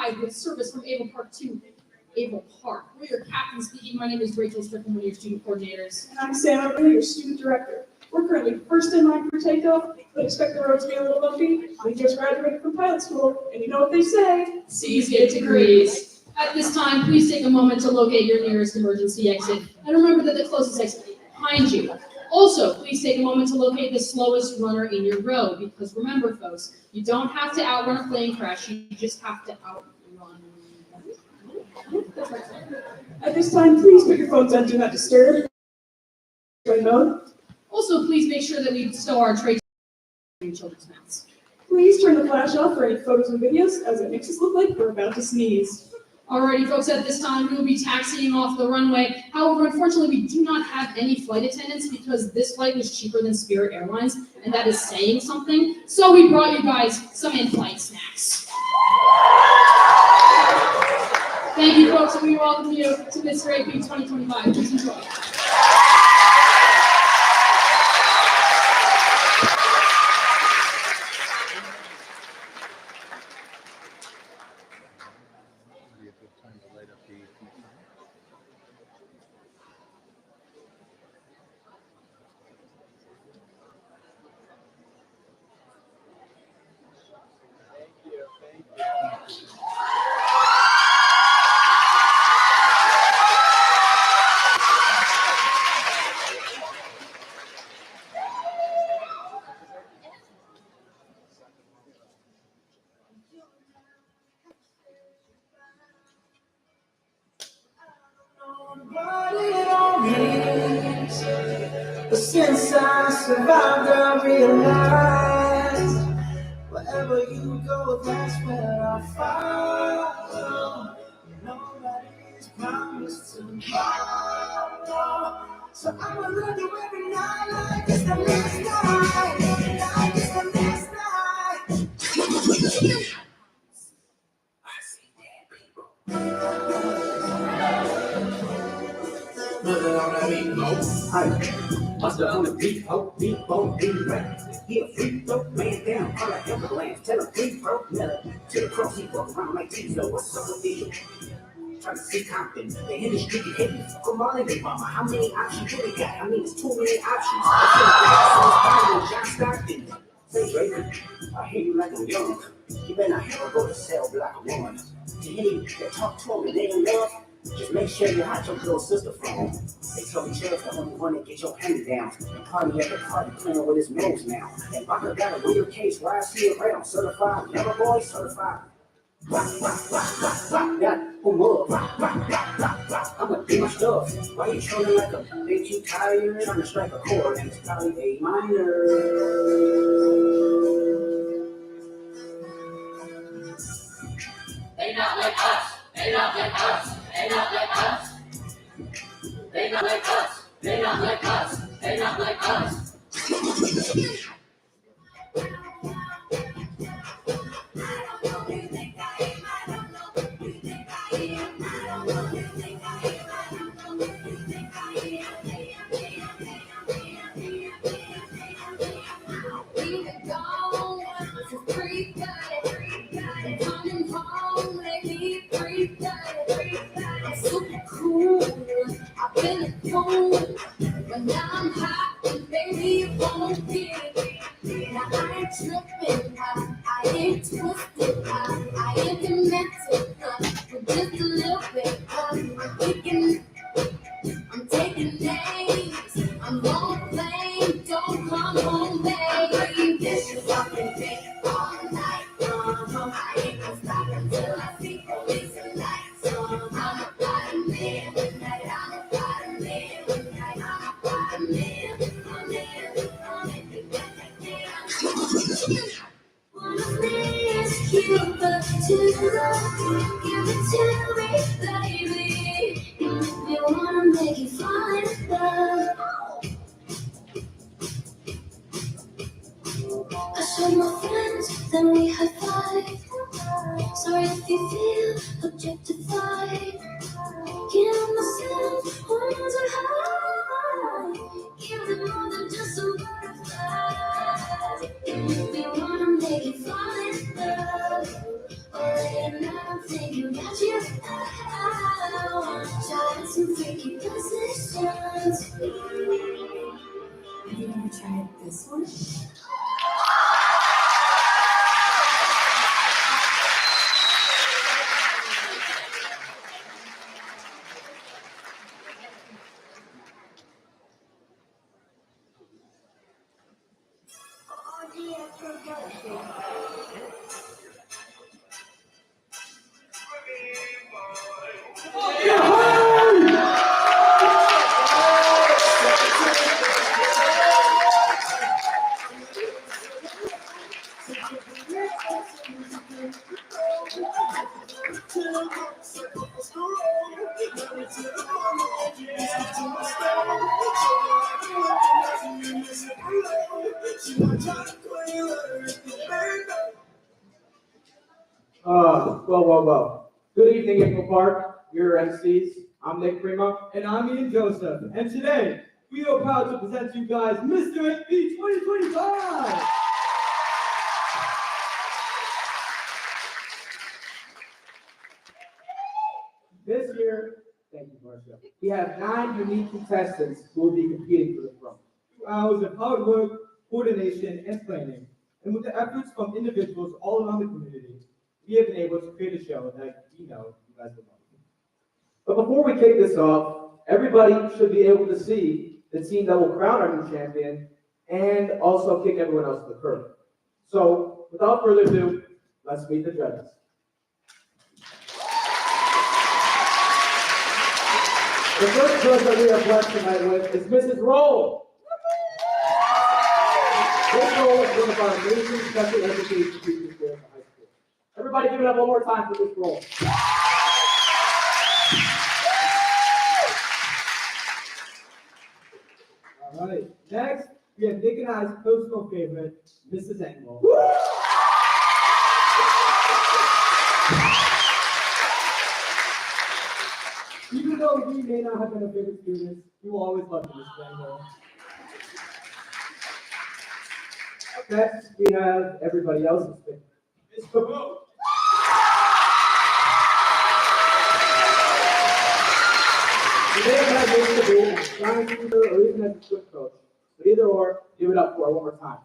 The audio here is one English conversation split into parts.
arrived with service from Able Park to Able Park. We're your captain speaking. My name is Rachel Strickland, one of your student coordinators. And I'm Sam Everly, your student director. We're currently first in line for takeoff, but expect the road to be a little bumpy. We just graduated from pilot school, and you know what they say. C's get degrees. At this time, please take a moment to locate your nearest emergency exit, and remember that the closest exit is behind you. Also, please take a moment to locate the slowest runner in your row, because remember, folks, you don't have to outrun a plane crash, you just have to outrun. At this time, please put your phones on Do Not Disturb mode. Also, please make sure that we stow our trays in children's mouths. Please turn the flash off for any photos and videos, as it makes us look like we're about to sneeze. Alrighty, folks, at this time, we will be taxiing off the runway. However, unfortunately, we do not have any flight attendants because this flight was cheaper than Spirit Airlines, and that is saying something. So we brought you guys some in-flight snacks. Thank you, folks, and we welcome you to Mr. AP 2025. Please enjoy. But since I survived, I realized wherever you go, that's where I'll follow. Nobody's promised tomorrow, so I'ma love you every night like it's the last night, like it's the last night. I see dead people. Mother on that beat, Buster on the beat, beat, right. Yeah, free throw, man down, all that ambulance, tell him free throw, never to the cross, he walk around like Tizo, what's up with you? Trying to see Compton, the industry get heavy, come on in, big mama, how many options you got? I mean, it's too many options. I feel like John Stockton. Say, Raven, I hear you like I'm young. You better not ever go to cell block a woman. To hear you, they talk to him and they in love. Just make sure you hide your little sister from. They told me Cheryl's the only one that get your hand down. And party at the party playing with his moves now. And Baka got a weird case, why I see it around. Certified, never boy, certified. Rock, got move. I'ma do my stuff. Why you trolling like a bitch? You tired? Trying to strike a chord and it's probably A minor. They not like us. They not like us. They not like us. They not like us. They not like us. They not like us. I've been a fool, but now I'm hot, and baby, you won't get it. Now I ain't tripping, I ain't twisted, I ain't demented, but just a little bit. I'm taking names, I'm on a plane, don't come home, baby. This is fucking thing all night, I ain't gonna stop until I see police and lights, I'm a bottom man tonight, I'm a bottom man tonight, I'm a bottom man, I'm in, One of me is cute, but too low, give it to me, baby. If you wanna make it fall in love, I show my friends, then we high five. Sorry if you feel objectified. Give myself horns are high. Give them more than just some butterflies. If you wanna make it fall in love, or lay another thing questions. Have you ever tried this one? Well. Good evening, Echo Park. Your MCs. I'm Nick Primo. And I'm Ian Joseph. And today, we are proud to present to you guys Mr. McB 2025! This year, thank you, Marcia, we have 9 unique contestants who will be competing for the throne. 2 hours of hard work, coordination, and planning. And with the efforts from individuals all around the community, we have been able to create a show that we know you guys will love. But before we kick this off, everybody should be able to see the team that will crown our new champion and also kick everyone else to the curb. So, without further ado, let's meet the judges. The first judge that we are blessed tonight with is Mrs. Roll. This Roll is one of our amazing special education teachers here at the high school. Everybody give it up one more time for this Roll. All right, next, we have Nick and I's personal favorite, Mrs. Engel. Even though we may not have been a favorite student, we will always love you, Mrs. Engel. Next, we have everybody else's favorite, Miss Caboose. You may have had Miss Caboose as a science teacher or even as a swim coach, but either or, give it up for her one more time.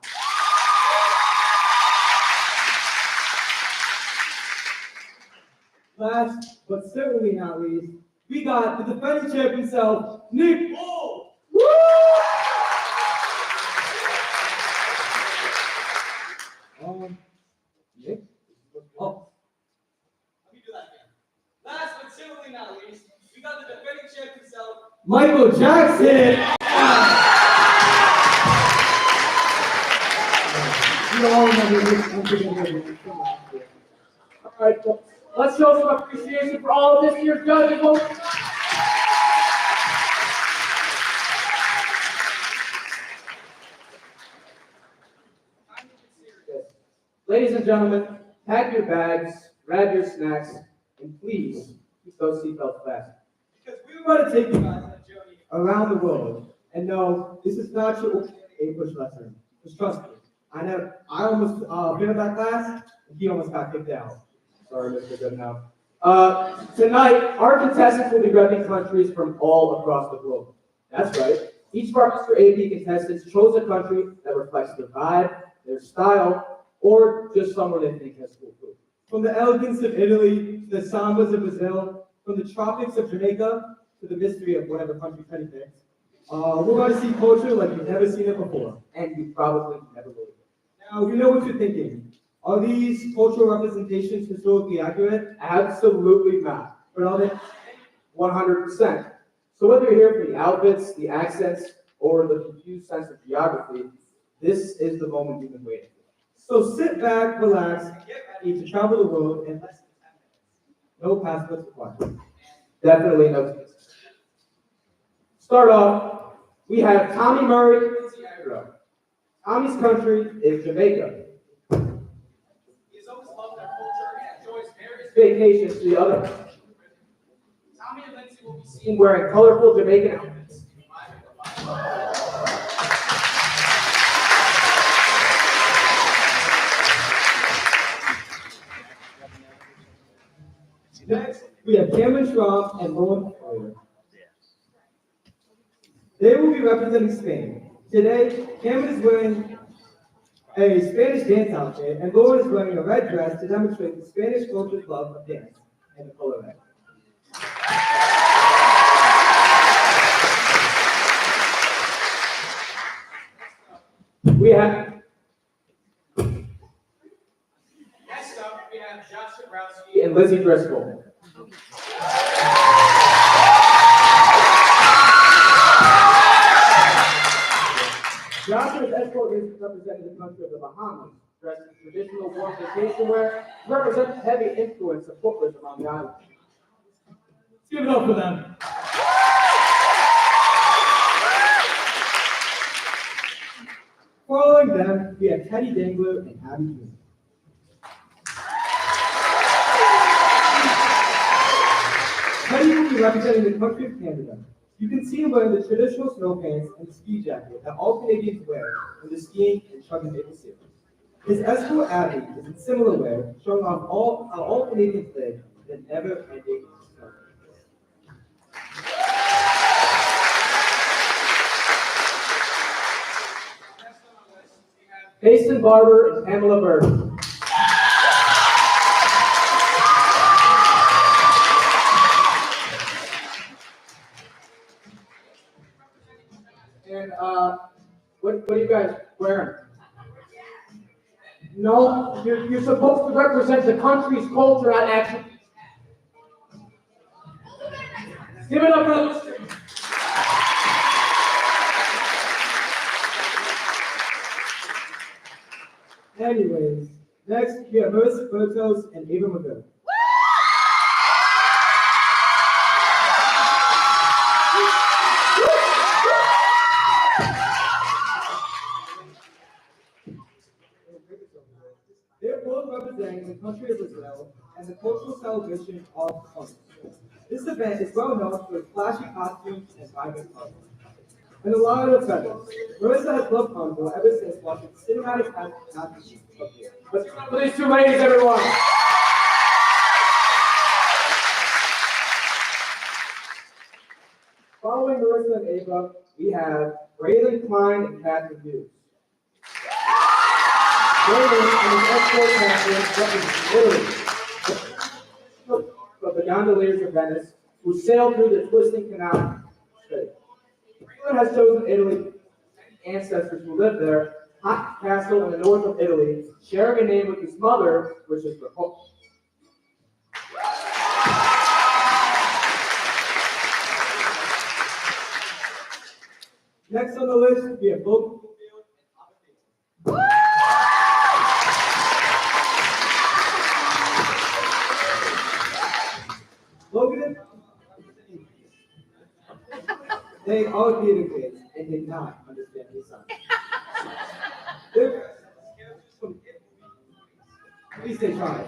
Last, but certainly not least, we got the defending champ himself, Nick Bull. Nick? Oh. Let me do that again. Last, but certainly not least, we got the defending champ himself, Michael Jackson. You all remember this unforgettable from last year. All right, well, let's show some appreciation for all of this year's judges. Ladies and gentlemen, pack your bags, grab your snacks, and please keep those seatbelts fastened. Because we were going to take you guys on a journey around the world. And no, this is not your English lesson. Just trust me. I almost been in that class, and he almost got kicked out. Sorry, Mr. Goodenough. Tonight, our contestants will be repping countries from all across the globe. That's right. Each of our Mr. AP contestants chose a country that reflects their vibe, their style, or just somewhere they think has cool food. From the elegance of Italy to the sambas of Brazil, from the tropics of Jamaica to the mystery of whatever country Teddy picks, we're going to see culture like you've never seen it before. And you probably never will. Now, we know what you're thinking. Are these cultural representations historically accurate? Absolutely not. But are they? 100%. So whether you're here for the outfits, the accents, or the confused sense of geography, this is the moment you've been waiting for. So sit back, relax, and get ready to travel the world in less than 10 minutes. No passports required. Definitely no tickets. Start off, we have Tommy Murray and Tiago. Tommy's country is Jamaica. He's always loved their culture and enjoys various Vacations to the other country. Tommy and Lindsay will be seen Seen wearing colorful Jamaican outfits. Next, we have Cameron Schramm and Rowan Fowler. They will be representing Spain. Today, Cameron is wearing a Spanish dance outfit, and Lauren is wearing a red dress to demonstrate the Spanish culture's love of dance and the color red. We have. Next up, we have Josh Dabrowski and Lizzie Driscoll. Josh is escort is representing the country of the Bahamas, dressed in traditional warm vacation wear, to represent the heavy influence of footballers on the island. Let's give it up for them. Following them, we have Teddy Dangler and Abby Jr. Teddy will be representing the country of Canada. You can see him wearing the traditional snow pants and the ski jacket that all Canadians wear when they're skiing and chugging maple syrup. His escort Abby is in similar wear, showing off how all Canadians live in a never-ending snow. Payson Barber and Pamela Bird. And what are you guys wearing? No, you're supposed to represent the country's culture, not action. Give it up for the. Anyways, next we have Marissa Bertos and Ava McGill. They're both representing the country of Israel and the cultural celebration of Hanukkah. This event is well known for its flashy costumes and vibrant colors. And a lot of feathers. Marissa has loved Hanukkah ever since watching cinematic passages of the Let's give it up for these two ladies, everyone. Following Marissa and Ava, we have Braylon Klein and Catherine Hughes. Braylon and his escort Catherine represent Italy, of the gondoliers of Venice, who sailed through the twisting canal strait. Braylon has chosen Italy, ancestors who lived there, hot castle in the north of Italy, sharing a name with his mother, which is Raffle. Next on the list, we have Logan. Logan, they are theater kids and did not understand his son. At least they tried.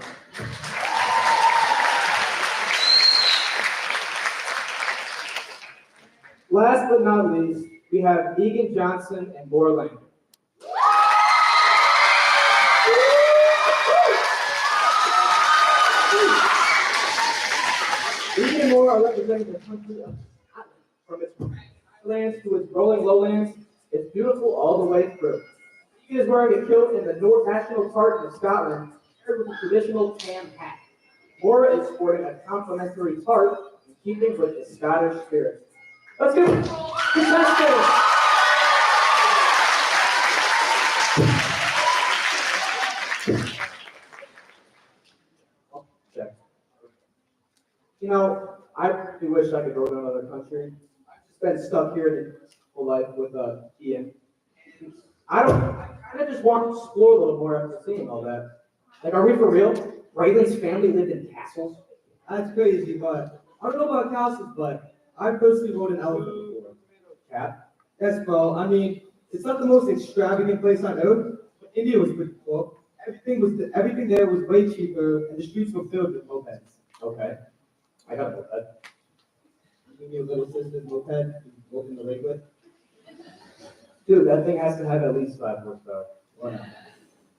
Last but not least, we have Egan Johnson and Laura Lang. Egan and Laura are representing the country of Scotland, from its highlands to its rolling lowlands. It's beautiful all the way through. Egan is wearing a kilt in the North National Park of Scotland, paired with a traditional tam hat. Laura is sporting a complimentary tart in keeping with the Scottish spirit. Let's go. Contestant. Check. You know, I really wish I could go to another country. I've been stuck here my whole life with Ian. I kind of just want to explore a little more after seeing all that. Like, are we for real? Raylan's family lived in castles? That's crazy, but I don't know about castles, but I personally rode an elephant before. Cat? Yes, bro. I mean, it's not the most extravagant place on earth, but India was pretty cool. Everything there was way cheaper, and the streets were filled with mopeds. Okay. I got a moped. You mean your little sister's moped you walk in the lake with? Dude, that thing has to have at least 5 horsepower. Or not.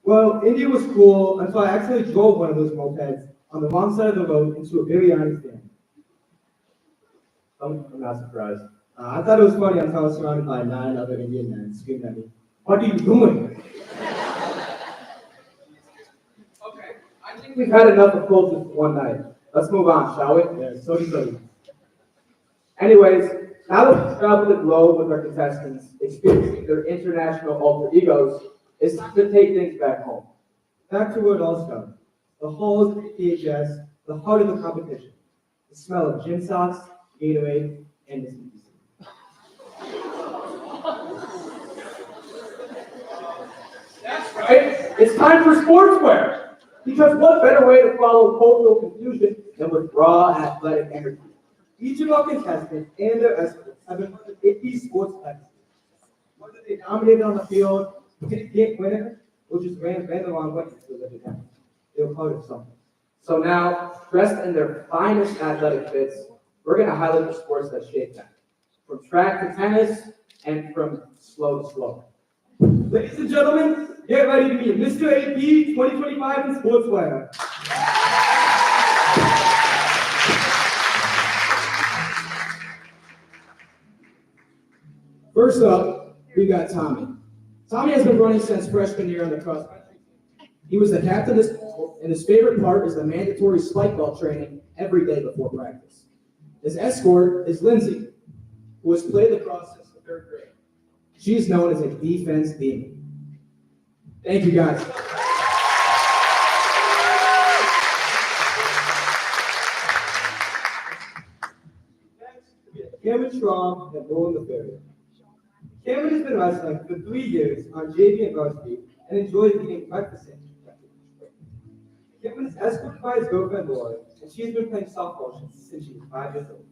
Well, India was cool, and so I actually drove one of those mopeds on the wrong side of the road into a biryani stand. I'm not surprised. I thought it was funny until I was surrounded by 9 other Indian men screaming at me, "What are you doing?" Okay, I think we've had enough of culture for one night. Let's move on, shall we? Yeah, sorry. Anyways, now that we've traveled the globe with our contestants, experiencing their international alter egos, it's time to take things back home. Back to where it all started. The halls of PHS, the heart of the competition. The smell of gym socks, Gatorade, and the CPC. That's right. It's time for sportswear. Because what better way to follow cultural confusion than with raw athletic energy? Each of our contestants and their escorts have been part of 50 sports events. Whether they dominated on the field, hit a game winner, or just ran the wrong way so that they were part of something. So now, dressed in their finest athletic fits, we're going to highlight the sports that shape them. From track to tennis, and from slow to slow. Ladies and gentlemen, get ready to meet Mr. AP 2025 in sportswear. First up, we got Tommy. Tommy has been running since freshman year on the cross country. He was the captain this fall, and his favorite part is the mandatory spike ball training every day before practice. His escort is Lindsay, who has played lacrosse since the 3rd grade. She is known as a defense demon. Thank you, guys. Next, we have Cameron Strong and Roland LaFerrier. Cameron has been wrestling for 3 years on JV and varsity and enjoys eating breakfast sandwiches. Cameron is escorted by his girlfriend Laura, and she has been playing softball since she was 5 years old.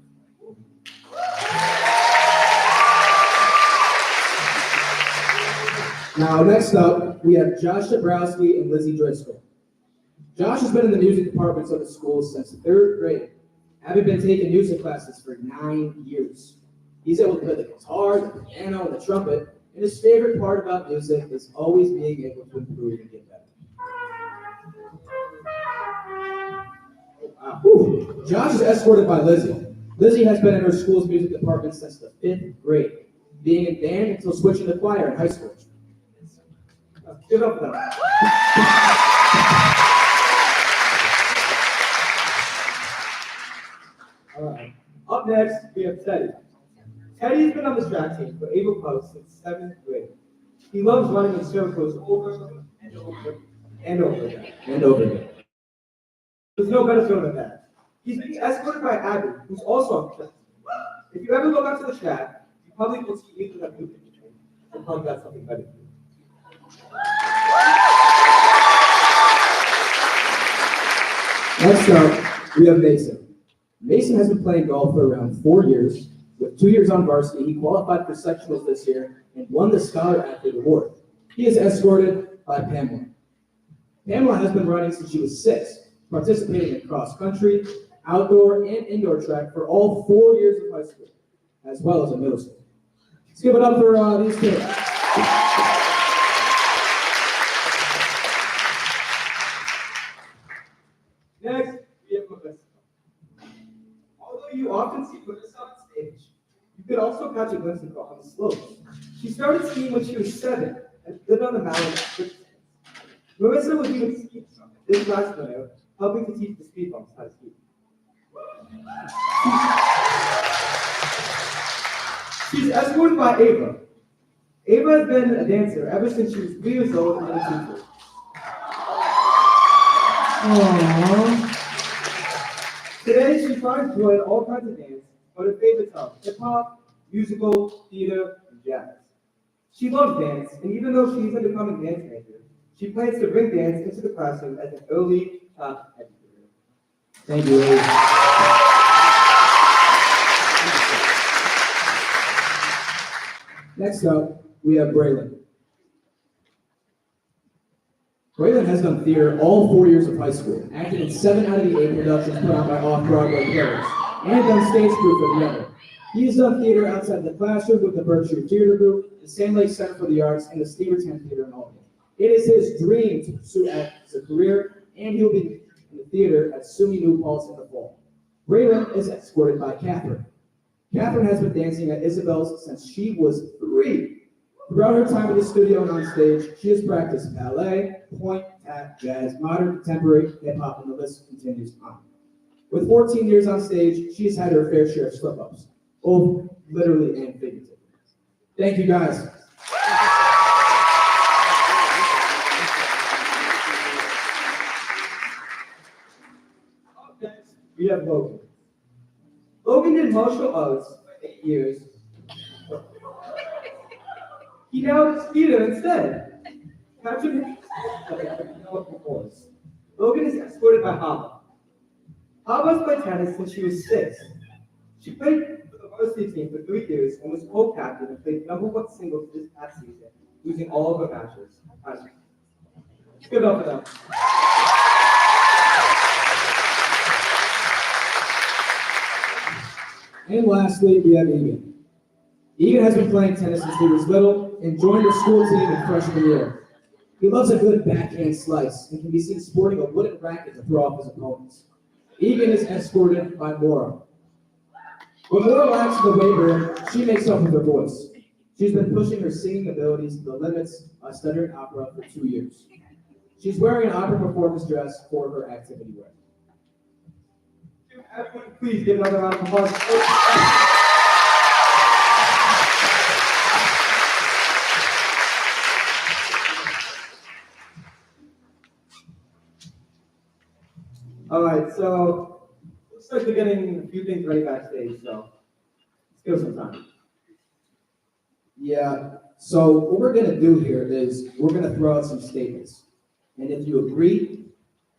Now, next up, we have Josh Dabrowski and Lizzie Driscoll. Josh has been in the music departments of the school since the 3rd grade, having been taking music classes for 9 years. He's able to play the guitar, the piano, and the trumpet, and his favorite part about music is always being able to improve and get better. Whew. Josh is escorted by Lizzie. Lizzie has been in her school's music department since the 5th grade, being in band until switching to choir in high school. Give it up for them. All right. Up next, we have Teddy. Teddy's been on the track team for Able Post since 7th grade. He loves running in circles over and over and over again. And over again. There's no better feeling than that. He's being escorted by Abby, who's also on the track team. If you ever go back to the track, you probably will see either of you and probably got something better for you. Next up, we have Mason. Mason has been playing golf for around 4 years. With 2 years on varsity, he qualified for sectionals this year and won the Scholar Athlete Award. He is escorted by Pamela. Pamela has been running since she was 6, participating in cross country, outdoor, and indoor track for all 4 years of high school, as well as in middle school. Let's give it up for these kids. Next, we have Melissa. Although you often see Melissa on stage, you could also catch a glimpse of her on the slopes. She started skiing when she was 7 and lived on the mountain at 6. Melissa was even skiing this last winter, helping to teach the speed bumps how to ski. She's escorted by Ava. Ava has been a dancer ever since she was 3 years old and a teacher. Today, she finds joy in all kinds of dance, but her favorites are hip-hop, musical, theater, and jazz. She loves dance, and even though she isn't becoming a dance major, she plans to bring dance into the classroom as an early top educator. Thank you, ladies. Next up, we have Braylon. Braylon has done theater all 4 years of high school, acted in 7 out of the 8 productions put on by off-Broadway players, and done stage crew for the other. He has done theater outside the classroom with the Berkshire Theater Group, the Sand Lake Center for the Arts, and the Steverton Theater in Albany. It is his dream to pursue as a career, and he'll be in the theater at SUNY New Paltz in the fall. Braylon is escorted by Catherine. Catherine has been dancing at Isabel's since she was 3. Throughout her time in the studio and on stage, she has practiced ballet, point, tap, jazz, modern, contemporary, hip-hop, and the list continues on. With 14 years on stage, she has had her fair share of slip-ups, both literally and figuratively. Thank you, guys. Next, we have Logan. Logan did martial arts for 8 years. He now is theater instead. Catching force. Logan is escorted by Hava. Hava's played tennis since she was 6. She played for the varsity team for 3 years and was co-captain and played #1 singles this past season, losing all of her matches. Give it up for them. And lastly, we have Egan. Egan has been playing tennis since he was little and joined the school team in freshman year. He loves a good backhand slice and can be seen sporting a wooden racket to throw off his opponents. Egan is escorted by Maura. When Maura lacks in the weight room, she makes up with her voice. She's been pushing her singing abilities to the limits by studying opera for 2 years. She's wearing an opera performance dress for her activity wear. Everyone, please give another round of applause. All right, so looks like we're getting a few things ready backstage, so let's give us some time. Yeah, so what we're gonna do here is we're gonna throw out some statements. And if you agree,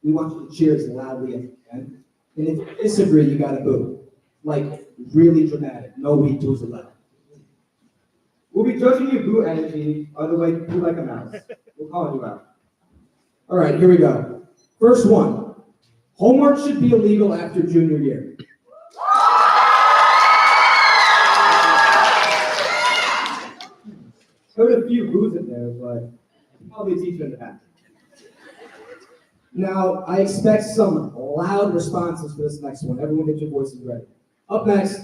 we want you to cheer as loudly as you can. And if you disagree, you gotta boo. Like, really dramatic, no weak twos allowed. We'll be judging your boo energy on the way you boo like a mouse. We're calling you out. All right, here we go. First one, homework should be illegal after junior year. Heard a few boos in there, but probably a teacher in the back. Now, I expect some loud responses for this next one. Everyone get your voices ready. Up next,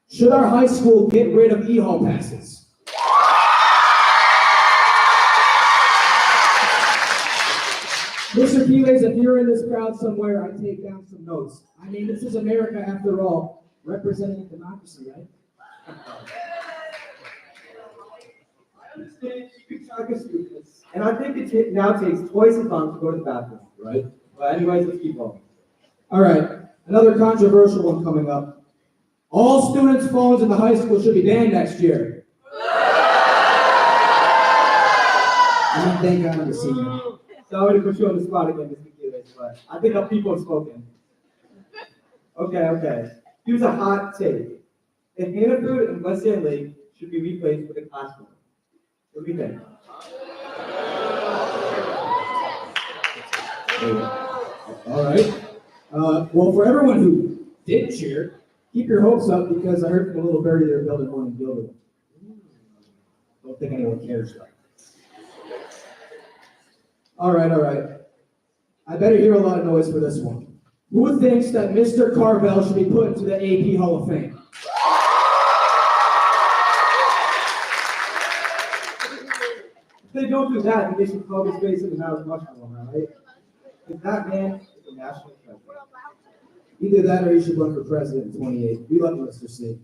should our high school get rid of e-hall passes? Mr. Piles, if you're in this crowd somewhere, I take down some notes. I mean, this is America after all, representing democracy, right? I understand you can track a students, and I think it now takes twice as long to go to the bathroom, right? But anyways, let's keep going. All right, another controversial one coming up. All students' phones in the high school should be banned next year. I mean, thank God I'm a senior. Sorry to put you on the spot again, Mr. Piles, but I think our people have spoken. Okay. Here's a hot take. If Hannaford and West End Lake should be replaced with a classroom. What do you think? All right. Well, for everyone who did cheer, keep your hopes up because I heard from a little birdie they're building one in Gilbert. Don't think anyone cares though. All right. I better hear a lot of noise for this one. Who thinks that Mr. Carvel should be put into the AP Hall of Fame? If they don't do that, then they should throw his face in the mouth mushroom, right? Because that man is a national treasure. Either that or you should run for president in 28. We love Mr. C.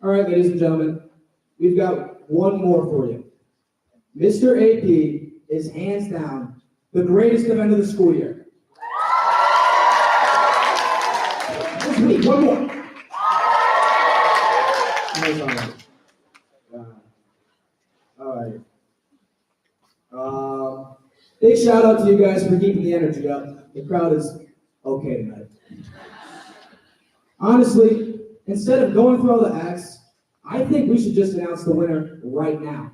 All right, ladies and gentlemen, we've got one more for you. Mr. AP is hands down the greatest event of the school year. Just wait, one more. Nice on it. All right. Big shout out to you guys for keeping the energy up. The crowd is okay tonight. Honestly, instead of going through all the acts, I think we should just announce the winner right now.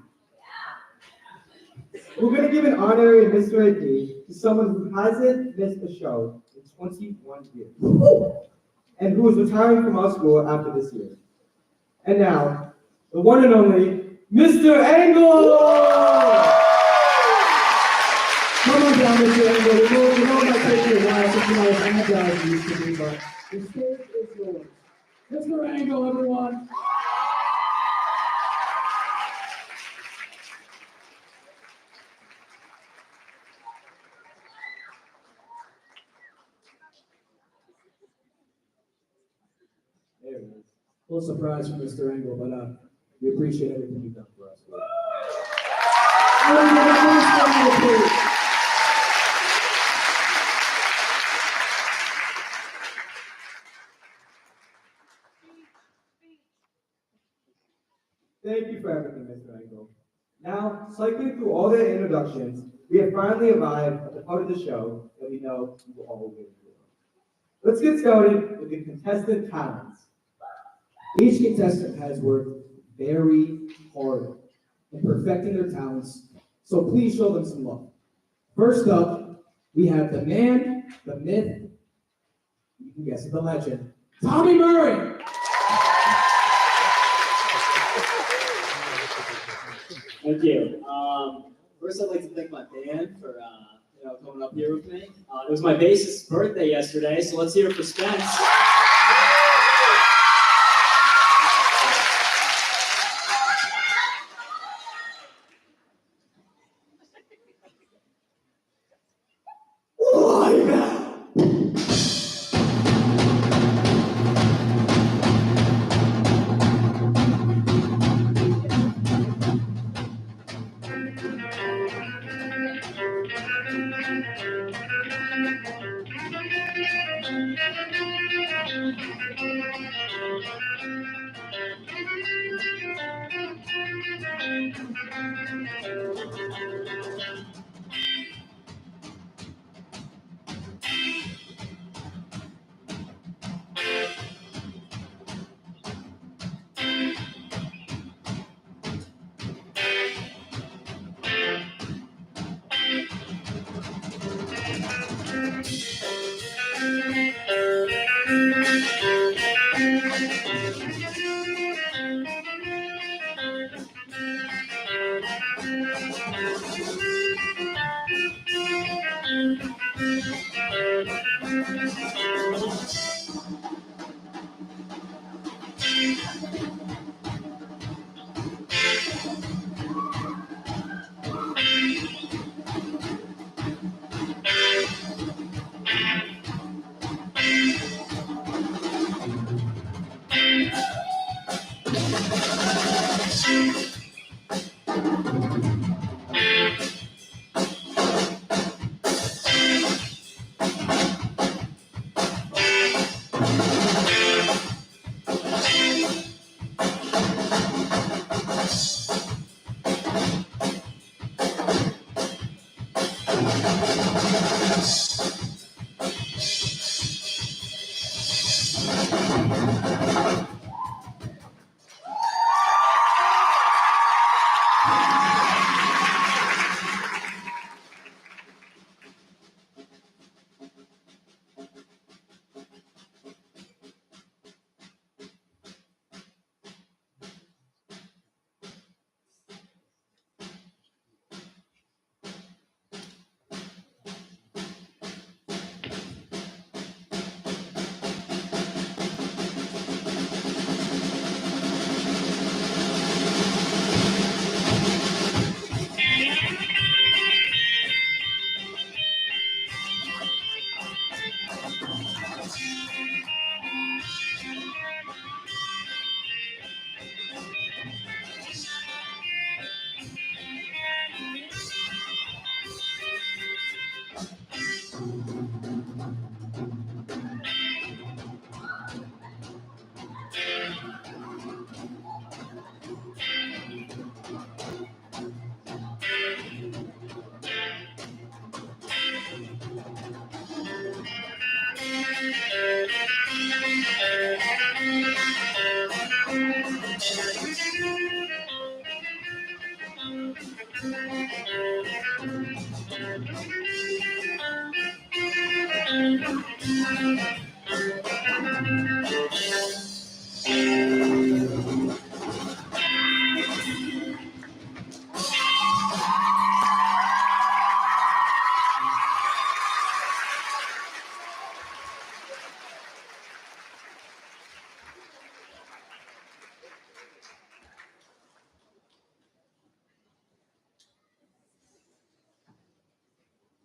We're going to give an honorary Mr. AP to someone who hasn't missed a show in 21 years. And who is retiring from our school after this year. And now, the one and only, Mr. Angle! Come on down, Mr. Angle. We know it might take you a while since you're not as agile as you used to be, but the stage is yours. Mr. Angle, everyone. little surprise from Mr. Engel, but we appreciate everything you've done for us. Thank you for everything, Mr. Engel. Now, cycling through all the introductions, we have finally arrived at the part of the show that we know you will all wait for. Let's get started with the contestant talents. Each contestant has worked very hard in perfecting their talents, so please show them some love. First up, we have the man, the myth, you can guess it, the legend, Tommy Murray. Thank you. First, I'd like to thank my band for coming up here with me. It was my bassist's birthday yesterday, so let's hear it for Spence.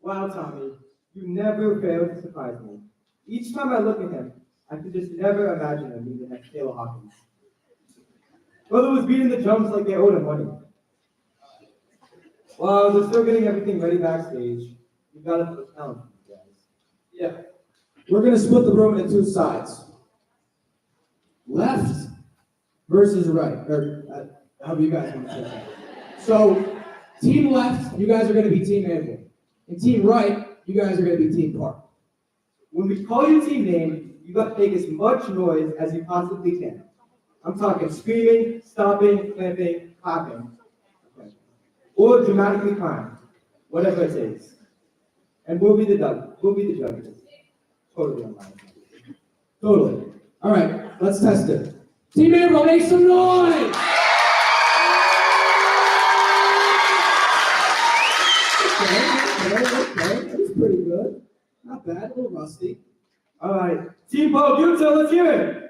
Wow, Tommy, you never fail to surprise me. Each time I look at him, I can just never imagine him being the next Taylor Hawkins. Brother was beating the drums like they owed him money. While they're still getting everything ready backstage, we got to put talent, guys. Yeah. We're gonna split the room into two sides. Left versus right, or however you guys want to say that. So, team left, you guys are gonna be team Anvil. And team right, you guys are gonna be team Park. When we call your team name, you got to make as much noise as you possibly can. I'm talking screaming, stomping, clapping, clapping, okay. Or dramatically crying, whatever it takes. And we'll be the judges. Totally online. Totally. All right, let's test it. Team Anvil, make some noise! Okay, that was pretty good. Not bad, a little rusty. All right, Team Bo Utah, let's hear it.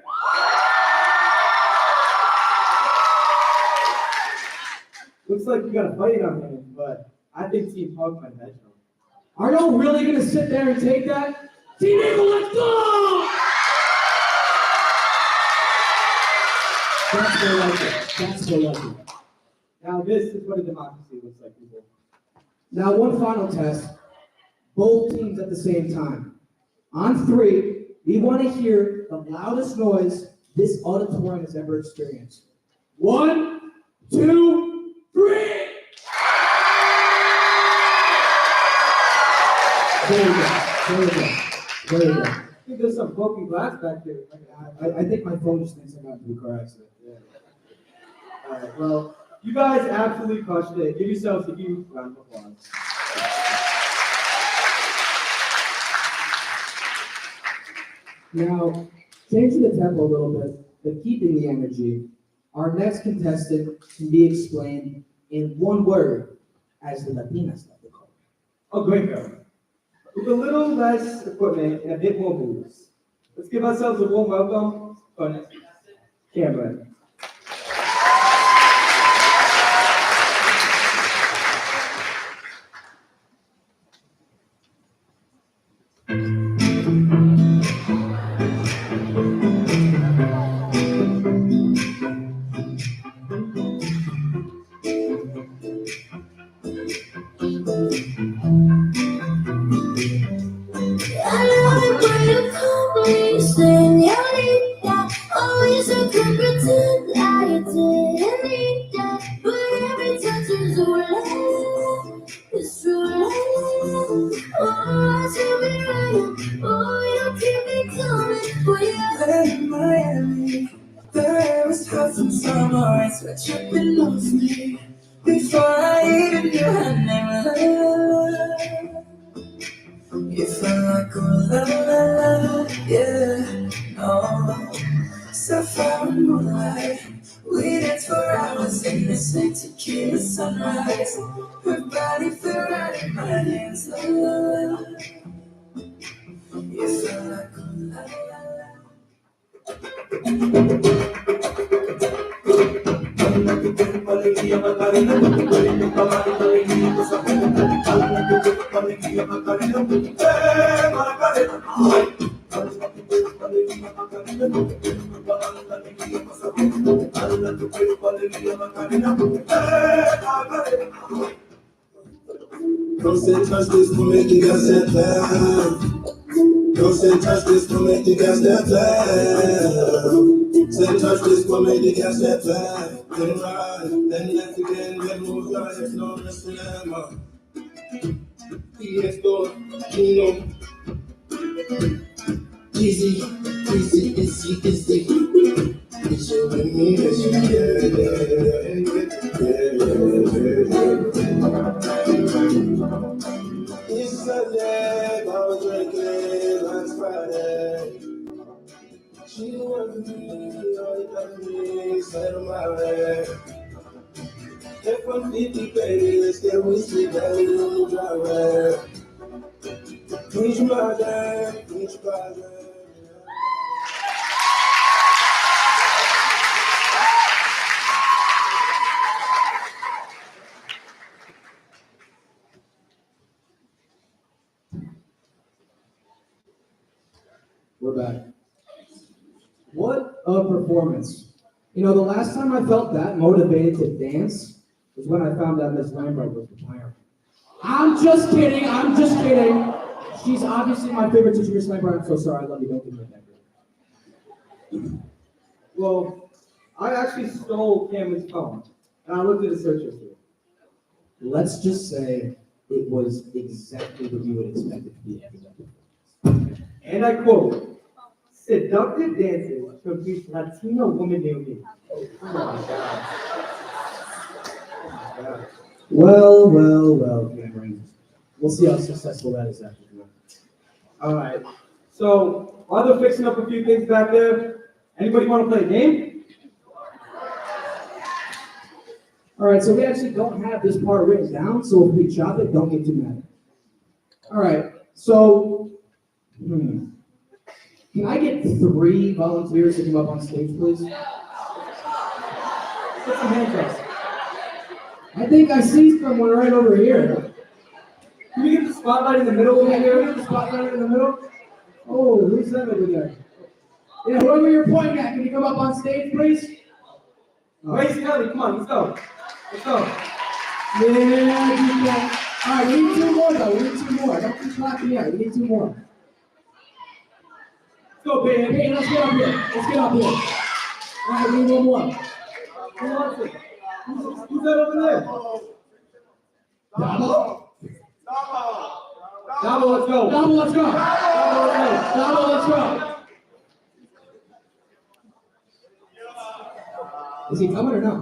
Looks like you got a fight on hands, but I think Team Pug might have you. Are y'all really gonna sit there and take that? Team Anvil, let's go! That's what I like it. That's what I like it. Now this is what a democracy looks like, people. Now, one final test. Both teams at the same time. On three, we want to hear the loudest noise this auditorium has ever experienced. 1, 2, 3! There you go. There you go. There you go. I think there's some broken glass back there. I think my phone just thinks I got into a car accident. Yeah. All right, well, you guys absolutely crushed it. Give yourselves a huge round of applause. Now, changing the tempo a little bit, but keeping the energy, our next contestant can be explained in one word, as the Latinas like to call it. Oh, great, girl. With a little less equipment and a bit more moves. Let's give ourselves a warm welcome to our next Cameron. Señorita, always I could pretend I didn't need that, but every touch is ooh la la, it's true la la. Oh, tell me right, oh, you keep me coming, we are in Miami. The air was hot from summer, it's what you've been on me before I even knew her name. La la la. You felt like ooh la la la, yeah, no. Sapphire moonlight, we danced for hours in the same tequila sunrise. Her body felt right in my hands, la la la. You felt like ooh la la la. Alegría Macarena, alegría Macarena, alegría Macarena, Macarena, alegría Macarena, Macarena. Don't say touch this, don't make you guys that down. Don't say touch this, don't make you guys that down. Say touch this, don't make you guys that down. Then ride, then left again, then move your hips, no listen, Emma. Escort, easy, easy, easy, easy. It's you and me, it's you, It's Sunday, I was drinking last Friday. She wanted me, all you got me, set on my way. F-150, baby, let's get whiskey, baby, on the driveway. Push my dad, push my dad. We're back. What a performance. You know, the last time I felt that motivated to dance was when I found out Miss Lambert was retiring. I'm just kidding. She's obviously my favorite teacher, Miss Lambert. I'm so sorry. I love you. Don't give me that. Well, I actually stole Cameron's phone, and I looked at the search history. Let's just say it was exactly what you would expect it to be after that. And I quote, seductive dances confuse Latino women near me. Oh my God. Oh my God. Well, Cameron. We'll see how successful that is after you. All right. So while they're fixing up a few things back there, anybody want to play a game? All right, so we actually don't have this part written down, so if we chop it, don't get too mad. All right, so, can I get 3 volunteers to come up on stage, please? Put some hands up. I think I see someone right over here. Can we get the spotlight in the middle over Can here? we get the spotlight in the middle? Oh, who's that over there? Yeah, whoever you're pointing at, can you come up on stage, please? Grace Kelly, come on, let's go. Let's go. Yeah, you can. All right, we need 2 more, though. We need 2 more. Don't keep clapping yet. We need 2 more. Let's go, baby. Okay, let's get up here. All right, we need 1 more. Who wants it? Who's that over there? Dabo? Dabo, let's go. Dabo, let's go. Dabo, let's go. Dabo, let's go. Is he coming or no?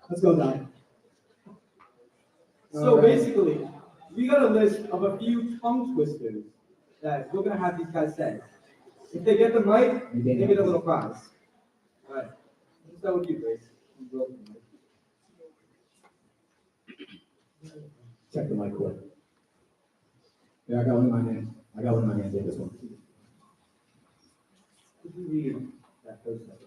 Let's go, Dabo. So basically, we got a list of a few tongue twisters that we're gonna have these guys say. If they get the mic, they get a little prize. All right. Let's start with you, Grace. Check the mic quick. Yeah, I got one in my hand. Take this one. Could you read that first sentence?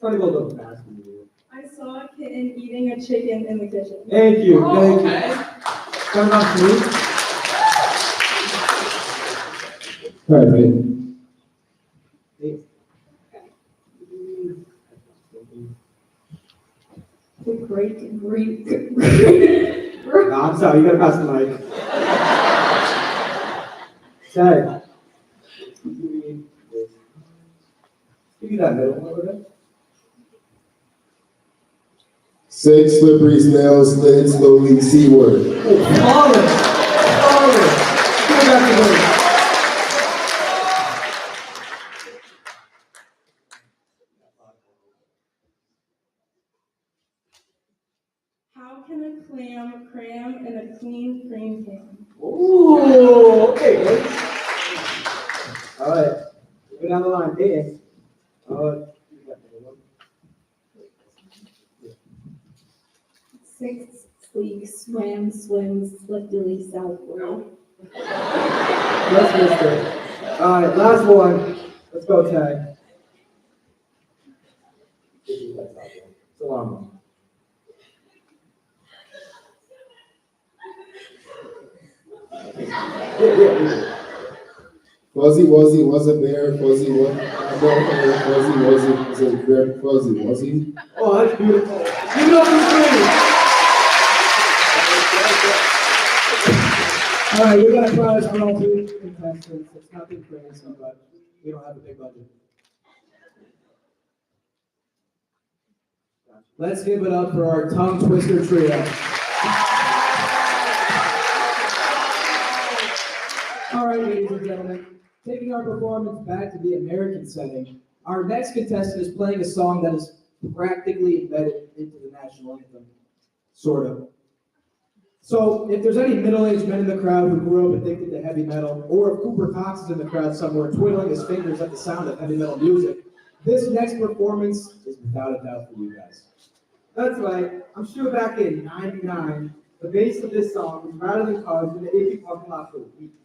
Try to go a little fast for you. I saw a kitten eating a chicken in the kitchen. Thank you. Thank you. Okay. Turn off me. All right, great. The great. No, I'm sorry, you gotta pass the mic. Sorry. Give me that middle one over there. 6 slippery snails slid slowly seaward. Flawless. Give me that middle. How can a clam cram in a clean cream can? Ooh, okay, good. All right, go down the line, Dan. You got the one. 6 sleek swims swiftly southward. Let's miss it. All right, last one. Let's go, Tag. It's a long one. Yeah. Fuzzy Wuzzy was a bear, Fuzzy was a bear, Fuzzy Wuzzy was a bear, Fuzzy Wuzzy. Oh, that's beautiful. Give it up for free. All right, we got a prize for all 2 contestants. It's nothing crazy, but we don't have a big budget. Let's give it up for our tongue twister trio. All right, ladies and gentlemen, taking our performance back to the American setting, our next contestant is playing a song that is practically embedded into the national anthem, sort of. So if there's any middle-aged men in the crowd who grew up addicted to heavy metal, or if Cooper Cox is in the crowd somewhere twiddling his fingers at the sound of heavy metal music, this next performance is without a doubt for you guys. That's right. I'm sure back in '99, the bass of this song was rattling cars in the AP parking lot for weeks.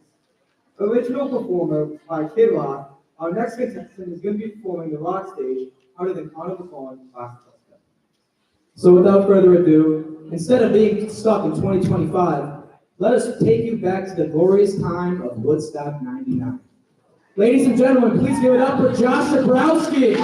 Original performer by Kid Rock, our next contestant is going to be performing the rock stage under the Carnival Corn Classical. So without further ado, instead of being stuck in 2025, let us take you back to the glorious time of Woodstock '99. Ladies and gentlemen, please give it up for Josh Dabrowski.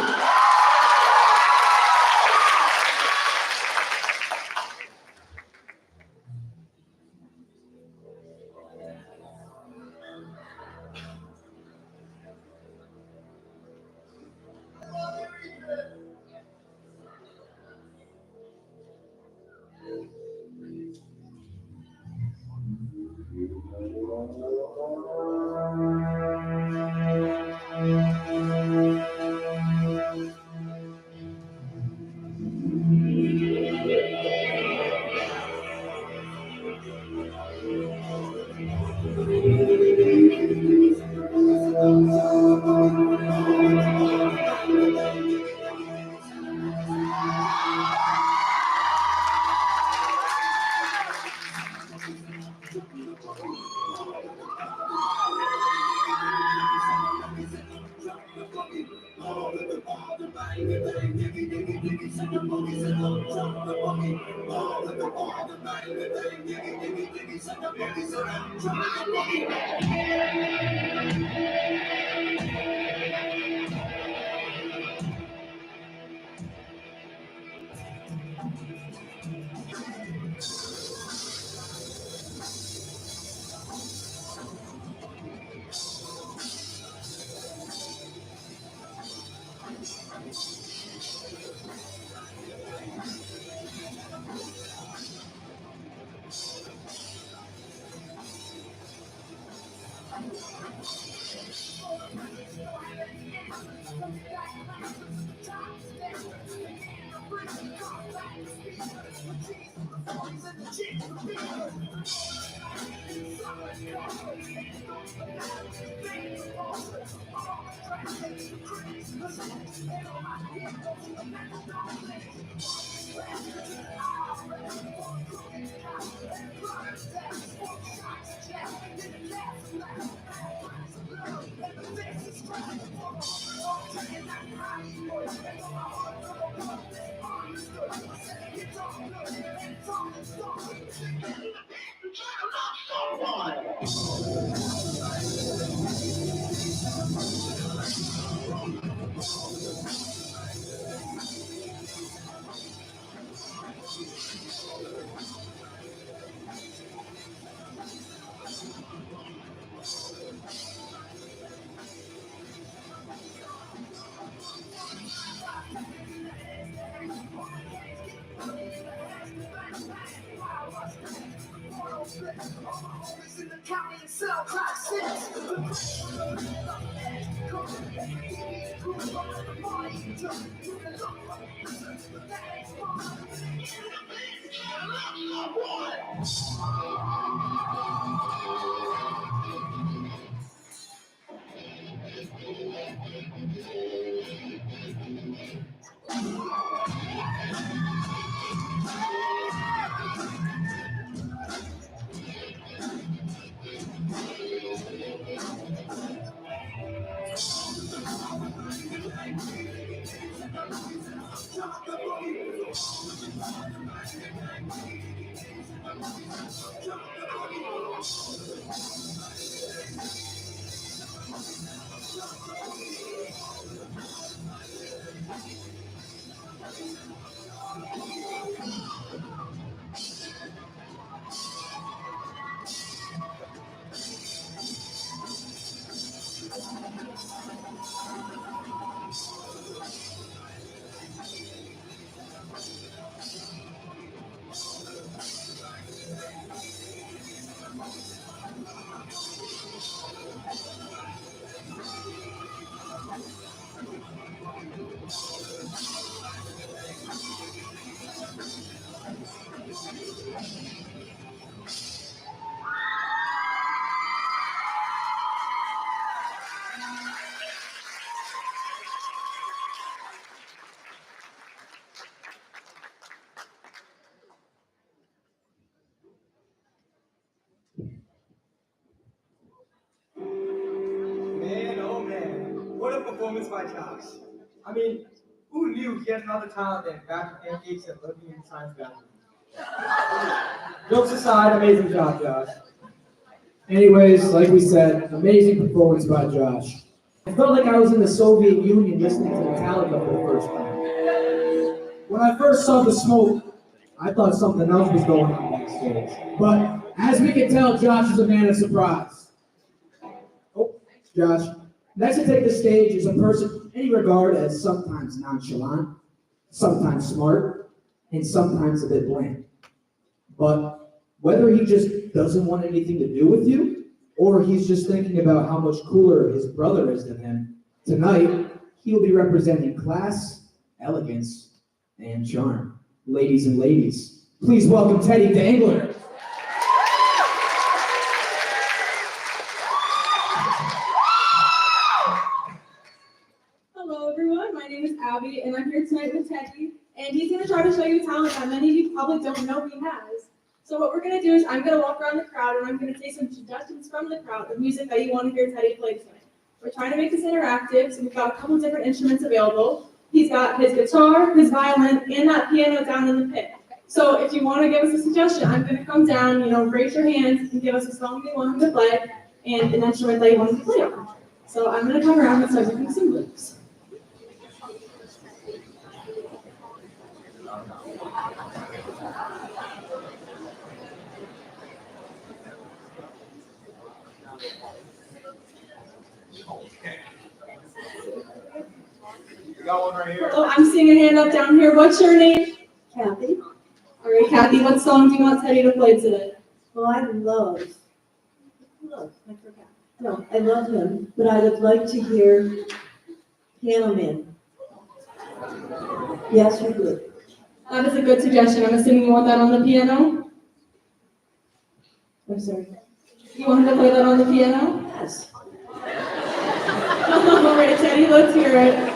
Man, oh man, what a performance by Josh. I mean, who knew he had another talent than back pancakes and looking in science bathroom? Jokes aside, amazing job, Josh. Anyways, like we said, amazing performance by Josh. I felt like I was in the Soviet Union listening to Metallica for the first time. When I first saw the smoke, I thought something else was going on backstage. But as we can tell, Josh is a man of surprise. Oh, Josh. Next to take the stage is a person any regard as sometimes nonchalant, sometimes smart, and sometimes a bit bland. But whether he just doesn't want anything to do with you, or he's just thinking about how much cooler his brother is than him, tonight he'll be representing class, elegance, and charm. Ladies and ladies, please welcome Teddy Dangler. Hello everyone, my name is Abby and I'm here tonight with Teddy, and he's going to try to show you a talent that many of you probably don't know he has. So what we're going to do is I'm going to walk around the crowd and I'm going to take some suggestions from the crowd of music that you want to hear Teddy play tonight. We're trying to make this interactive, so we've got a couple different instruments available. He's got his guitar, his violin, and that piano down in the pit. So if you want to give us a suggestion, I'm going to come down, raise your hands and give us a song you want him to play and an instrument that you want him to play on. So I'm going to come around and start giving some loops. Got one right here. Oh, I'm seeing a hand up down here. What's your name? Kathy? All right, Kathy, what song do you want Teddy to play today? Well, I love, I forgot. No, I love him, but I would like to hear Piano Man. Yes, you would. That is a good suggestion. I'm assuming you want that on the piano? I'm sorry. You want him to play that on the piano? Yes. All right, Teddy, let's hear it.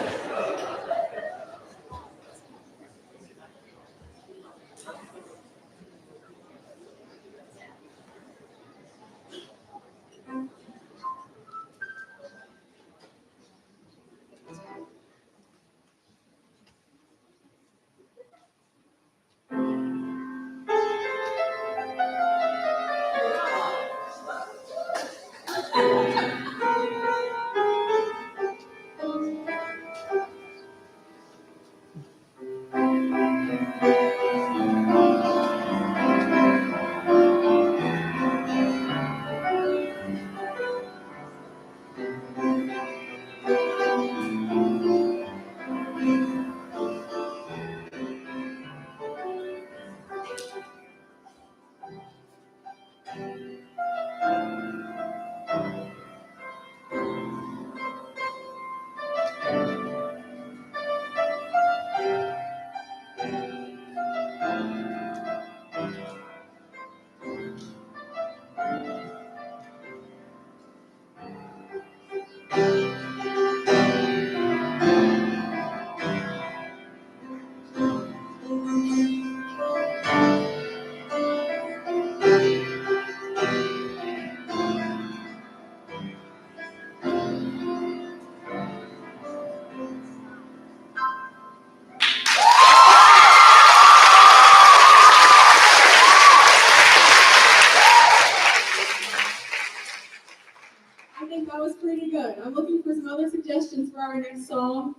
I think that was pretty good. I'm looking for some other suggestions for our next song.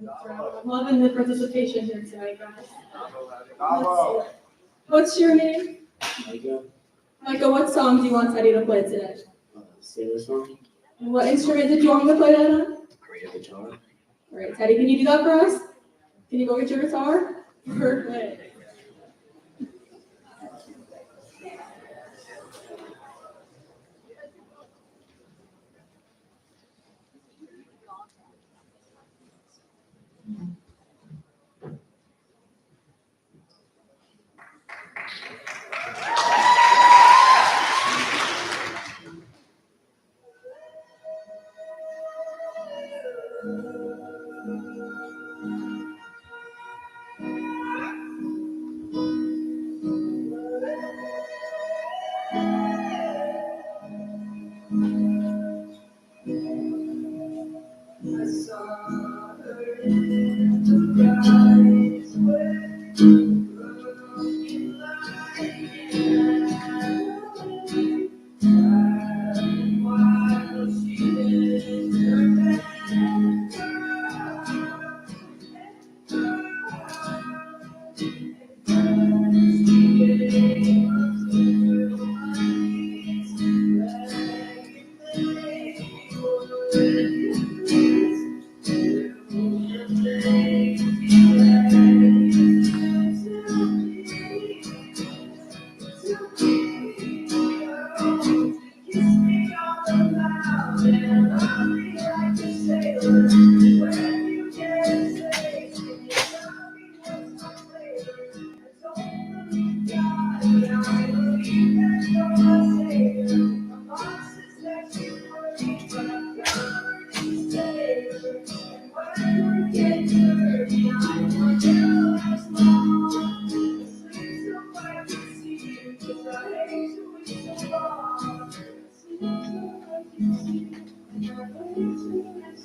I'm loving the participation here tonight, guys. Bravo. What's your name? Micah, Micah, what song do you want Teddy to play today? Sailor song, And what instrument did you want me to play that on? guitar. All right, Teddy, can you do that for us? Can you go get your guitar? Perfect.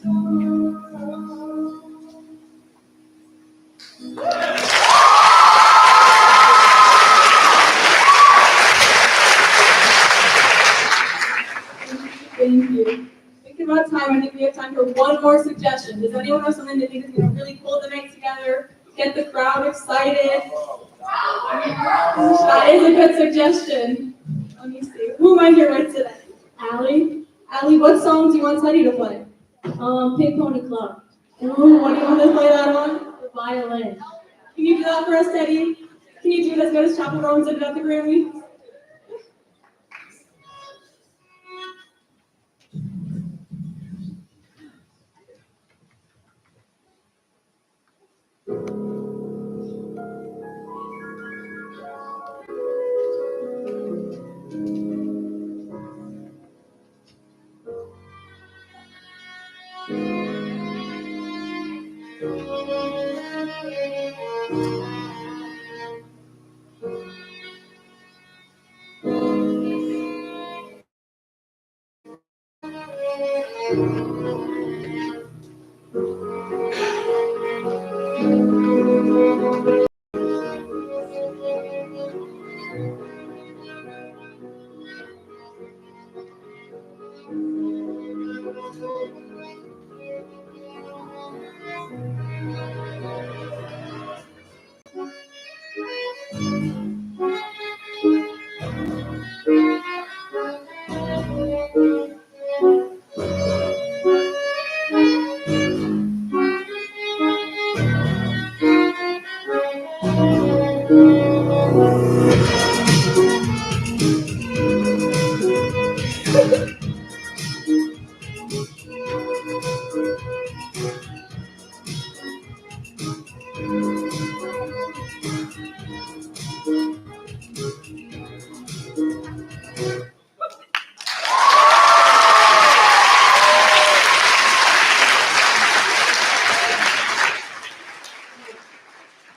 Thank you. Thinking about time, I think we have time for one more suggestion. Does anyone have something they think is going to really pull the night together, get the crowd excited? That is a good suggestion. Let me see. Who am I here with today? Allie? Allie, what song do you want Teddy to play? Pink Pony Club, Ooh, what do you want to play that on? the violin. Can you do that for us, Teddy? Can you do it as good as Chapel Rowan's did it at the Grammy?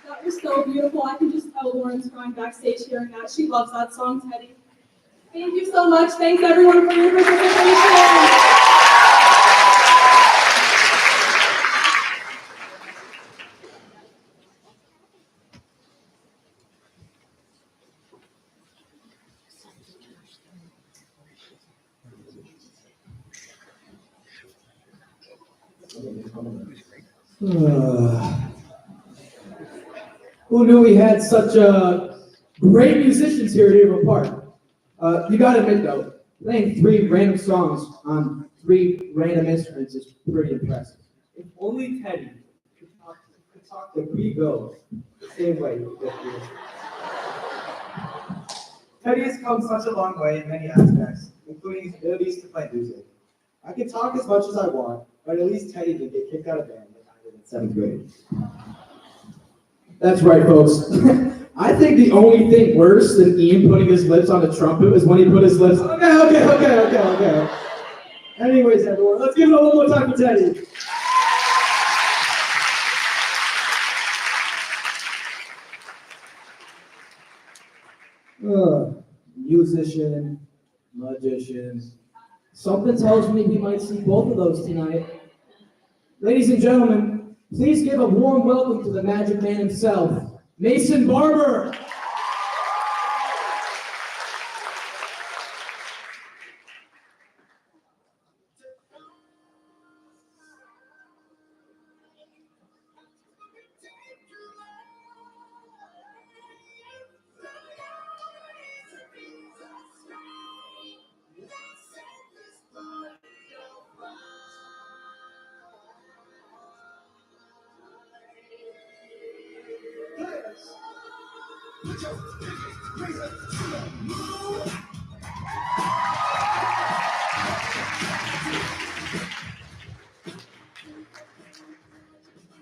That was so beautiful. I can just tell Lauren's crying backstage hearing that. She loves that song, Teddy. Thank you so much. Thanks everyone for your participation. Who knew we had such great musicians here at Eagle Park? You gotta admit though, playing 3 random songs on 3 random instruments is pretty impressive. If only Teddy could talk to 3 girls the same way. Teddy has come such a long way in many aspects, including his abilities to play music. I can talk as much as I want, but at least Teddy didn't get kicked out of band like I did in 7th grade. That's right, folks. I think the only thing worse than Ian putting his lips on the trumpet was when he put his lips. Okay. Anyways, everyone, let's give it a one more time for Teddy. Musician, magician. Something tells me we might see both of those tonight. Ladies and gentlemen, please give a warm welcome to the Magic Man himself, Mason Barber.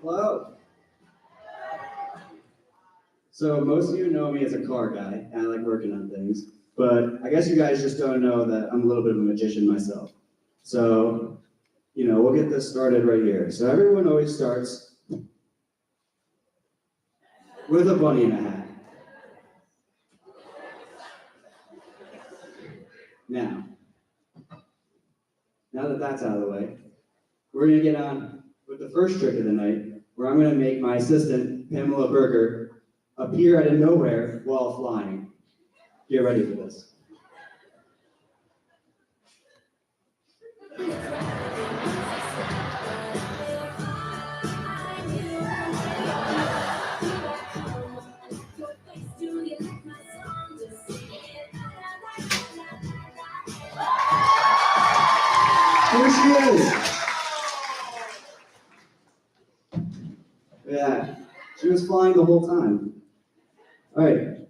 Hello. So most of you know me as a car guy, and I like working on things, but I guess you guys just don't know that I'm a little bit of a magician myself. So, we'll get this started right here. So everyone always starts with a bunny in a hat. Now that that's out of the way, we're gonna get on with the first trick of the night, where I'm gonna make my assistant, Pamela Berger, appear out of nowhere while flying. Get ready for this. Here she is. Yeah, she was flying the whole time. All right,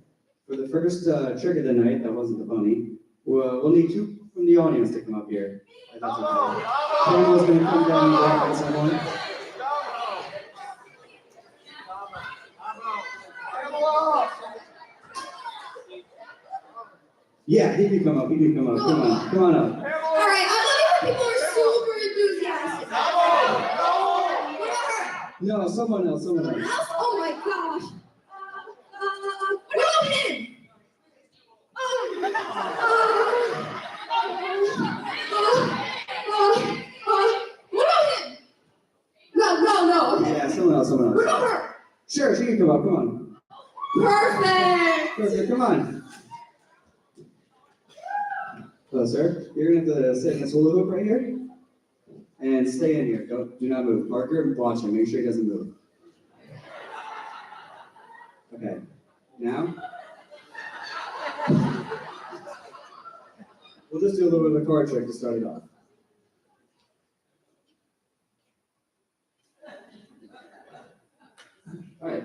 for the first trick of the night, that wasn't the bunny, we'll need two from the audience to come up here. If that's okay. Pamela's gonna come down and walk on someone. Yeah, he can come up, come on up. All right, I'm looking for people who are super enthusiastic. What about her? No, someone else. Oh my gosh. Elimination. What about him? No. Okay. Yeah, someone else. What about her? Sure, she can come up, come on. Perfect. Come on. Closer. You're gonna have to sit in this hula hoop right here. And stay in here. Do not move. Parker, watch him. Make sure he doesn't move. Okay. Now. We'll just do a little bit of a card trick to start it off. All right.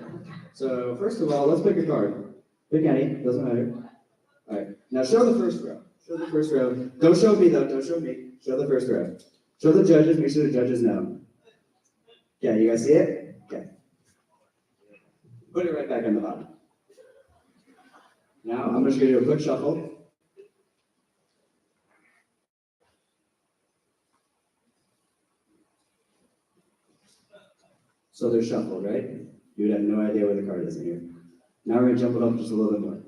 So first of all, let's pick a card. Pick any. Doesn't matter. All right. Now show the first row. Show the first row. Don't show me though. Don't show me. Show the first row. Show the judges. Make sure the judges know. Yeah, you guys see it? Okay. Put it right back on the bottom. Now I'm just going to do a quick shuffle. So they're shuffled, right? You would have no idea where the card is in here. Now we're going to jump it up just a little bit more.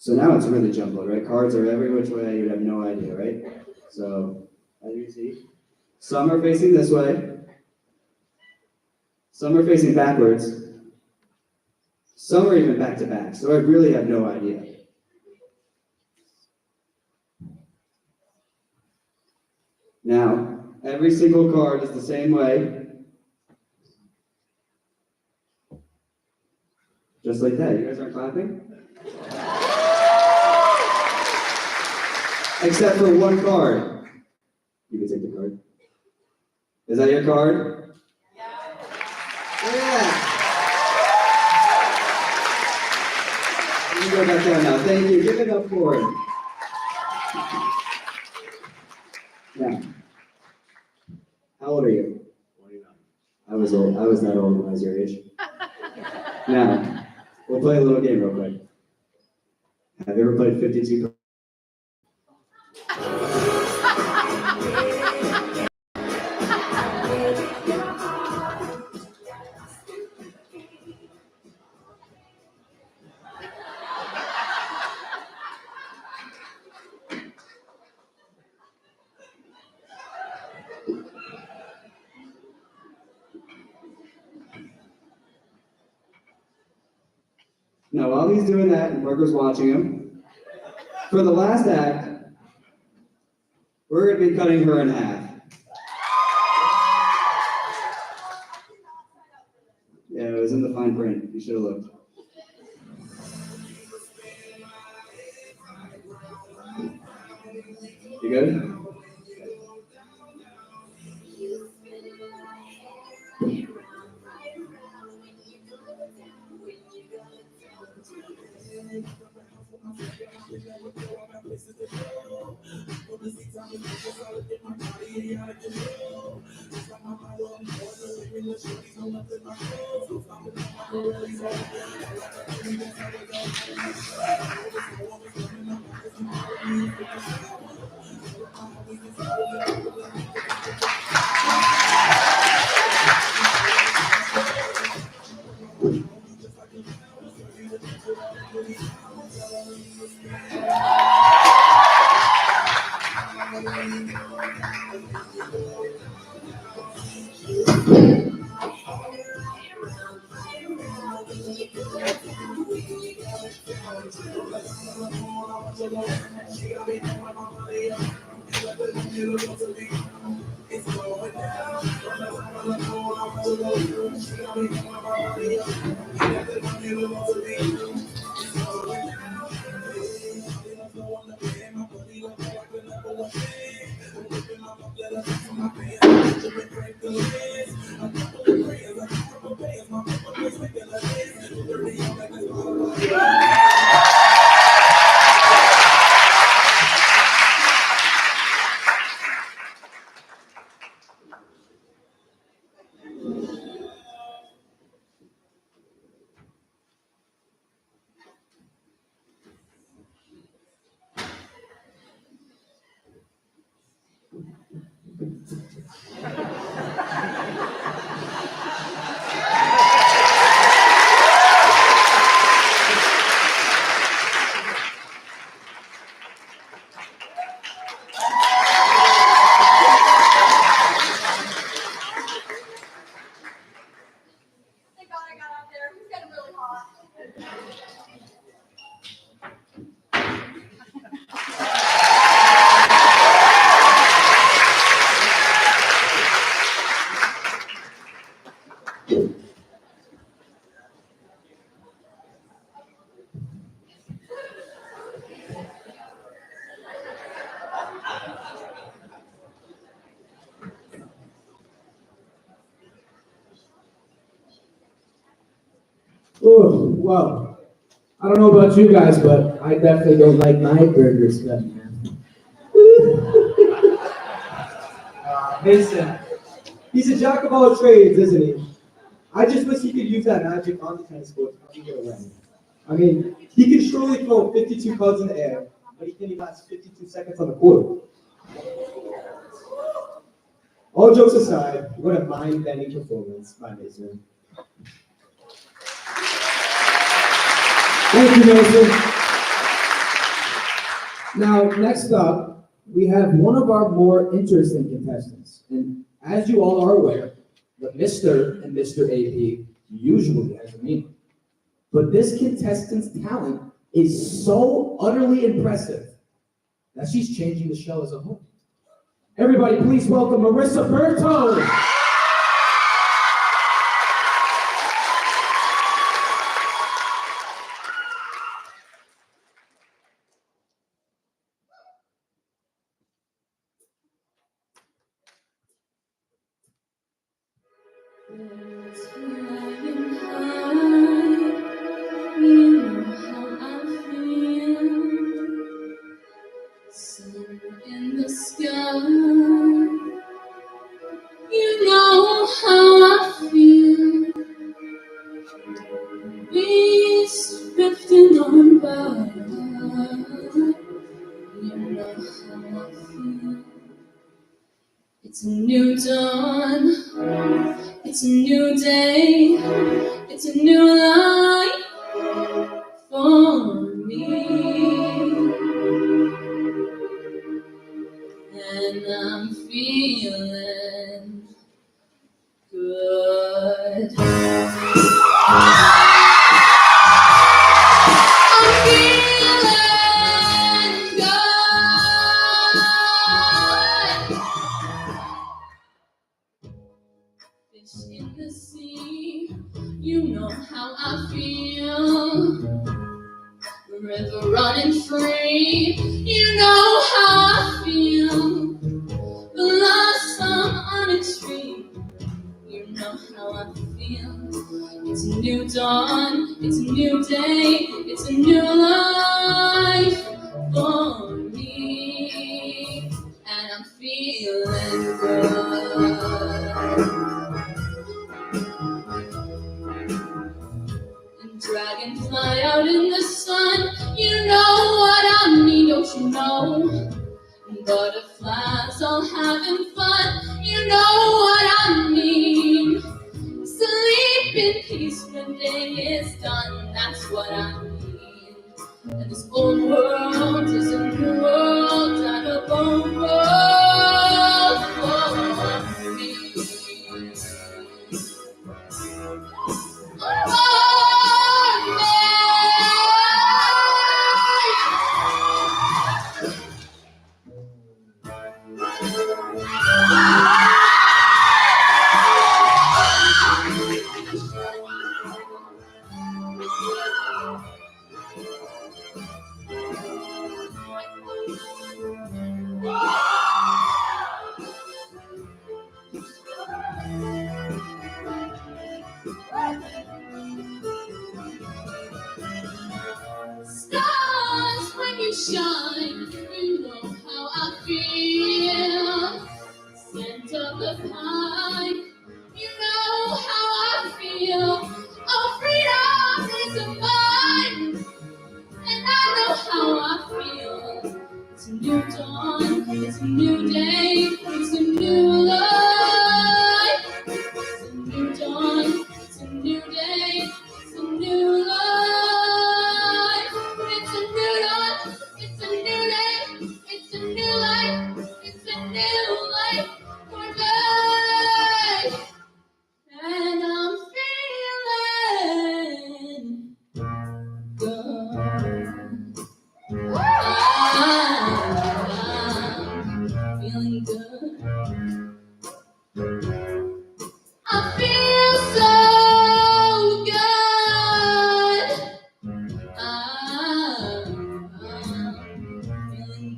So now it's really jumbled, right? Cards are every which way, you'd have no idea, right? So, as you see, some are facing this way, some are facing backwards, some are even back to back, so I really have no idea. Now, every single card is the same way. Just like that. You guys aren't clapping? Except for one card. You can take the card. Is that your card? Yeah. You can go back down now. Thank you. Give it up for him. Now, how old are you? 29. I was old. I was that old when I was your age. Now, we'll play a little game real quick. Have you ever played 52 cards? Now, while he's doing that and Parker's watching him, for the last act, we're going to be cutting her in half. Yeah, it was in the fine print. You should have looked. You good? Thank God I got out there. It's getting really hot. Oh, well, I don't know about you guys, but I definitely don't like my burgers cut in half. Mason, he's a jack of all trades, isn't he? I just wish he could use that magic on the tennis court to get away. I mean, he can surely throw 52 cards in the air, but he can last 52 seconds on the court. All jokes aside, what a mind-bending performance by Mason. Thank you, Mason. Now, next up, we have one of our more interesting contestants. And as you all are aware, the Mr. and Mr. AP usually has a meaning. But this contestant's talent is so utterly impressive that she's changing the show as a whole. Everybody, please welcome Marissa Berto. In the sky, you know how I feel. Breeze drifting on by, you know how I feel. It's a new dawn, it's a new day, it's a new life for me. And I'm feeling good. I'm feeling good. Fish in the sea, you know how I feel. River running free, you know how I feel. Blossom on a tree, you know how I feel. It's a new dawn, it's a new day, it's a new life for me. And I'm feeling good. And dragonfly out in the sun, you know what I mean, don't you know? Butterflies all having fun, you know what I mean. Sleep in peace when day is done, that's what I mean. This old world is a new world, like a bone world for me. Stars, when you shine, you know how I feel. Scent of the pine, you know how I feel. Oh, freedom is mine, and I know how I feel. It's a new dawn, it's a new day, it's a new life. It's a new dawn, it's a new day, it's a new life. It's a new dawn, it's a new day, it's a new life. It's a new life for me. And I'm feeling good. I'm feeling good. I feel so good. I'm feeling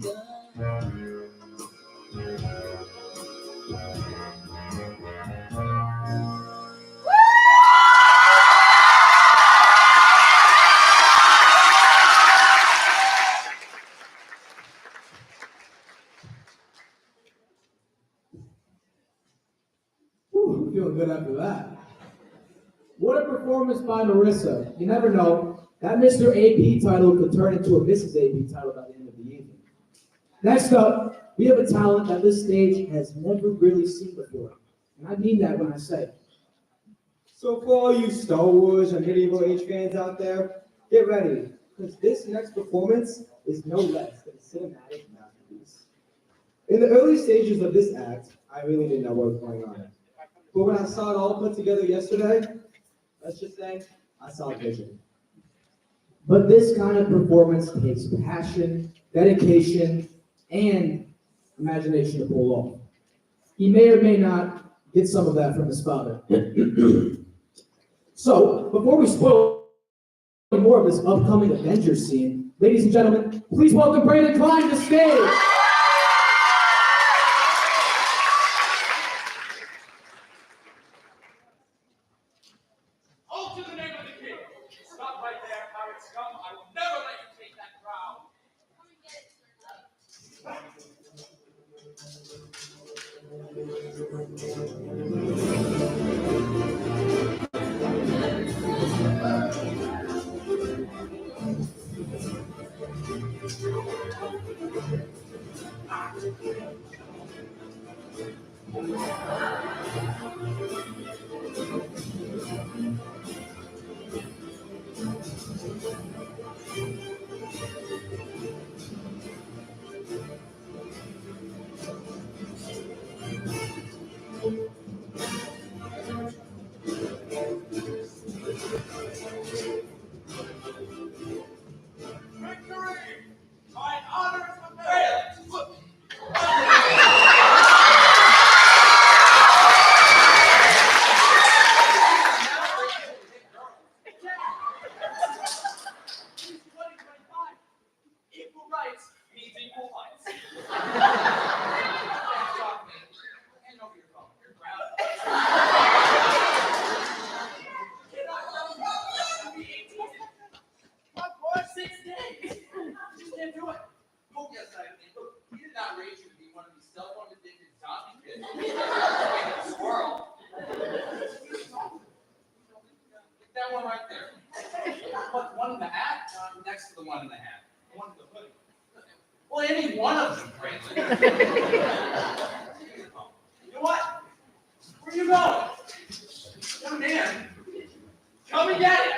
Whew, feeling good after that. What a performance by Marissa. You never know. That Mr. AP title could turn into a Mrs. AP title by the end of the evening. Next up, we have a talent that this stage has never really seen before. And I mean that when I say it. So for all you Star Wars and medieval age fans out there, get ready, because this next performance is no less than a cinematic masterpiece. In the early stages of this act, I really didn't know what was going on. But when I saw it all put together yesterday, let's just say, I saw vision. But this kind of performance takes passion, dedication, and imagination to pull off. He may or may not get some of that from his father. So, before we spoil more of this upcoming Avengers scene, ladies and gentlemen, please welcome Brandon Klein to the stage. All to the name of the king. Stop right there, pirate scum. I will never let you take that crown. Victory! My honors avail! Equal rights means equal fights. Hand over your phone. You're proud. What for 6 days? You can't do it. Oh, yes, I can. Look, he did not raise you to be one of these cell phone addicted zombie kids. Like a squirrel. That one right there. What, one in the hat? Next to the one in the hat. One in the hoodie. Well, any one of them, frankly. You know what? Where you going? Young man, come and get it.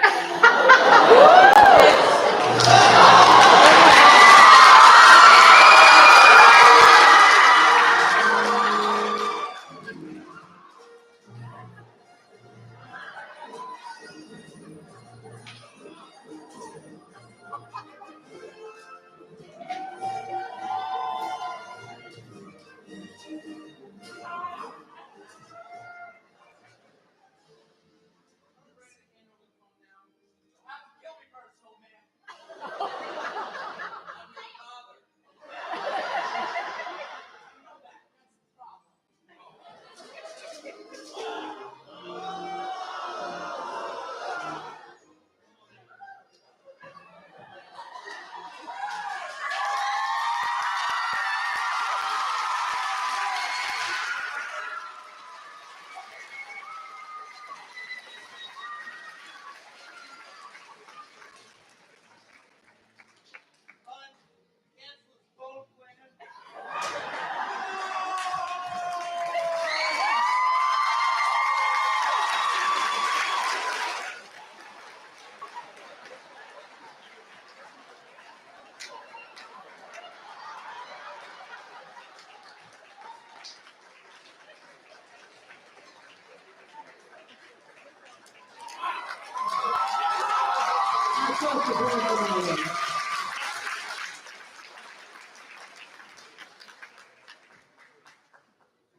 much for doing for me.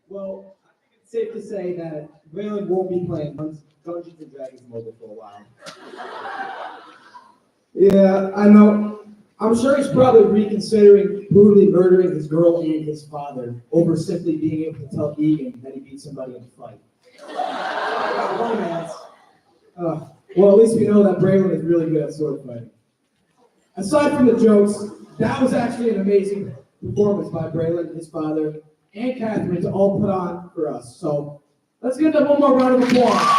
Well, I think it's safe to say that Braylon won't be playing Dungeons and Dragons mobile for a while. Yeah, I know. I'm sure he's probably reconsidering brutally murdering his girl and his father over simply being able to tell Egan that he beat somebody in a fight. Romance. Well, at least we know that Braylon is really good at sword fighting. Aside from the jokes, that was actually an amazing performance by Braylon, his father, and Catherine to all put on for us. So let's give them one more round of applause.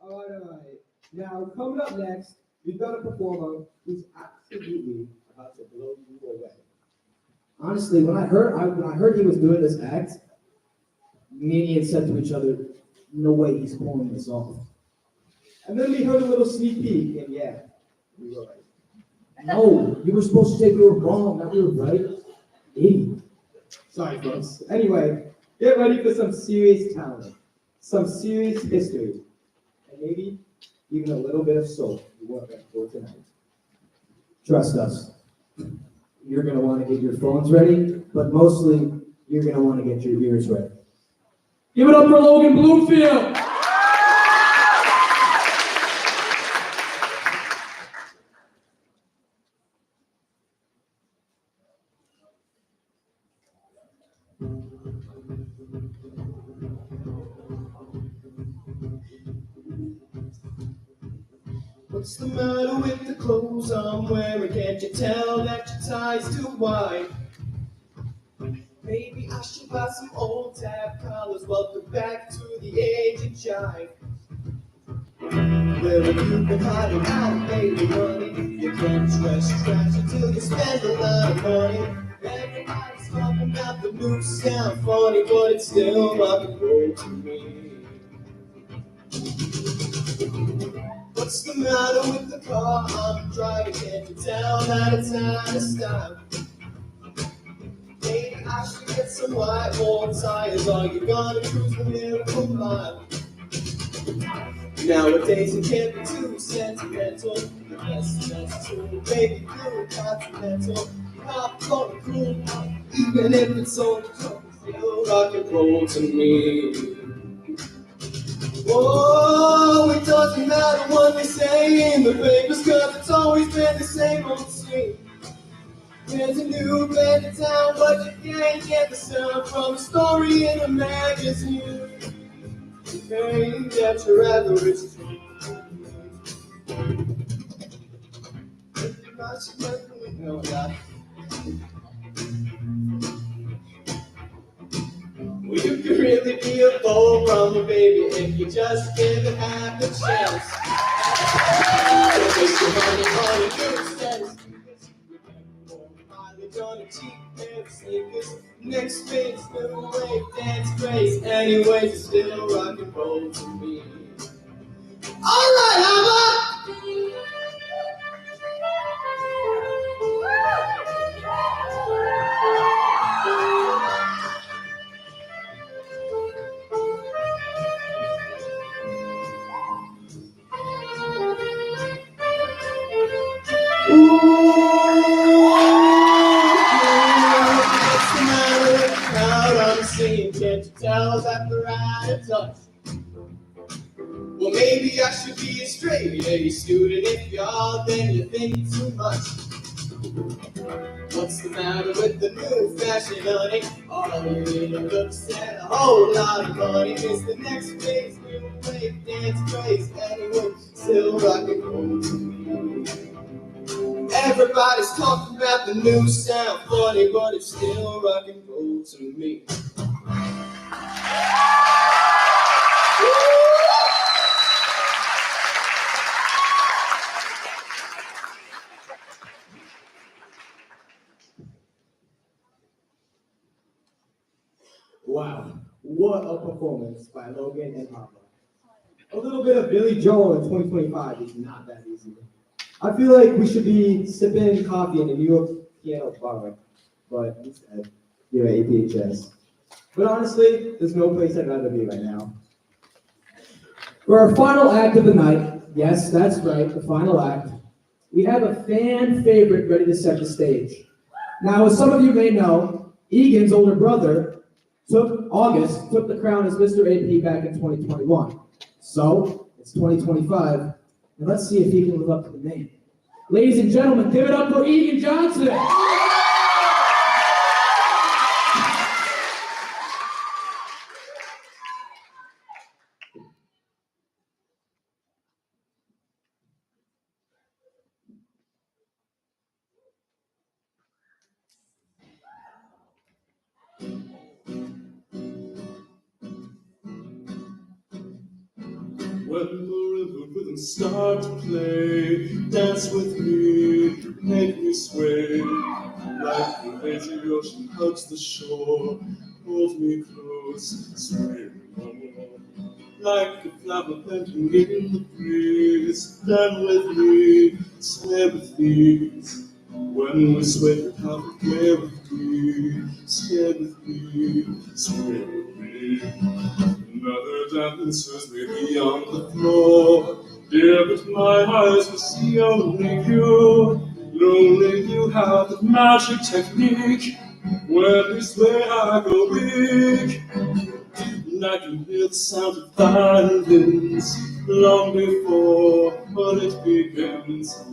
All right. Now, coming up next, we've got a performer who's absolutely about to blow you away. Honestly, when I heard he was doing this act, me and Ian said to each other, no way he's pulling this off. And then we heard a little sneak peek, and yeah, we were right. No, you were supposed to say we were wrong, not we were right. Idiot. Sorry, folks. Anyway, get ready for some serious talent, some serious history, and maybe even a little bit of soul you weren't ready for tonight. Trust us. You're going to want to get your phones ready, but mostly you're going to want to get your ears ready. Give it up for Logan Bloomfield! What's the matter with the clothes I'm wearing? Can't you tell that your tie's too wide? Maybe I should buy some old tab collars. Welcome back to the age of jive. Where have you been hiding out, baby, honey? You can't trust trash until you spend a lot of money. Everybody's talking about the new sound funny, but it's still rock and roll to me. What's the matter with the car I'm driving? Can't you tell that it's out of style? Maybe I should get some white wall tires. Are you gonna cruise the miracle mile? Nowadays it can't be too sentimental. The best that's true, baby blue continental. Popcorn cool, even if it's old, still rock and roll to me. Oh, it doesn't matter what they say in the papers, 'cause it's always been the same old scene. There's a new band in town, but you can't get the sound from a story in a magazine. Hey, that's your average. No, God. Well, you could really be a bold rumble, baby, if you just give it half a chance. Don't waste your money on a good status. Mileage on a cheap pair of sneakers. Next phase, new wave, dance craze. Anyways, it's still rock and roll to me. All right, Alma! What's the matter with the crowd I'm seeing? Can't you tell that they're out of touch? Well, maybe I should be a straight A student. If y'all, then you think too much. What's the matter with the new fashion, honey? All you need looks and a whole lot of money. It's the next phase, new wave, dance craze. Anyway, still rock and roll to me. Everybody's talking about the new sound funny, but it's still rock and roll to me. Wow, what a performance by Logan and Papa. A little bit of Billy Joel in 2025 is not that easy. I feel like we should be sipping coffee in a New York piano bar, but instead, you're at APHS. But honestly, there's no place I'd rather be right now. For our final act of the night, yes, that's right, the final act, we have a fan favorite ready to set the stage. Now, as some of you may know, Egan's older brother took the crown as Mr. AP back in 2021. So, it's 2025, and let's see if he can live up to the name. Ladies and gentlemen, give it up for Egan Johnson! When the rhythm rhythms start to play, dance with me, make me sway. Like the lazy ocean hugs the shore, hold me close, sway me more. Like a flower bending in the breeze, stand with me, sway with ease. When we sway, you have to play with me, stay with me, sway with me. Another dances me beyond the floor. Dear, but my eyes will see only you. Only you have the magic technique. When we sway, I go weak. And I can hear the sound of violins long before it begins.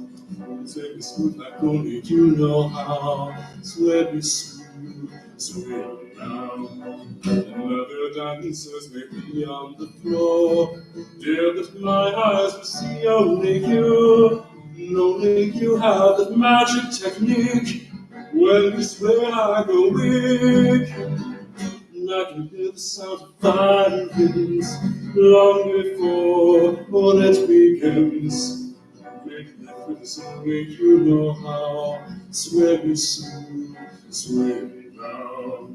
Take me smooth like only you know how. Sway me smooth, sway me now. Another dances me beyond the floor. Dear, but my eyes will see only you. And only you have that magic technique. When we sway, I go weak. And I can hear the sound of violins long before it begins. Make that with us only you know how. Sway me smooth, sway me now.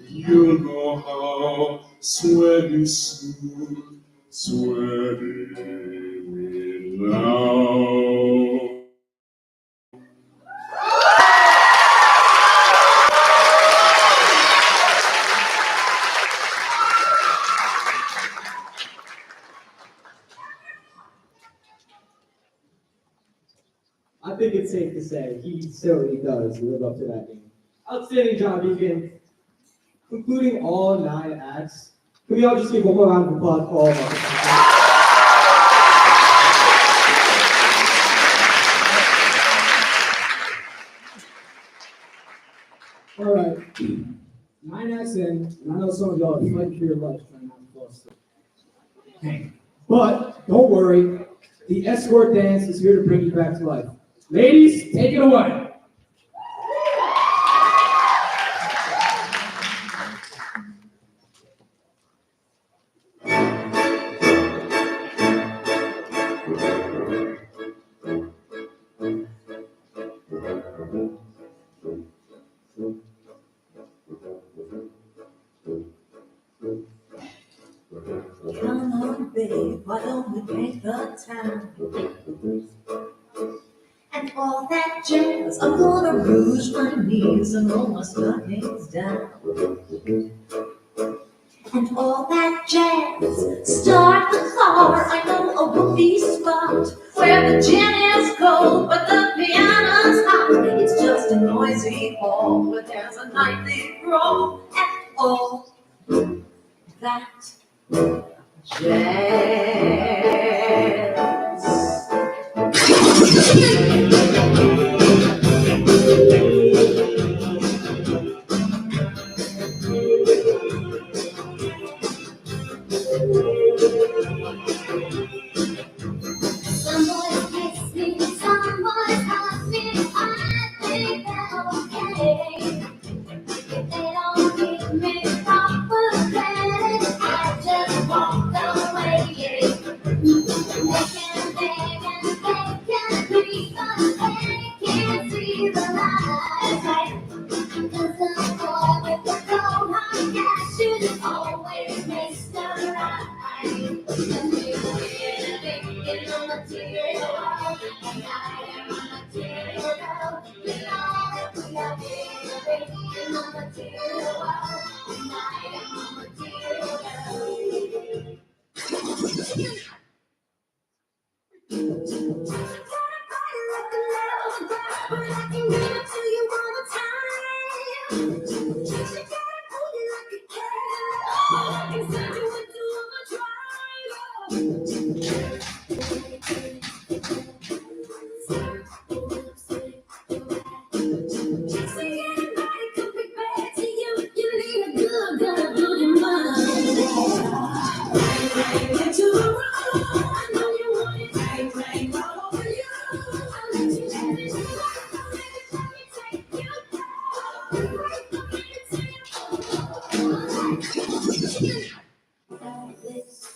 You know how. Sway me smooth, sway me now. I think it's safe to say he certainly does live up to that name. Outstanding job, Egan. Concluding all 9 acts. Can we all just give one more round of applause for all of us? All right, 9 acts in, and I know some of y'all are fighting for your life trying not to fall asleep. But don't worry, the escort dance is here to bring you back to life. Ladies, take it away. Come on, babe, why don't we take the time? And all that jazz, I'm gonna rouge my knees and roll my stockings down. And all that jazz, start the car. I know a whoopee spot where the gin is cold, but the piano's hot. It's just a noisy hall, but there's a nightly brawl. And all that jazz. Some boys kiss me, some boys hug me. I think they're okay. If they don't give me proper credit, I just walk away. They can beg and they can plead, but they can't see the light. 'Cause the boy with the cold hard cash is always Mr. Right. And we live in the material world, and I am a material girl. You know that we are living in the material world.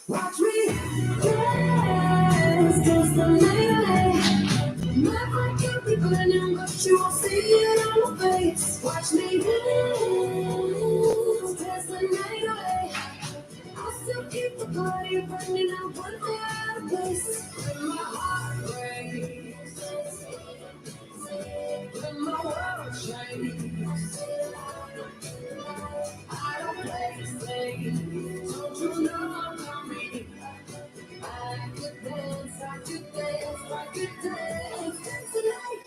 Watch me dance, dance the night away. My heart can be burning, but you won't see it on my face. Watch me dance the night away. I'll still keep the party burning, I won't go out of place. When my heart breaks, when my world shakes, I don't play it safe. Don't you know I'm coming? I could dance, I could dance, I could dance, dance tonight.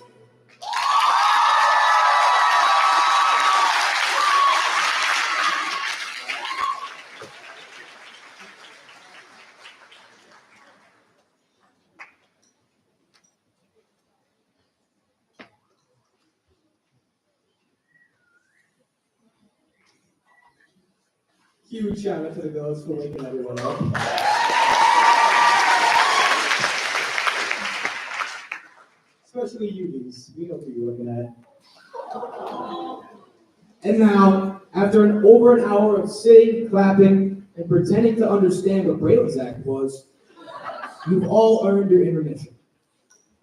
Huge shout out to the girls for waking everyone up. Especially you, Bees. We know who you're looking at. And now, after over an hour of sitting, clapping, and pretending to understand what Braylon's act was, you've all earned your intermission.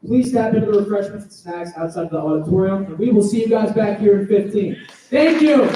Please tap into the refreshments and snacks outside the auditorium, and we will see you guys back here in 15. Thank you!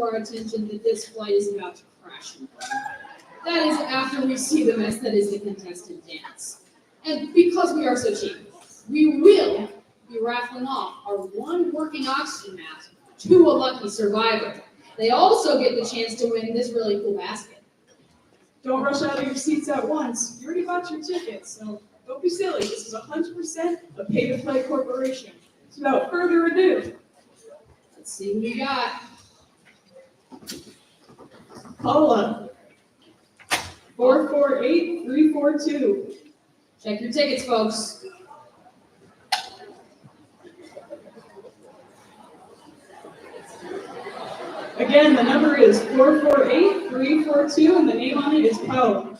to our attention that this flight is about to crash and burn. That is after we see the mess that is the contestant dance. And because we are so cheap, we will be raffling off our one working oxygen mask to a lucky survivor. They also get the chance to win this really cool basket. Don't rush out of your seats at once. You already bought your tickets, so don't be silly. This is 100% a pay-to-play corporation. So without further ado, Let's see what we got. Paula, 448342. Check your tickets, folks. Again, the number is 448342, and the name on it is Paula.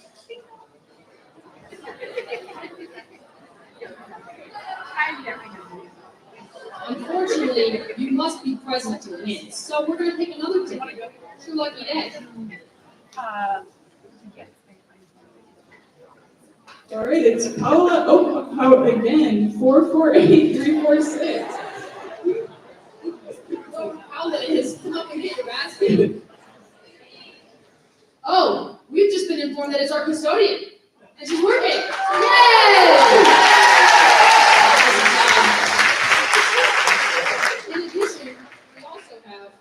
Unfortunately, you must be present to win, so we're going to pick another ticket. It's your lucky day. All right, it's Paula. Oh, again, 448346. Paula is come up and get your basket. Oh, we've just been informed that it's our custodian, and she's working. Yay! In addition, we also have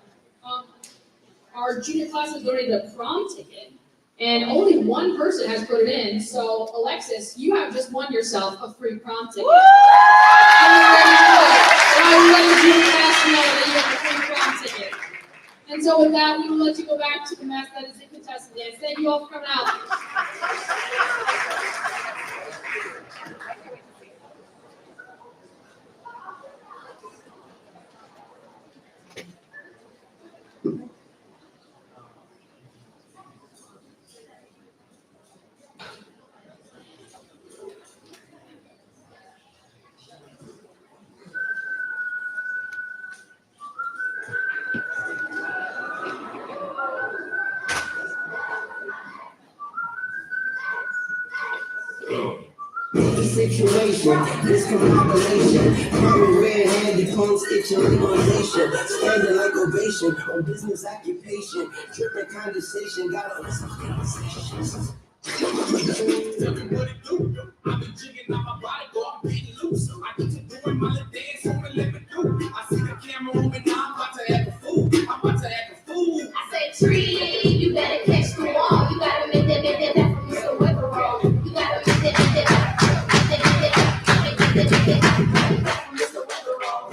our junior class has donated a prom ticket, and only one person has put it in. So, Alexis, you have just won yourself a free prom ticket. I will let the junior class know that you have a free prom ticket. And so with that, we will let you go back to the mess that is the contestant dance. Thank you all for coming out. Situation, discombobulation, common red-handed pumps, itching legalization, standing like ovation, on business occupation, tripping condensation, got a list of conversations. Tell me what it do. I've been jigging out my body, go I'm beating loose. I get to doing my little dance on the limit do. I see the camera moving now, I'm about to act a fool. I'm about to act a fool. I say tree, you better catch the wall. You gotta make that from Mr. Wetherall. You gotta make that from Mr. Wetherall.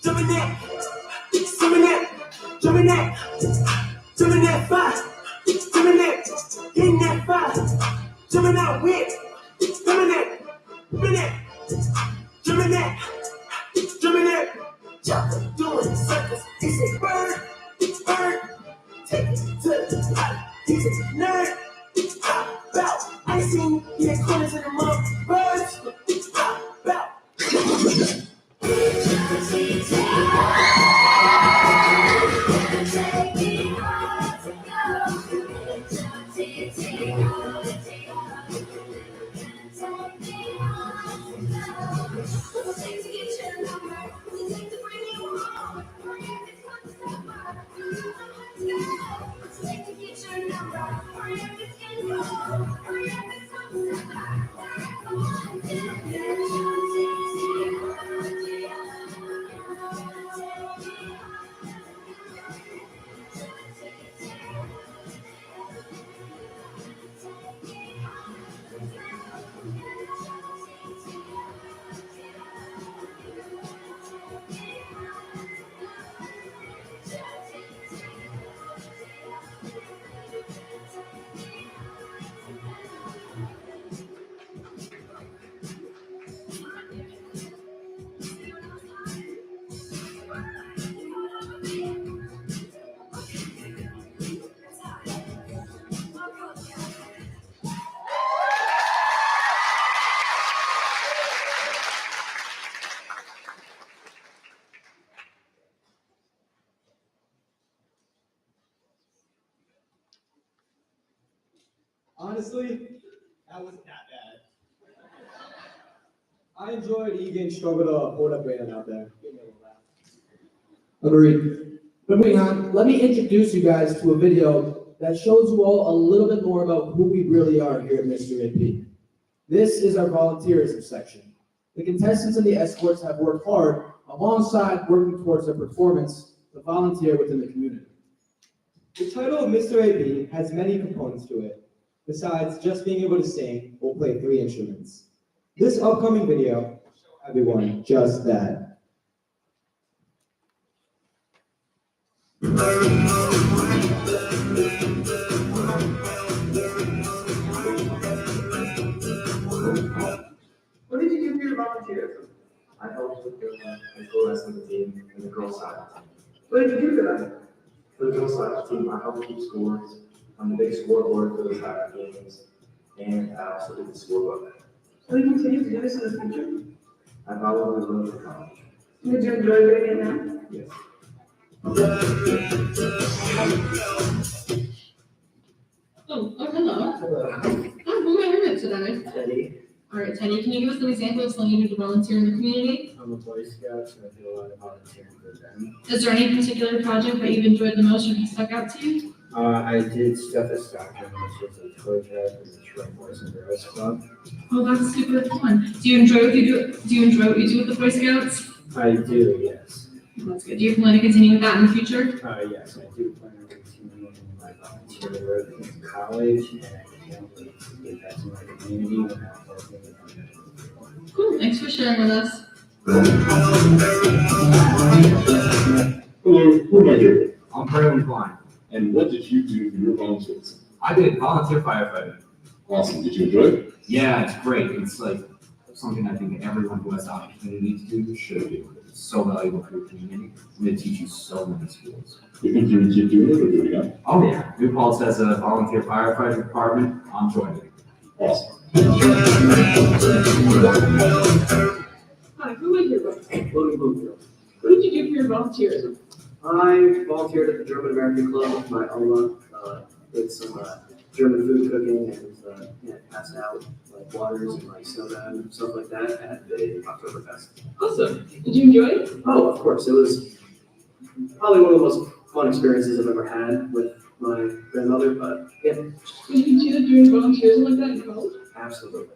Jumping that, jumping that, jumping that, jumping that fire, jumping that, hitting that fire, jumping out with, jumping that, jumping that, jumping that, jumping that, jumping, doing circles. He said, bird, bird, take it to the top. He said, nerd, hop out. I seen you in corners in the mud, birds, hop out. Honestly, that wasn't that bad. I enjoyed Egan struggle to hold up Brandon out there. Give me a little laugh. Agreed. But moving on, let me introduce you guys to a video that shows you all a little bit more about who we really are here at Mr. AP. This is our volunteerism section. The contestants and the escorts have worked hard alongside working towards their performance to volunteer within the community. The title of Mr. AP has many components to it. Besides just being able to sing or play 3 instruments. This upcoming video will show everyone just that. What did you do for your volunteerism? I helped with the school wrestling team and the girls' soccer team. What did you do for them? For the girls' soccer team, I helped keep scores on the big scoreboard for the soccer games, and I also did the scorebook. Will you continue to do this in the future? I probably will for college. Did you enjoy doing it now? Yes. Hello. Who am I with today? Teddy. All right, Teddy, can you give us an example of something you do to volunteer in the community? I'm a Boy Scout, so I do a lot of volunteering for them. Is there any particular project that you've enjoyed the most or that stuck out to you? I did stuff at Stockton, which was a toy drive in the Detroit Boys and Girls Club. Oh, that's super fun. Do you enjoy what you do? Do you enjoy what you do with the Boy Scouts? I do, yes. That's good. Do you plan to continue with that in the future? Yes, I do plan on continuing my volunteer work in college, and I can't wait to get back to my community when I'm working with them. Cool. Thanks for sharing with us. Hello, who am I here with? I'm Braylon Klein. And what did you do for your volunteers? I did volunteer firefighting. Awesome. Did you enjoy it? Yeah, it's great. It's like something I think everyone who has the opportunity to do should do. It's so valuable for your community. It's going to teach you so many skills. You think you would keep doing it or do it again? Oh yeah. New Paltz has a volunteer firefighting department. I'm joining it. Awesome. Hi, who am I here with? Logan Bloomfield. What did you do for your volunteerism? I volunteered at the German American Club with my alma, did some German food cooking and passed out like waters and like soda and stuff like that at the Oktoberfest. Awesome. Did you enjoy it? Oh, of course. It was probably one of the most fun experiences I've ever had with my grandmother, but yeah. Will you continue doing volunteerism like that in college? Absolutely.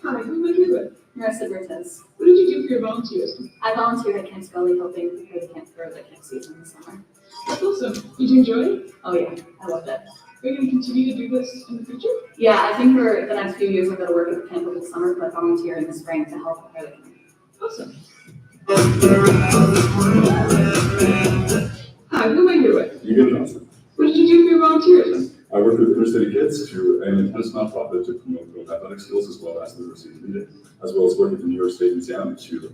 Hi, who am I here with? Marissa Bertez. What did you do for your volunteerism? I volunteered at Camp Scully helping prepare the camp for the camp season this summer. That's awesome. Did you enjoy it? Oh yeah, I loved it. Are you going to continue to do this in the future? Yeah, I think for the next few years I'm going to work at the camp over the summer, but volunteer in the spring to help prepare the camp. Awesome. Hi, who am I here with? Egan Johnson. What did you do for your volunteerism? I worked with Inner City Kids to an tennis nonprofit to promote both athletic skills as well as literacy and reading, as well as work with the New York State Museum to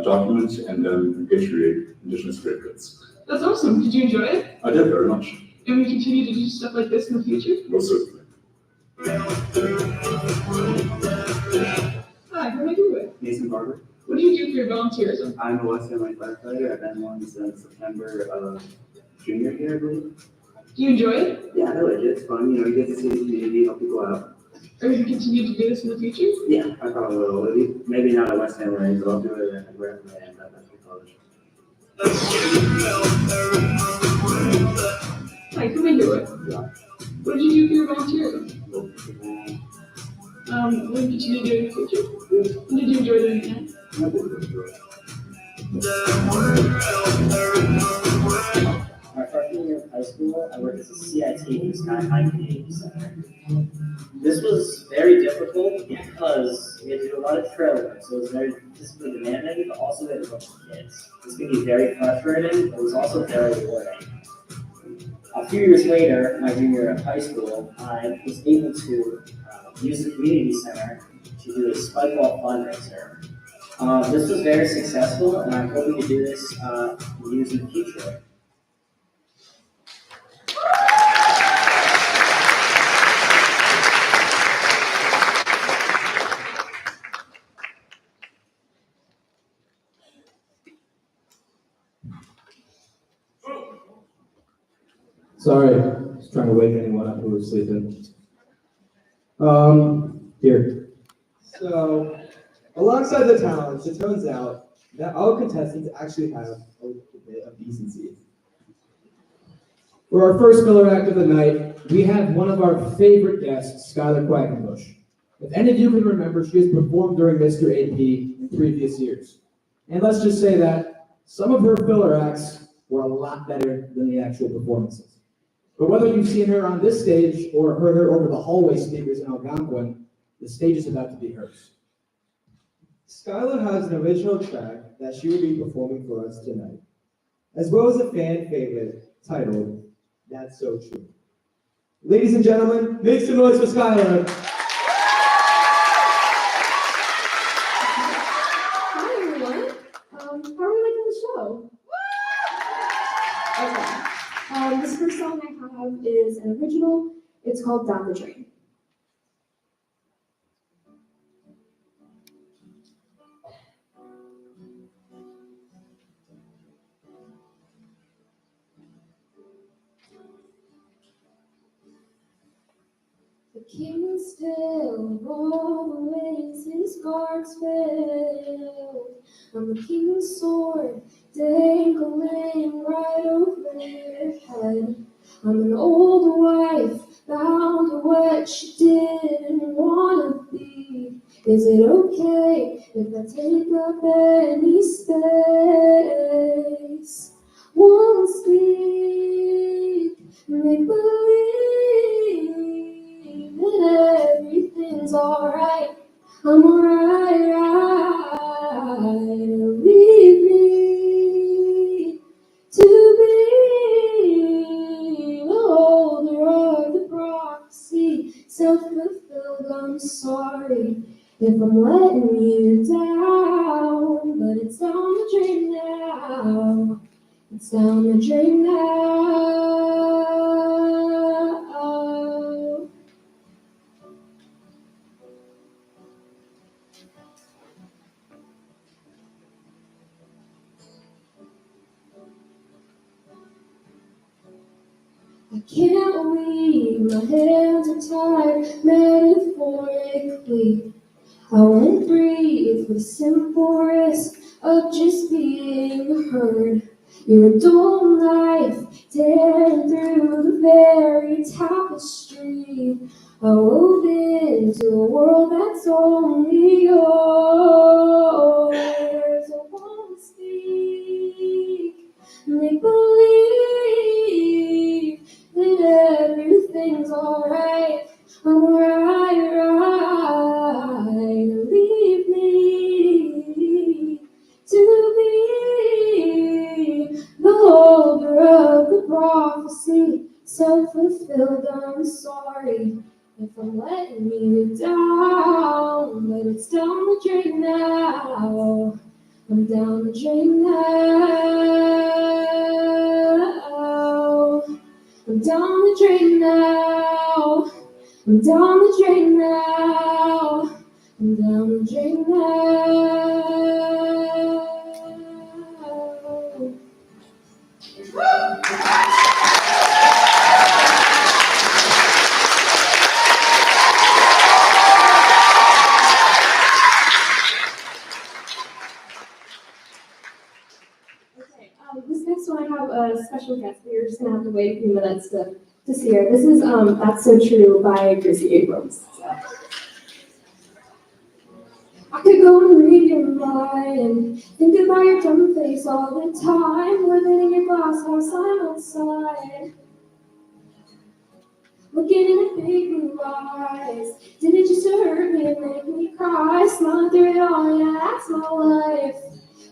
document and then repatriate Indigenous grave goods. That's awesome. Did you enjoy it? I did very much. And we continue to do stuff like this in the future? Most certainly. Hi, who am I here with? Mason Barber. What do you do for your volunteerism? I'm a West Family firefighter. I've been one since September of junior year, I believe. Do you enjoy it? Yeah, I like it. It's fun. You know, you get to see the community, help people out. Are you going to continue to do this in the future? Yeah, I probably will. Maybe not at West Family, but I'll do it at Grand and at college. Hi, who am I here with? Yeah. What did you do for your volunteerism? Will you continue to do it in the future? And did you enjoy doing it now? I did enjoy it. My freshman year of high school, I worked as a CIT in the Sky High Community Center. This was very difficult because we had to do a lot of trail work, so it was very physically demanding, but also we had to work with kids. This could be very frustrating, but it was also very rewarding. A few years later, my junior year of high school, I was able to use the community center to do a spike ball fundraiser. This was very successful, and I'm hoping to do this use in the future. to wake anyone up who was sleeping. Here. So, alongside the talents, it turns out that all contestants actually have a little bit of decency. For our first filler act of the night, we have one of our favorite guests, Skylar Quackenbush. If any of you can remember, she has performed during Mr. AP in previous years. And let's just say that some of her filler acts were a lot better than the actual performances. But whether you've seen her on this stage or heard her over the hallway speakers in Algonquin, the stage is about to be hers. Skylar has an original track that she will be performing for us tonight, as well as a fan favorite titled That's So True. Ladies and gentlemen, make some noise for Skylar. Hi everyone. How are we liking the show? Okay. This first song I have is an original. It's called Down the Drain. The king still all the ways his guards fail. I'm the king's sword dangling right over your head. I'm an old wife bound to what she didn't wanna be. Is it okay if I take up any space? Won't speak, make believe that everything's alright. I'm alright. Leave me to be the holder of the prophecy, self-fulfilled. I'm sorry if I'm letting you down, but it's down the drain now. It's down the drain now. I can't leave, my hands are tied, metaphorically. I won't breathe for the simple risk of just being heard. Your dull knife tearing through the very tapestry I wove into a world that's only yours. I won't speak, make believe that everything's alright. I'm right. Leave me to be the holder of the prophecy, self-fulfilled. I'm sorry if I'm letting you down, but it's down the drain now. I'm down the drain now. I'm down the drain now. I'm down the drain now. I'm down the drain now. This next one I have a special guest, but you're just gonna have to wait a few minutes to see her. This is That's So True by Gracie Abrams. So. I could go and read your mind, think about your dumb face all the time, living in your glass house, I'm outside. Looking in the big blue eyes, did it just hurt me and make me cry? Smiling through it all, yeah, that's my life.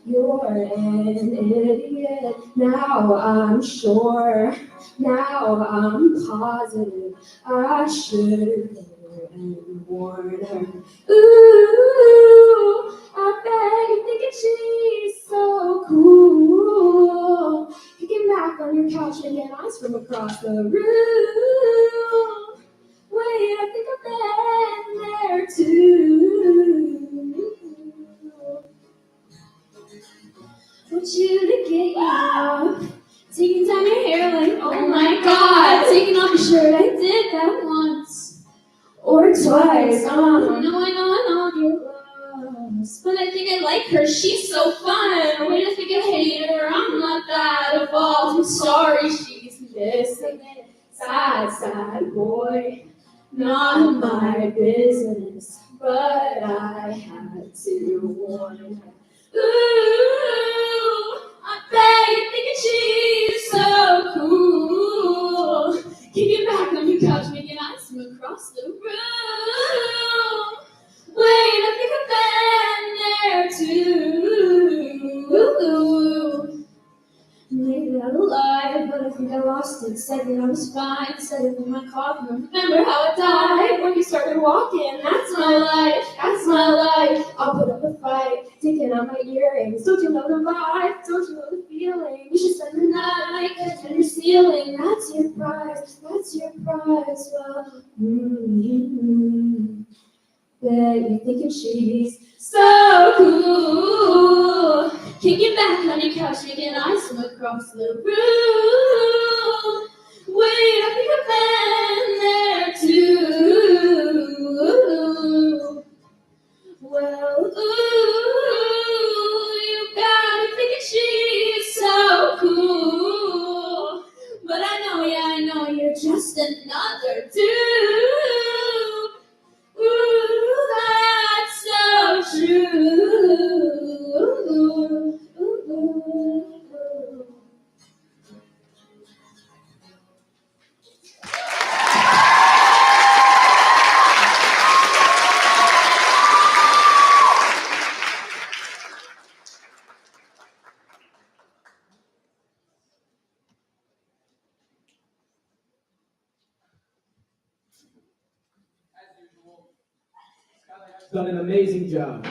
You're an idiot, now I'm sure, now I'm positive, I should have and warned her. Ooh, I bet you're thinking she's so cool, kicking back on your couch and getting eyes from across the room. Wait, I think I've been there too. Want you to get up, taking down your hair like, oh my god, taking off your sure I did that once or twice. Oh, no, I know you're lost. But I think I like her, she's so fun. Wait, I think I hate her, I'm not that evolved. I'm sorry, she's missing it. Sad boy. Not my business, but I had to warn her. Ooh, I bet you're thinking she's so cool. Kicking back on your couch, making eyes from across the room. Wait, I think I've been there too. Made it out alive, but I think I lost it. Said that I was fine, said it in my coffin. Remember how I died when you started walking? That's my life, that's my life. I'll put up a fight, taking out my earrings. Don't you know the vibe? Don't you know the feeling? You should spend the night under your ceiling. That's your prize, that's your prize. Well, bet you're thinking she's so cool. Kicking back on your couch, making eyes from across the room. Wait, I think I've been there too. Well, ooh, you got me thinking she's so cool. But I know you're just another dude. Ooh, that's so true. Done an amazing job.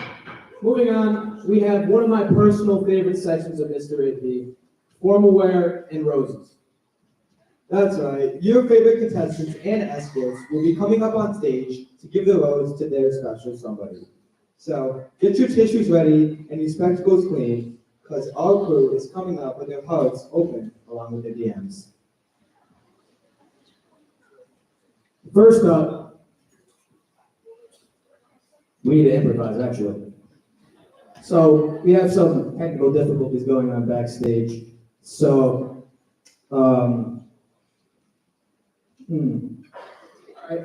Moving on, we have one of my personal favorite sections of Mr. AP, formal wear and roses. That's right. Your favorite contestants and escorts will be coming up on stage to give the rose to their special somebody. So get your tissues ready and your spectacles clean, because our crew is coming up with their hearts open along with their DMs. First up, we need to improvise, actually. So we have some technical difficulties going on backstage. So, all right.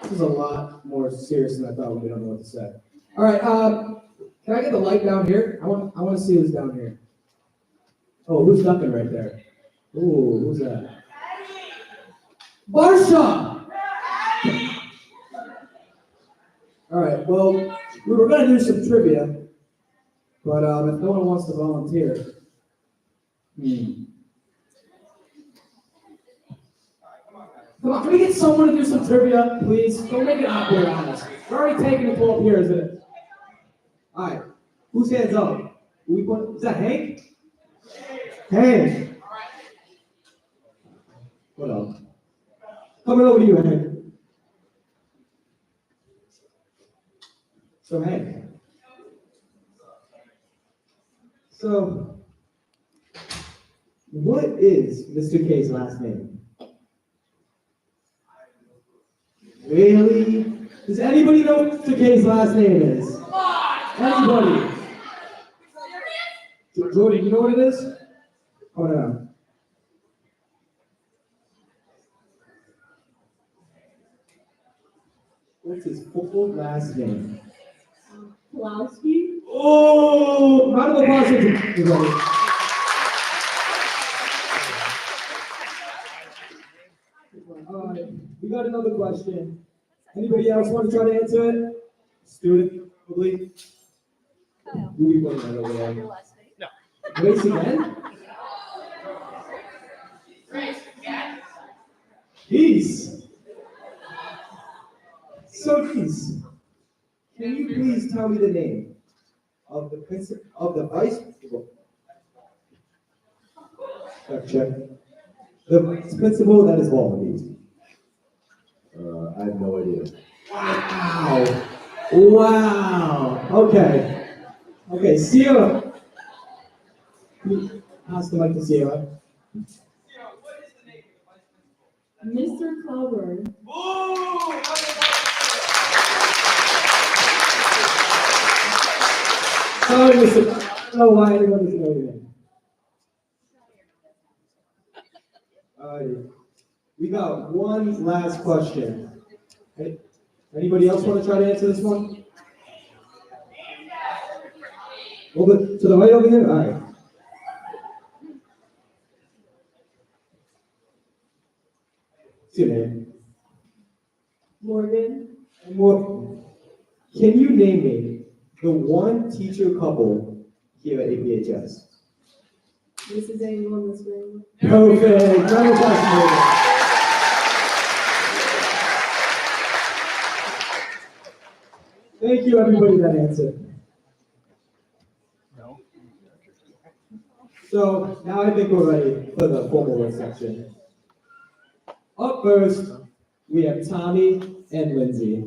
This is a lot more serious than I thought when we don't know what to say. All right, can I get the light down here? I want to see who's down here. Oh, who's ducking right there? Ooh, who's that? Barsha! All right, well, we were going to do some trivia, but if no one wants to volunteer. Come on, can we get someone to do some trivia, please? Don't make it awkward on us. We're already taking the 12 years, isn't it? All right, whose hands up? Is that Hank? Hank! Hold on. Coming over to you, Hank. So, Hank. So, what is Mr. K's last name? Really? Does anybody know what Mr. K's last name is? Anybody? Jordan, you know what it is? Hold on. What's his full last name? Pulaski? Oh! Round of applause for everybody. All right, we got another question. Anybody else want to try to answer it? Student, probably. Who we pointing at over there? No. Grace again? Peace. So, Peace, can you please tell me the name of the vice principal? Check. The vice principal that is Waldenese. I have no idea. Wow. Wow. Okay. Okay, Sierra. Pass the mic to Sierra. Mr. Clover. Sorry, Mr. I don't know why anyone doesn't know your name. We got one last question. Anybody else want to try to answer this one? Over to the right over here? All right. What's your name? Morgan. Morgan. Can you name me the one teacher couple here at APHS? Mrs. Angel and Miss Ring. Perfect. Round of applause. Thank you, everybody that answered. So now I think we're ready for the formal work section. Up first, we have Tommy and Lindsay.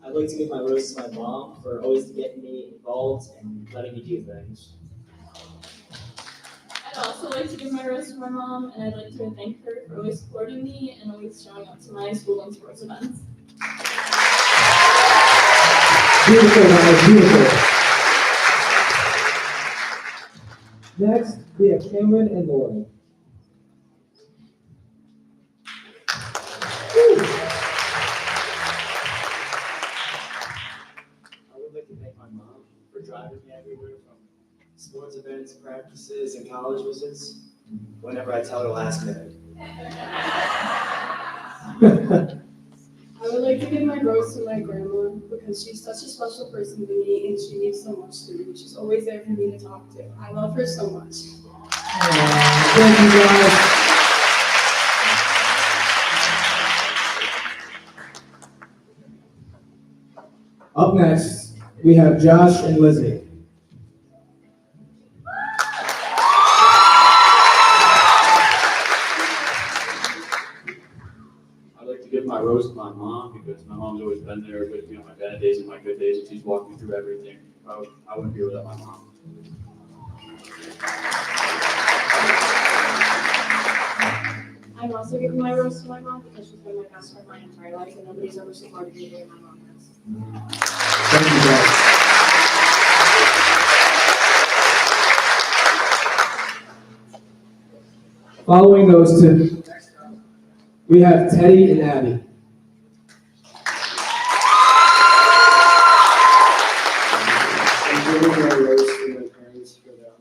I'd like to give my rose to my mom for always getting me involved and letting me do things. I'd also like to give my rose to my mom, and I'd like to thank her for always supporting me and always showing up to my school and sports events. Beautiful, guys, beautiful. Next, we have Cameron and Lauren. I would like to thank my mom for driving me everywhere from sports events, practices, and college visits whenever I tell her last minute. I would like to give my rose to my grandma because she's such a special person to me and she means so much to me. She's always there for me to talk to. I love her so much. Thank you, guys. Up next, we have Josh and Lizzie. I'd like to give my rose to my mom because my mom's always been there with me on my bad days and my good days, and she's walked me through everything. I wouldn't be without my mom. I'm also giving my rose to my mom because she's been my best friend my entire life and nobody's ever supported me the way my mom has. Thank you, guys. Following those two, we have Teddy and Abby. I'm giving my rose to my parents for their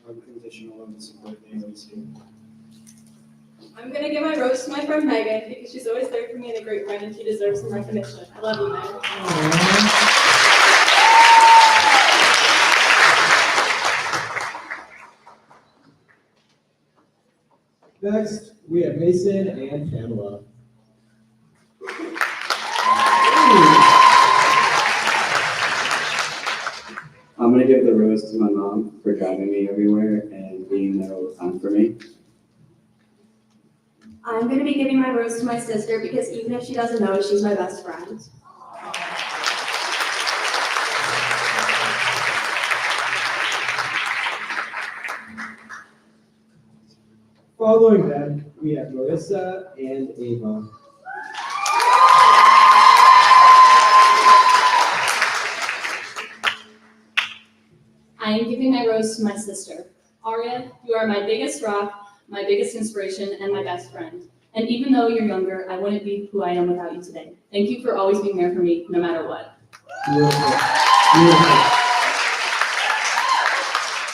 unconditional love and support they always give. I'm gonna give my rose to my friend Megan because she's always there for me and a great friend and she deserves some recognition. I love you, Megan. Next, we have Mason and Pamela. I'm gonna give the rose to my mom for driving me everywhere and being there all the time for me. I'm going to be giving my rose to my sister because even if she doesn't know it, she's my best friend. Following them, we have Marissa and Ava. I am giving my rose to my sister. Aria, you are my biggest rock, my biggest inspiration, and my best friend. And even though you're younger, I wouldn't be who I am without you today. Thank you for always being there for me, no matter what. Beautiful. Beautiful.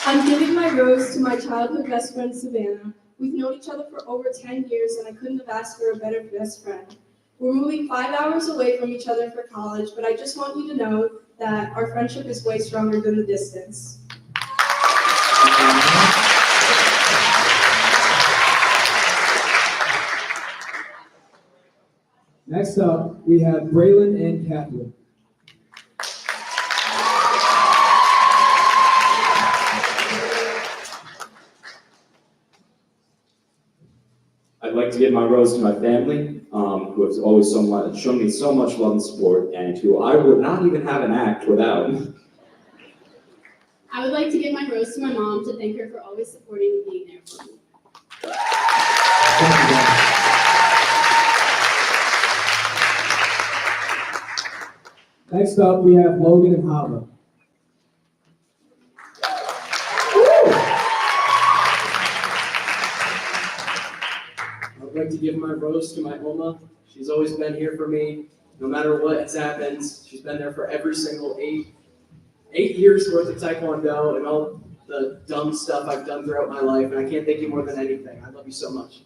I'm giving my rose to my childhood best friend Savannah. We've known each other for over 10 years and I couldn't have asked for a better best friend. We're moving 5 hours away from each other for college, but I just want you to know that our friendship is way stronger than the distance. Next up, we have Braylon and Catherine. to give my rose to my family, who has always shown me so much love and support, and who I would not even have an act without. I would like to give my rose to my mom to thank her for always supporting and being there for me. Next up, we have Logan and Hava. I'd like to give my rose to my Oma. She's always been here for me, no matter what has happened. She's been there for every single eight years worth of Taekwondo and all the dumb stuff I've done throughout my life, and I can't thank you more than anything. I love you so much.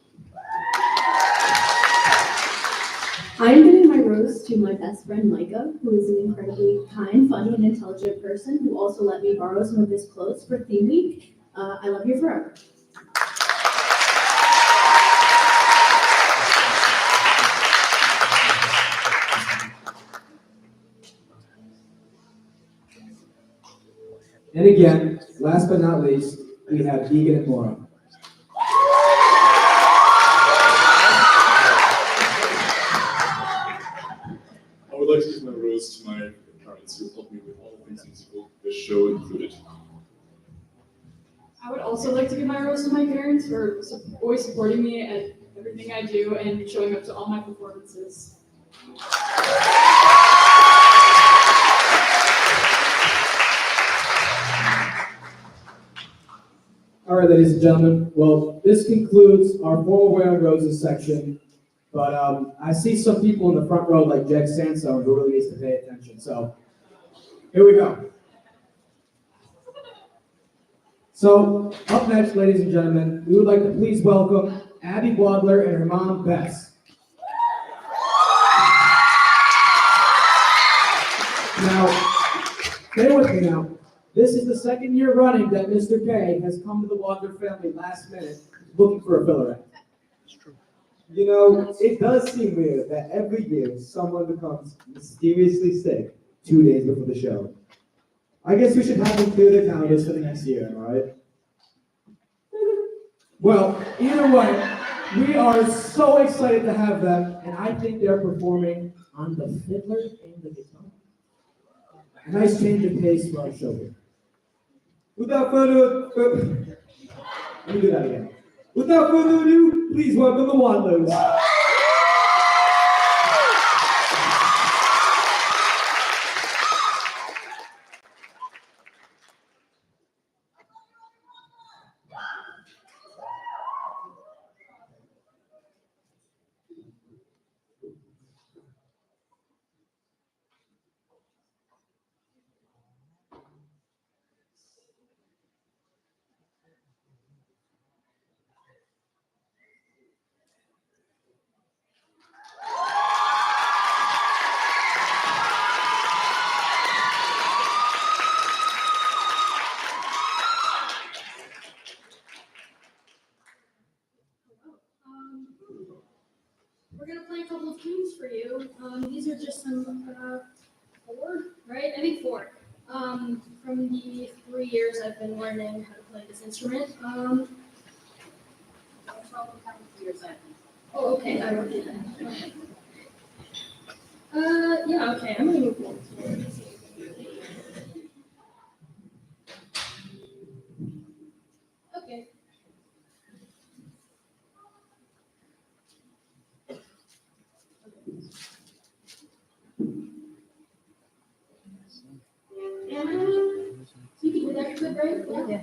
I'm giving my rose to my best friend Micah, who is an incredibly kind, funny, and intelligent person who also let me borrow some of his clothes for theme week. I love you forever. And again, last but not least, we have Deegan and Laura. I would like to give my rose to my parents who helped me with all things musical, the show included. I would also like to give my rose to my parents for always supporting me at everything I do and showing up to all my performances. All right, ladies and gentlemen. Well, this concludes our formal wearing roses section. But I see some people in the front row, like Jack Sansone, who really needs to pay attention. So here we go. So up next, ladies and gentlemen, we would like to please welcome Abby Wadler and her mom, Bess. Now, stay with me now. This is the second year running that Mr. K has come to the Wadler family last minute looking for a filler act. You know, it does seem weird that every year someone becomes mysteriously sick 2 days before the show. I guess we should have them clear the calendars for the next year, am I right? Well, either way, we are so excited to have them, and I think they're performing on the fiddler and the guitar. A nice change of pace for our show here. Without further let me do that again. Without further ado, please welcome the Wadlers. We're gonna play a couple of tunes for you. These are just some four, right? I think four. From the 3 years I've been learning how to play this instrument. Oh, okay. I wrote it down. Okay. Yeah. Okay. I'm gonna move on. Okay. You can do that quick, right? Yeah.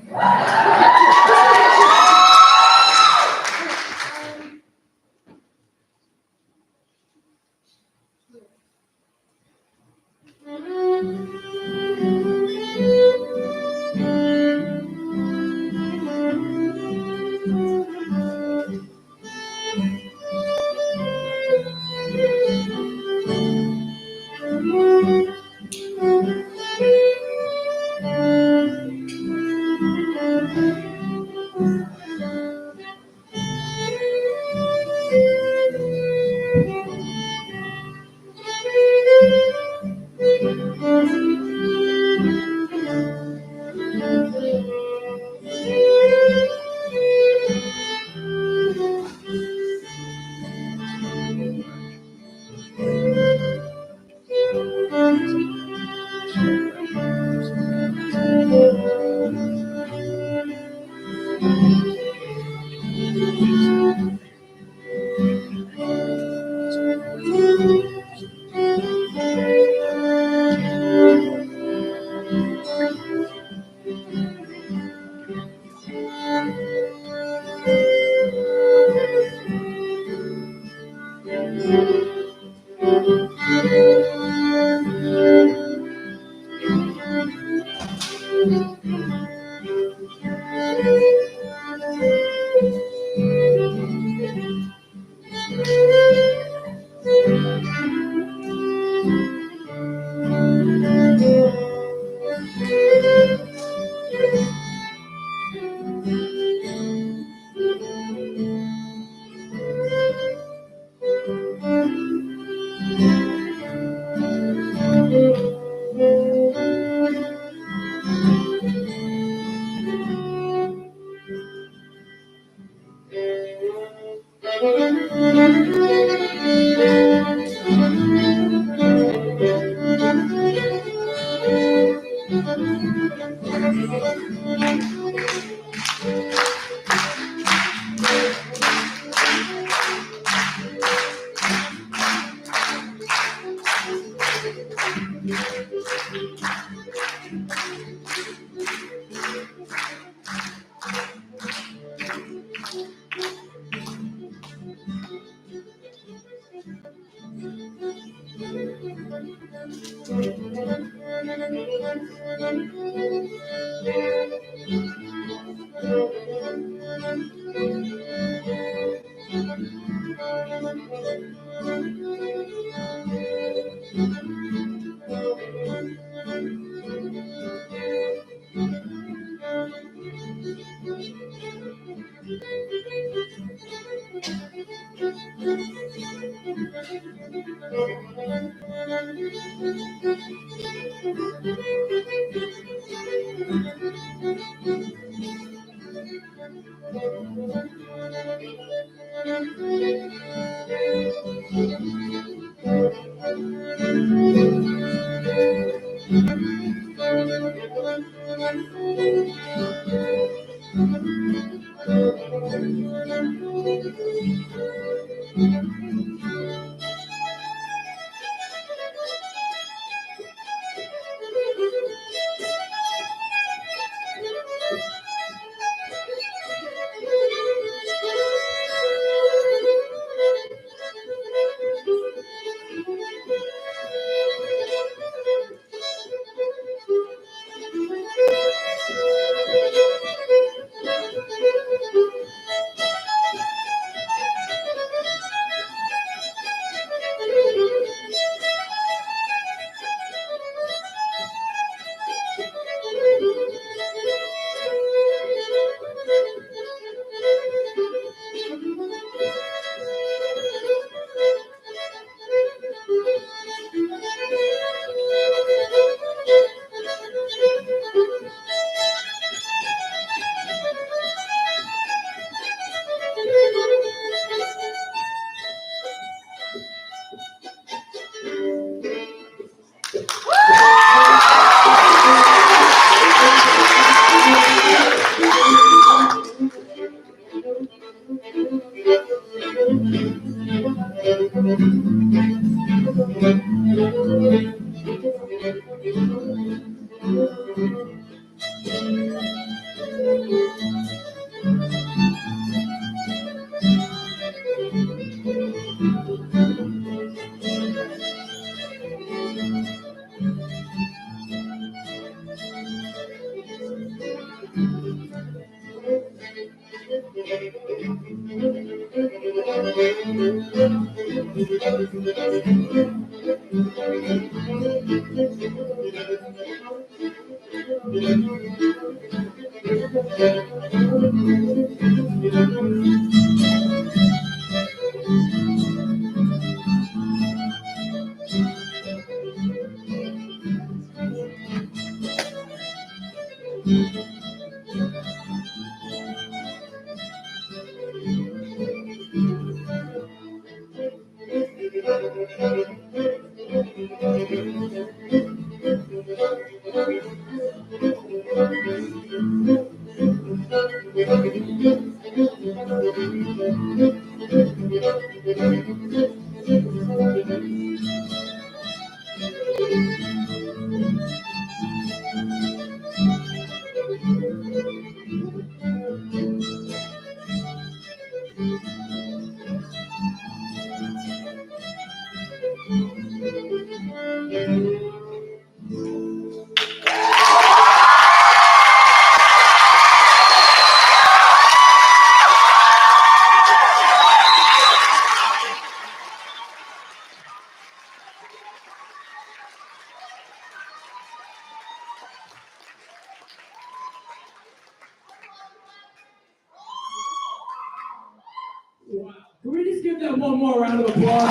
Can we just give them one more round of applause?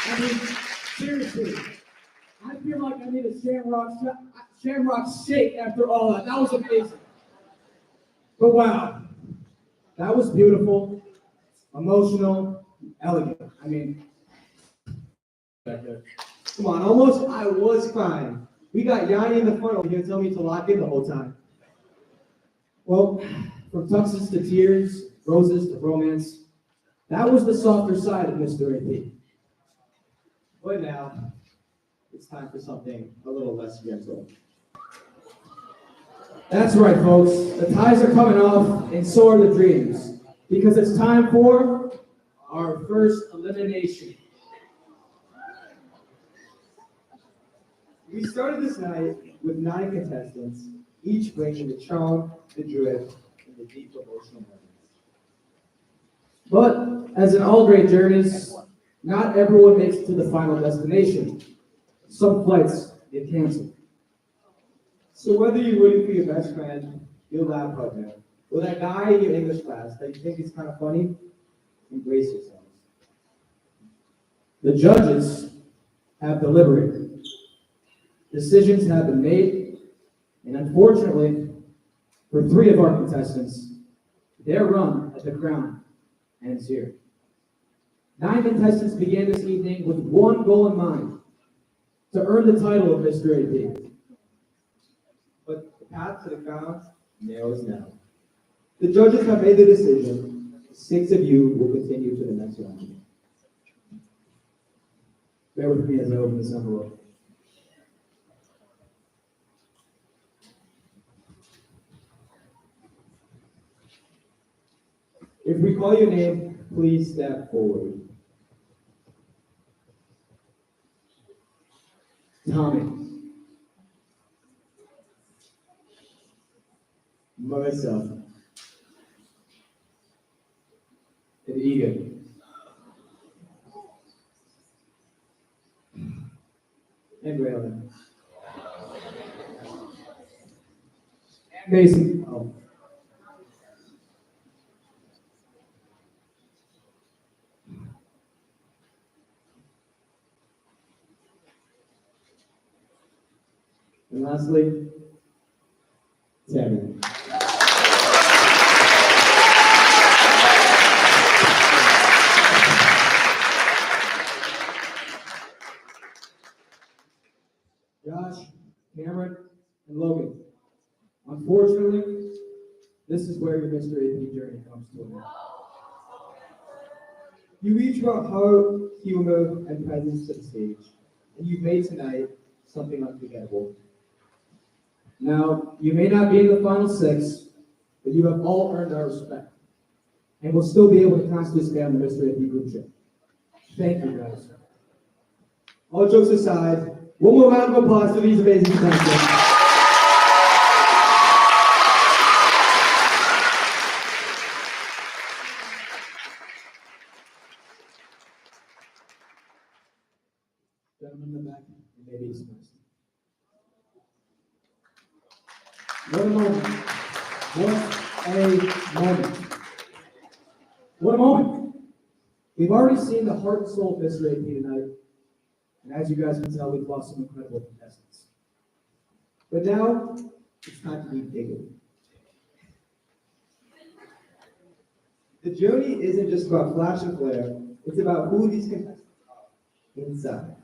I mean, seriously, I feel like I need a Shamrock shake after all that. That was amazing. But wow, that was beautiful, emotional, elegant. I mean, Come on, almost I was crying. We got Yanni in the front over here telling me to lock in the whole time. well, from tuxes to tears, roses to romance, that was the softer side of Mr. AP. But now, it's time for something a little less gentle. That's right, folks. The ties are coming off, and so are the dreams. Because it's time for our first elimination. We started this night with 9 contestants, each bringing the charm, the drift, and the deep emotional moments. But as in all great journeys, not everyone makes it to the final destination. Some flights get canceled. So whether you're rooting for your best friend, your lab partner, or that guy in your English class that you think is kind of funny, embrace yourselves. The judges have deliberated. Decisions have been made, and unfortunately, for 3 of our contestants, their run at the crown ends here. 9 contestants began this evening with one goal in mind, to earn the title of Mr. AP. But the path to the crown narrows now. The judges have made the decision. 6 of you will continue to the next round. Bear with me as I open this envelope. If we call your name, please step forward. Tommy, Marissa, and Egan, and Raylan. Mason, Oh. And lastly, Tammy. Josh, Cameron, and Logan. Unfortunately, this is where your Mr. AP journey comes to an end. You each brought heart, humor, and presence to the stage, and you've made tonight something unforgettable. Now, you may not be in the final 6, but you have all earned our respect, and will still be able to constantly stay on the Mr. AP group chat. Thank you, guys. All jokes aside, one more round of applause for these amazing contestants. Gentlemen in the back, you may be dismissed. What a moment. What a moment. What a moment. We've already seen the heart and soul of Mr. AP tonight. And as you guys can tell, we've lost some incredible contestants. But now, it's time to be bigger. The journey isn't just about flash and flare, it's about who these contestants are inside.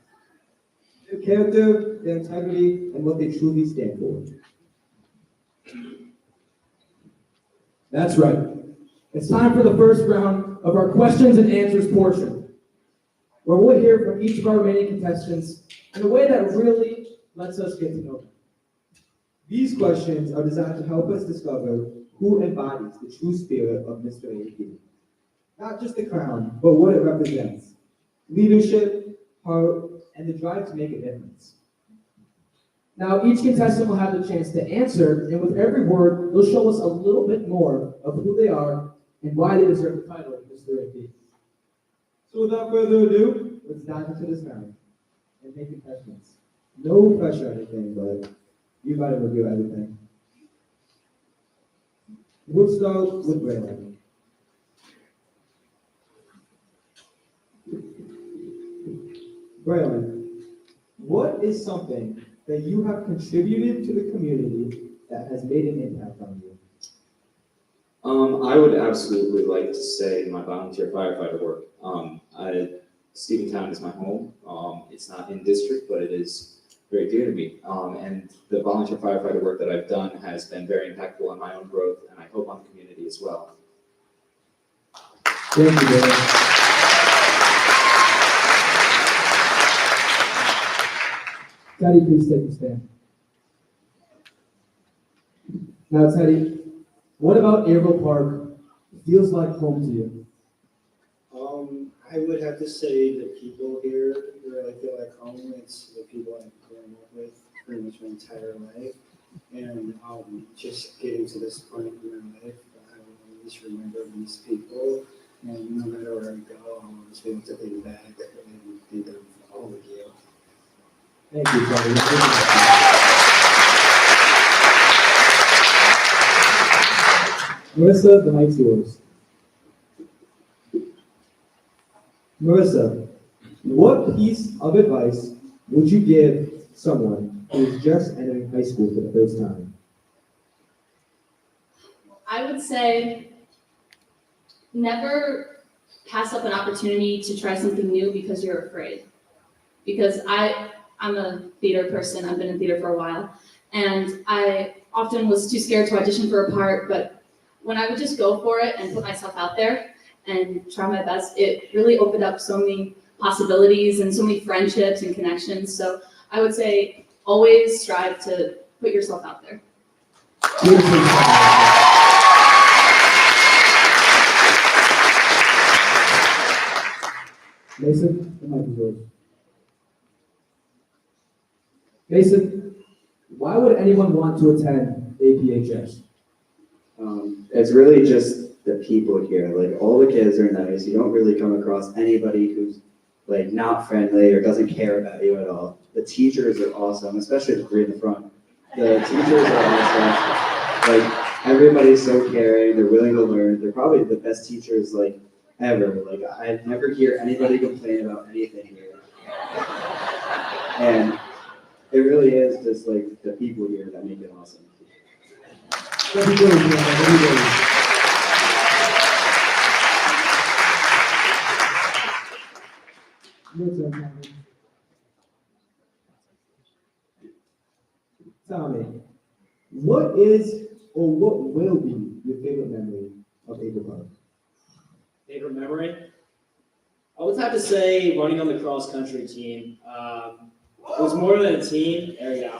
Their character, their integrity, and what they truly stand for. That's right. It's time for the first round of our questions and answers portion, where we'll hear from each of our remaining contestants in a way that really lets us get to know them. These questions are designed to help us discover who embodies the true spirit of Mr. AP. Not just the crown, but what it represents. Leadership, heart, and the drive to make a difference. Now, each contestant will have the chance to answer, and with every word, they'll show us a little bit more of who they are and why they deserve the title of Mr. AP. So without further ado, let's dive into this round and make contestants. No pressure or anything, but you gotta review everything. We'll start with Braylon. Braylon, what is something that you have contributed to the community that has made an impact on you? I would absolutely like to say my volunteer firefighter work. Steventown is my home. It's not in district, but it is very dear to me. And the volunteer firefighter work that I've done has been very impactful on my own growth, and I hope on the community as well. Thank you, Braylon. Teddy, please take a stand. Now, Teddy, what about Airville Park feels like home to you? I would have to say the people here really feel like home. It's the people I've grown up with pretty much my entire life. And just getting to this point in my life, I will always remember these people. And no matter where I go, I'll always be able to think back and think of all of you. Thank you, Teddy. Marissa, the mic's yours. Marissa, what piece of advice would you give someone who is just entering high school for the first time? I would say never pass up an opportunity to try something new because you're afraid. Because I'm a theater person, I've been in theater for a while, and I often was too scared to audition for a part, but when I would just go for it and put myself out there and try my best, it really opened up so many possibilities and so many friendships and connections. So I would say always strive to put yourself out there. Mason, the mic is yours. Mason, why would anyone want to attend APHS? It's really just the people here. Like, all the kids are nice. You don't really come across anybody who's like not friendly or doesn't care about you at all. The teachers are awesome, especially the three in the front. The teachers are awesome. Like, everybody's so caring. They're willing to learn. They're probably the best teachers like ever. Like, I never hear anybody complain about anything here. And it really is just like the people here that make it awesome. Tommy, what is or what will be your favorite memory of Airville Park? Favorite memory? I would have to say running on the cross country team. It was more than a team. There we go.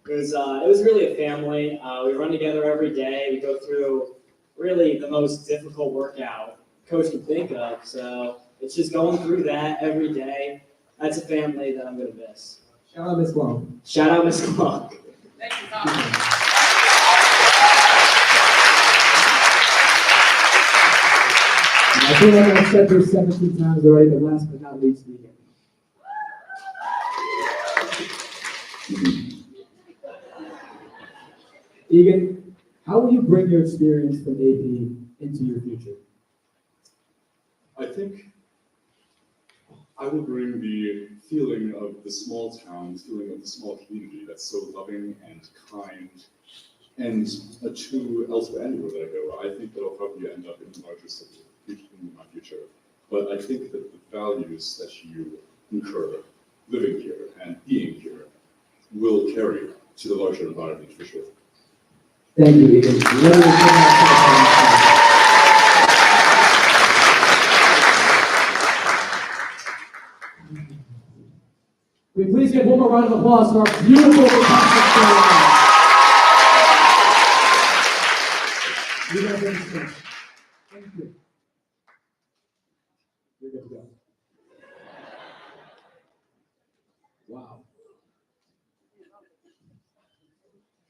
It was really a family. We run together every day. We go through really the most difficult workout coach can think of. So it's just going through that every day. That's a family that I'm going to miss. Shout out Miss Long. Shout out Miss Long. Thank you, Tom. I feel like I've said this 17 times already, but last but not least, Egan. Egan, how will you bring your experience from AP into your future? I think I will bring the feeling of the small town, feeling of the small community that's so loving and kind and to elsewhere anywhere that I go. I think that I'll probably end up in a larger city in my future. But I think that the values that you incur living here and being here will carry to the larger environment for sure. Thank you, Egan. Will you please give one more round of applause for our beautiful contestant. You guys are the same. Thank you. You're good to go. Wow.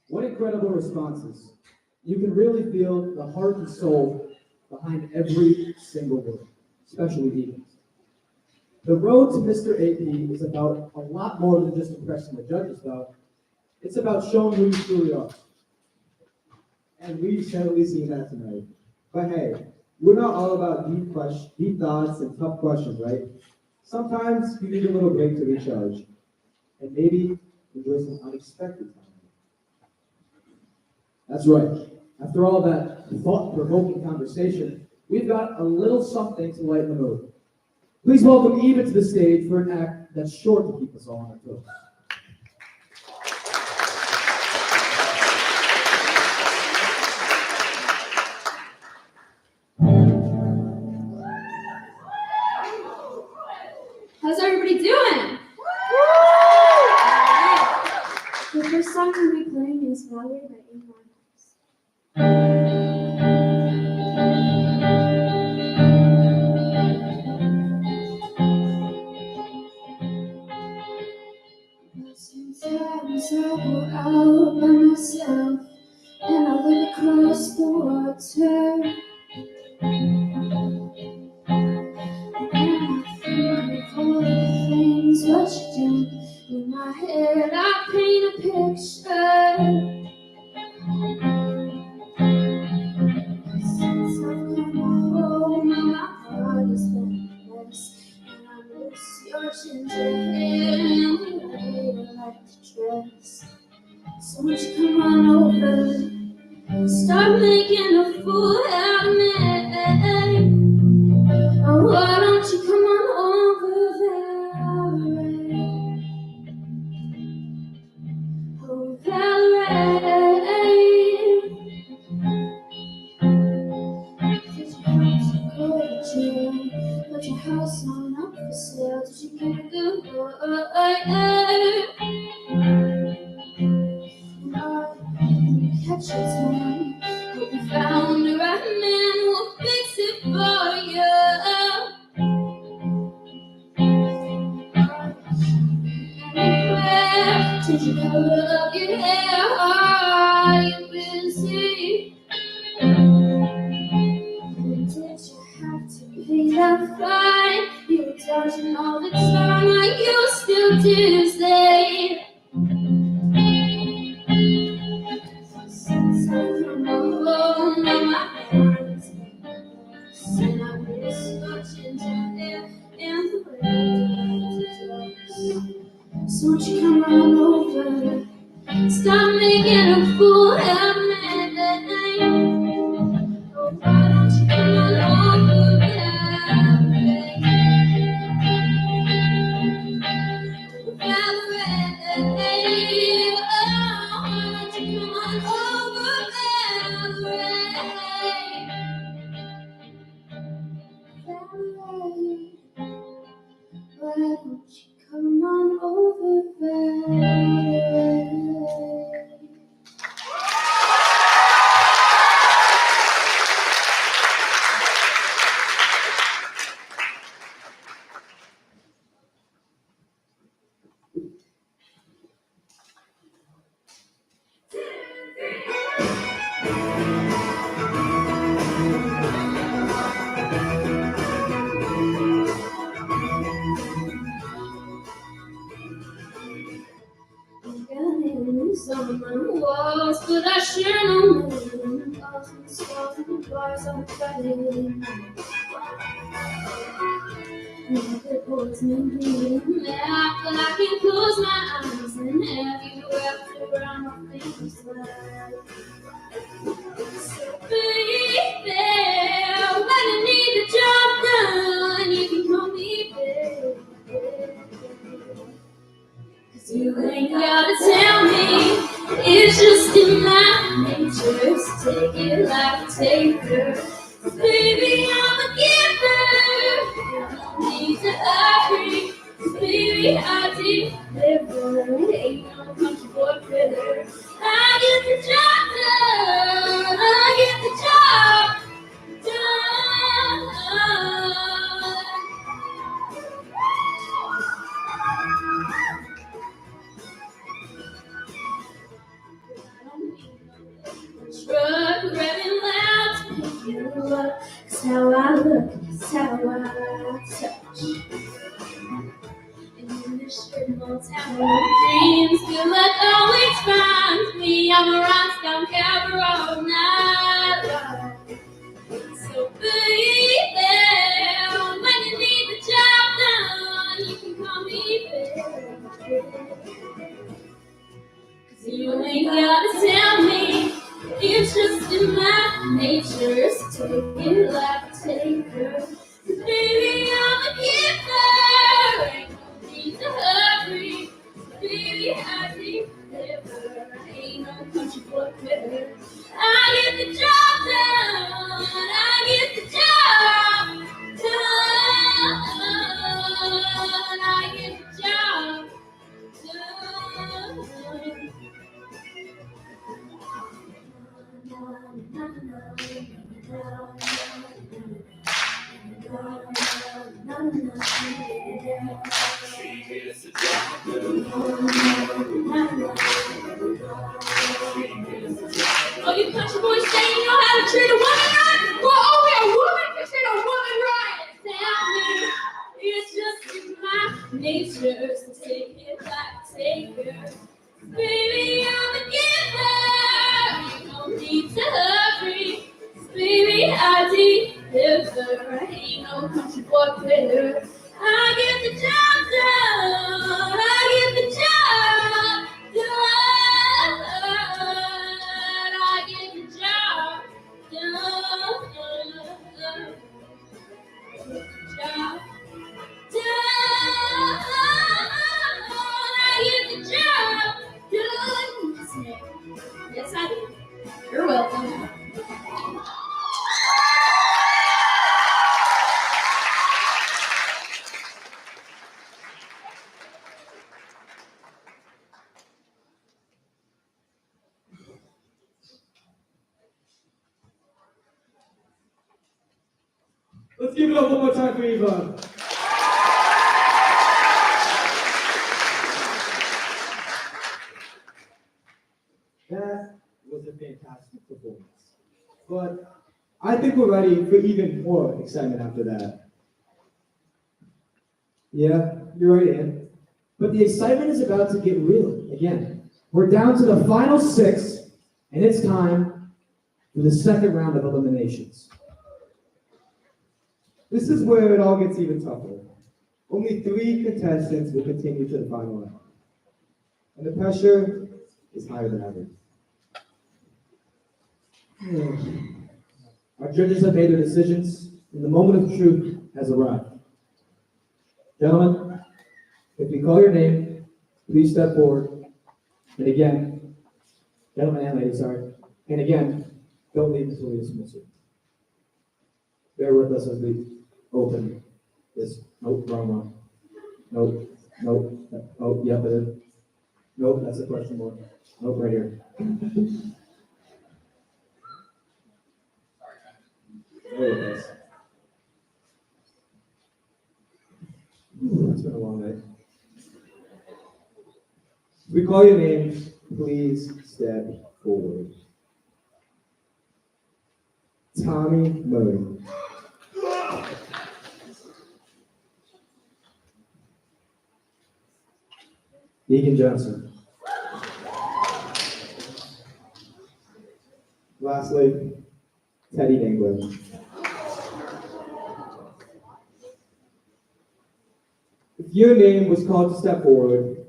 What incredible responses. You can really feel the heart and soul behind every single word, especially Egan's. The road to Mr. AP is about a lot more than just impressing the judges, though. It's about showing who you truly are. And we've totally seen that tonight. But hey, we're not all about deep thoughts and tough questions, right? Sometimes you need a little break to recharge. And maybe enjoy some unexpected time. That's right. After all that thought-provoking conversation, we've got a little something to lighten the mood. Please welcome Eva to the stage for an act that's sure to keep us all on our toes. How's everybody doing? The first song we'll be playing is Valerie by Amy Sometimes I go out by myself and I look across the water. And I think of all the things what you do. In my head I paint a picture. Since I've come home, my heart has been a mess. And I miss your ginger hair and the way you like to dress. So won't you come on over, start making a fool out of me. Oh, why don't you come on over, Valerie? Oh, Valerie. Did you have to go to jail? Put your house on up for sale? Did you get a good word? Catch your tongue. Hope you found the right man who will fix it for you. Anywhere, did you color up your hair? Are you busy? Did you have to pay that fine? You were dodging all the time. Are you still dizzy? Since I've come home, now my heart's been lost. And I miss your ginger hair and the way you dress. So won't you come on over, stop making a fool out of me. Oh, why don't you come on over, Valerie? Valerie, oh, why don't you come on over, Valerie? Why don't you come on over, Valerie? On my walls, but I sure know more than the bars and the stars and the bars on Friday night. And the boys may be mad, but I can close my eyes and have you wrapped around my fingers like. So baby, when you need the job done, you can call me baby. You ain't gotta tell me, it's just in my nature to take it like a taker. Baby, I'm a giver, you don't need to hurry. Baby, I deliver, ain't no country boy critter. I get the job done, I get the job done. touch. And in this strip mall town of dreams, good luck always finds me. I'm a rhinestone cover all night long. So baby, when you need the job done, you can call me baby. 'Cause you ain't gotta tell me, it's just in my nature. So take it like a taker. 'Cause baby, I'm a giver, ain't no need to hurry. Baby, I deliver, ain't no country boy quitter. I get the job done, I get the job done, I get the job Oh, you country boys say you know how to treat a woman right? Well, only a woman can treat a woman right. Tell me, it's just in my nature to take it like a taker. Baby, I'm a giver, you don't need to hurry. Baby, I deliver, ain't no country boy quitter. I get the job done, I get the job done, I get the job done, job done, I get the job done. Yes, I do. You're welcome. Let's give it up one more time for Eva. That was a fantastic performance. But I think we're ready for even more excitement after that. Yeah, you're right, Ian. But the excitement is about to get real again. We're down to the final 6, and it's time for the second round of eliminations. This is where it all gets even tougher. Only 3 contestants will continue to the final round. And the pressure is higher than ever. Our judges have made their decisions, and the moment of truth has arrived. Gentlemen, if we call your name, please step forward. And again, gentlemen and ladies, sorry. And again, don't leave until we dismiss you. Bear with us as we open this. Nope, wrong one. Nope, nope. Oh, yep, it is. Nope, that's a question mark. Nope, right here. There it is. Ooh, it's been a long night. If we call your name, please step forward. Tommy Murray. Deacon Johnson. Lastly, Teddy Dangler. If your name was called to step forward,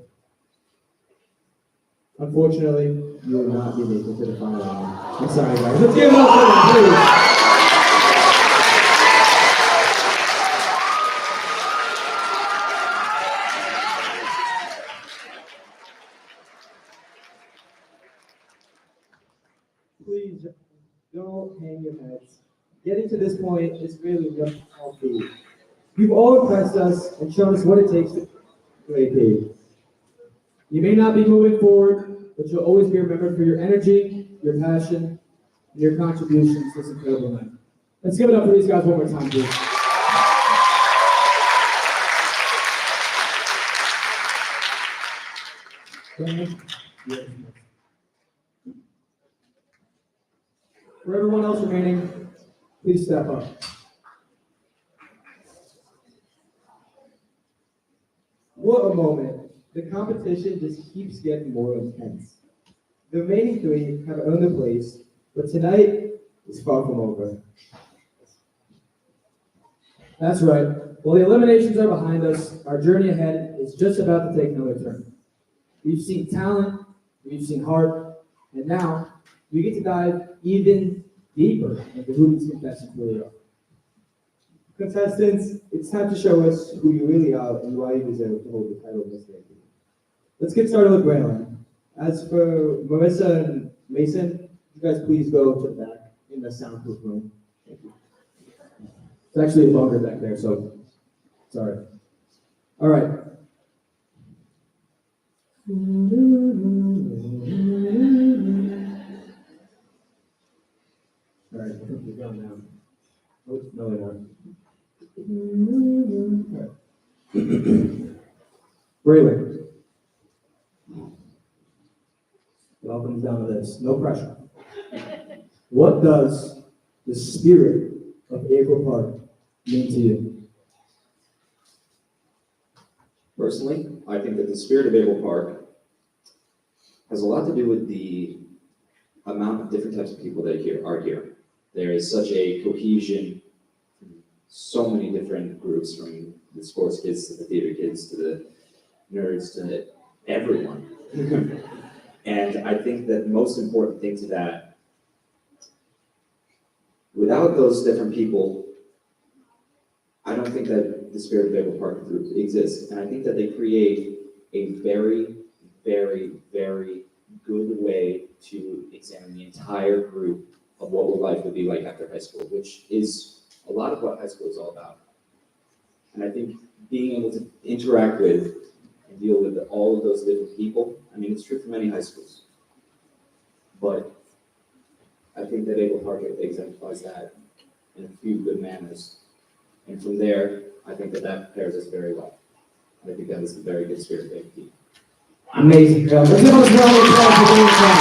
unfortunately, you will not be making it to the final round. I'm sorry, guys. Let's give it up for them, please. Please don't hang your heads. Getting to this point is really just all for you. You've all impressed us and shown us what it takes to AP. You may not be moving forward, but you'll always be remembered for your energy, your passion, and your contributions to this incredible night. Let's give it up for these guys one more time, please. For everyone else remaining, please step up. What a moment. The competition just keeps getting more intense. The remaining three have earned a place, but tonight is far from over. That's right. While the eliminations are behind us, our journey ahead is just about to take another turn. We've seen talent, we've seen heart, and now we get to dive even deeper into who these contestants really are. Contestants, it's time to show us who you really are and why you deserve to hold the title of Miss Day. Let's get started with Braylon. As for Marissa and Mason, you guys please go to the back in the soundproof room. Thank you. It's actually a bunker back there, so sorry. All right. All right, I think we're done now. Oh, no, they weren't. Braylon. It all comes down to this. No pressure. What does the spirit of April Park mean to you? Personally, I think that the spirit of Able Park has a lot to do with the amount of different types of people that are here. There is such a cohesion, so many different groups, from the sports kids to the theater kids to the nerds to everyone. And I think that the most important thing to that, without those different people, I don't think that the spirit of Able Park group exists. And I think that they create a very, very, very good way to examine the entire group of what life would be like after high school, which is a lot of what high school is all about. And I think being able to interact with and deal with all of those different people, I mean, it's true for many high schools, but I think that Able Park exemplifies that in a few good manners. And from there, I think that that prepares us very well. I think that is a very good spirit they keep. Amazing, girl. Let's give us a round of applause for being fun.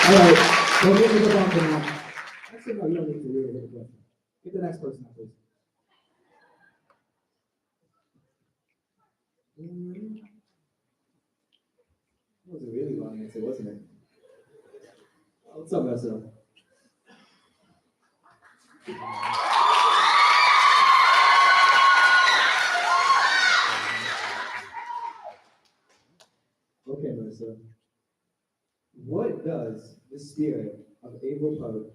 All right, don't get me to go on for now. Actually, no, you don't need to read it. But get the next person up, please. That was a really long answer, wasn't it? What's up, Marissa? Okay, Marissa. What does the spirit of April Park?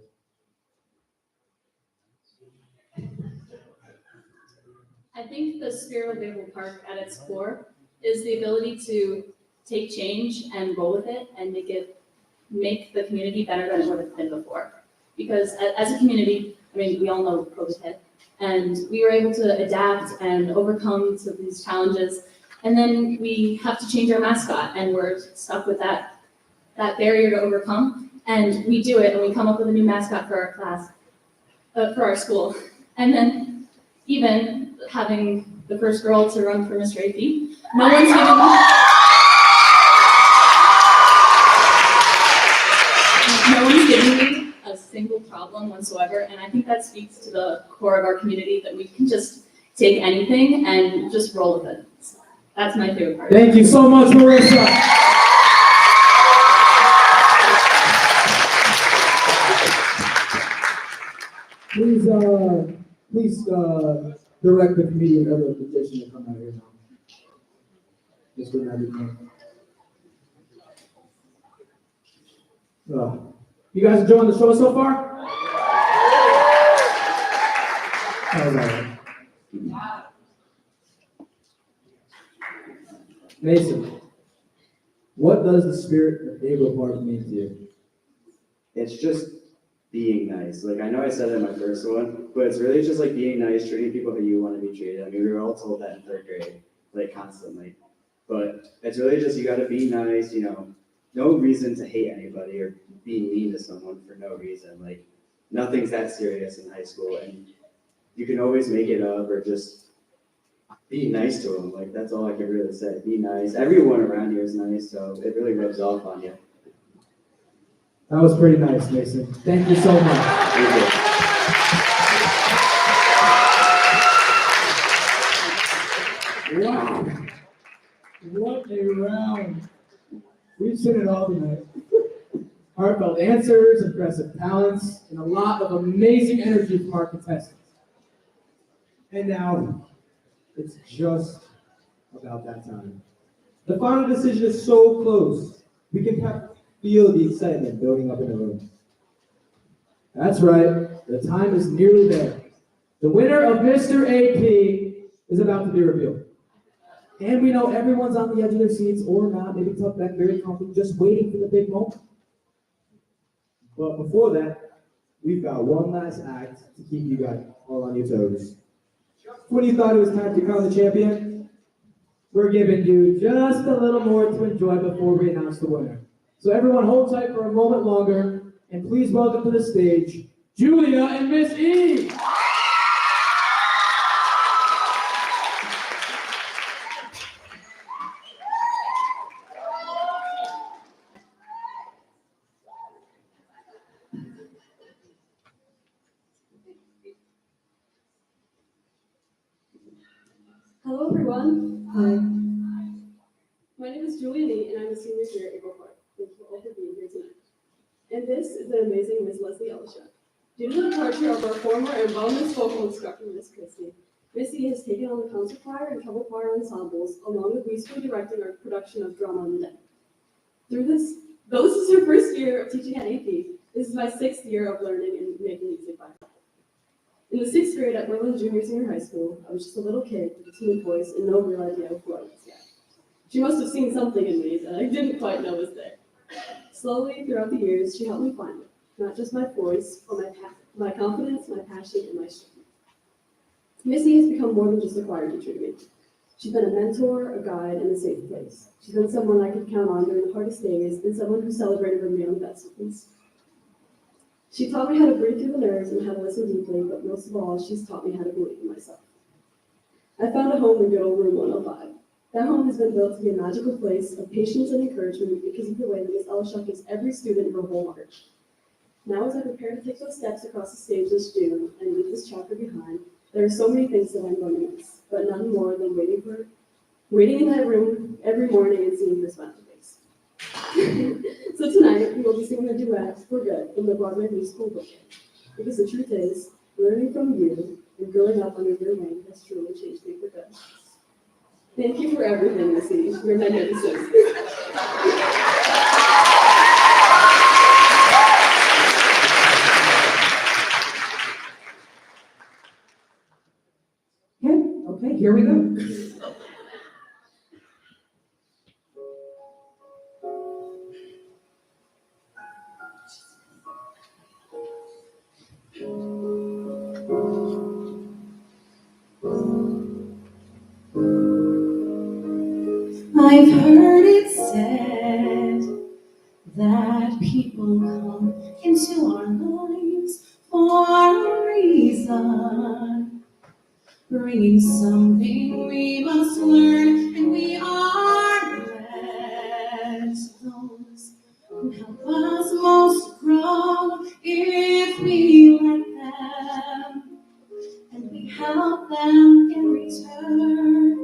I think the spirit of Able Park at its core is the ability to take change and roll with it and make the community better than it would have been before. Because as a community, I mean, we all know COVID hit, and we were able to adapt and overcome some of these challenges. And then we have to change our mascot, and we're stuck with that barrier to overcome. And we do it, and we come up with a new mascot for our class, for our school. And then even having the first girl to run for Mr. AP, no one's giving me a single problem whatsoever, and I think that speaks to the core of our community, that we can just take anything and just roll with it. So that's my favorite part. Thank you so much, Marissa. Please direct the comedian or the magician to come out here now. Just go grab your phone. You guys enjoying the show so far? All right. Mason, what does the spirit of April Park mean to you? It's just being nice. Like, I know I said it in my first one, but it's really just like being nice, treating people how you want to be treated. I mean, we were all told that in third grade, like constantly. But it's really just, you got to be nice, you know, no reason to hate anybody or be mean to someone for no reason. Like, nothing's that serious in high school, and you can always make it up or just be nice to them. Like, that's all I can really say. Be nice. Everyone around here is nice, so it really rubs off on you. That was pretty nice, Mason. Thank you so much. Thank you. round. We've seen it all tonight. Heartfelt answers, impressive talents, and a lot of amazing energy from our contestants. And now, it's just about that time. The final decision is so close. We can feel the excitement building up in the room. That's right, the time is nearly there. The winner of Mr. AP is about to be revealed. And we know everyone's on the edge of their seats or not, maybe tucked back very comfortable, just waiting for the big moment. But before that, we've got one last act to keep you guys all on your toes. When you thought it was time to crown the champion, We're giving you just a little more to enjoy before we announce the winner. So everyone hold tight for a moment longer, and please welcome to the stage, Julia and Miss E. Hello, everyone. Hi. My name is Julia Lee, and I'm a senior here at April Park. Thank you all for being here tonight. And this is the amazing Miss Leslie Elisha. Due to the departure of our former and well-known vocal instructor, Miss Christie, Missy has taken on the concert choir and trouble choir ensembles, along with musically directing our production of Drama on the Deck. Though this is her first year of teaching at AP, this is my 6th year of learning and making music by her. In the 6th grade at Merlin Junior Senior High School, I was just a little kid with a timid voice and no real idea of who I was yet. She must have seen something in me that I didn't quite know was there. Slowly, throughout the years, she helped me find it, not just my voice, but my confidence, my passion, and my strength. Missy has become more than just a choir teacher to me. She's been a mentor, a guide, and a safe place. She's been someone I could count on during the hardest days, and someone who celebrated with me on the best ones. She taught me how to breathe through the nerves and how to listen deeply, but most of all, she's taught me how to believe in myself. I found a home in good old room 105. That home has been built to be a magical place of patience and encouragement because of the way that Ms. Elisha gives every student her whole heart. Now, as I prepare to take those steps across the stage this June and leave this chapter behind, there are so many things that I'm going to miss, but none more than waiting in that room every morning and seeing her smiling face. So tonight, we will be singing a duet, For Good, from the Broadway musical Wicked. Because the truth is, learning from you and growing up under your wing has truly changed me for good. Thank you for everything, Missy. You're magnificent. Okay, here we go. I've heard it said that people come into our lives for a reason, bringing something we must learn, and we are blessed. Those who help us most grow if we let them, and we help them in return.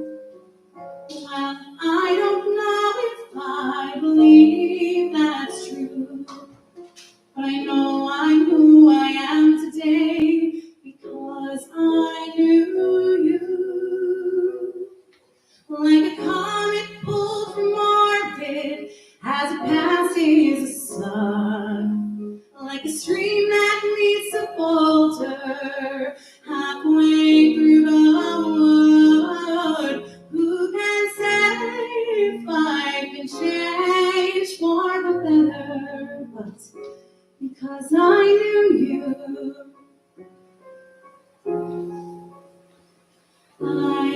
Well, I don't know if I believe that's true, but I know I'm who I am today because I knew you. Like a comet pulled from orbit as it passes the sun, like a stream that meets a boulder halfway through the wood. Who can say if I can change for the better? But because I knew you, I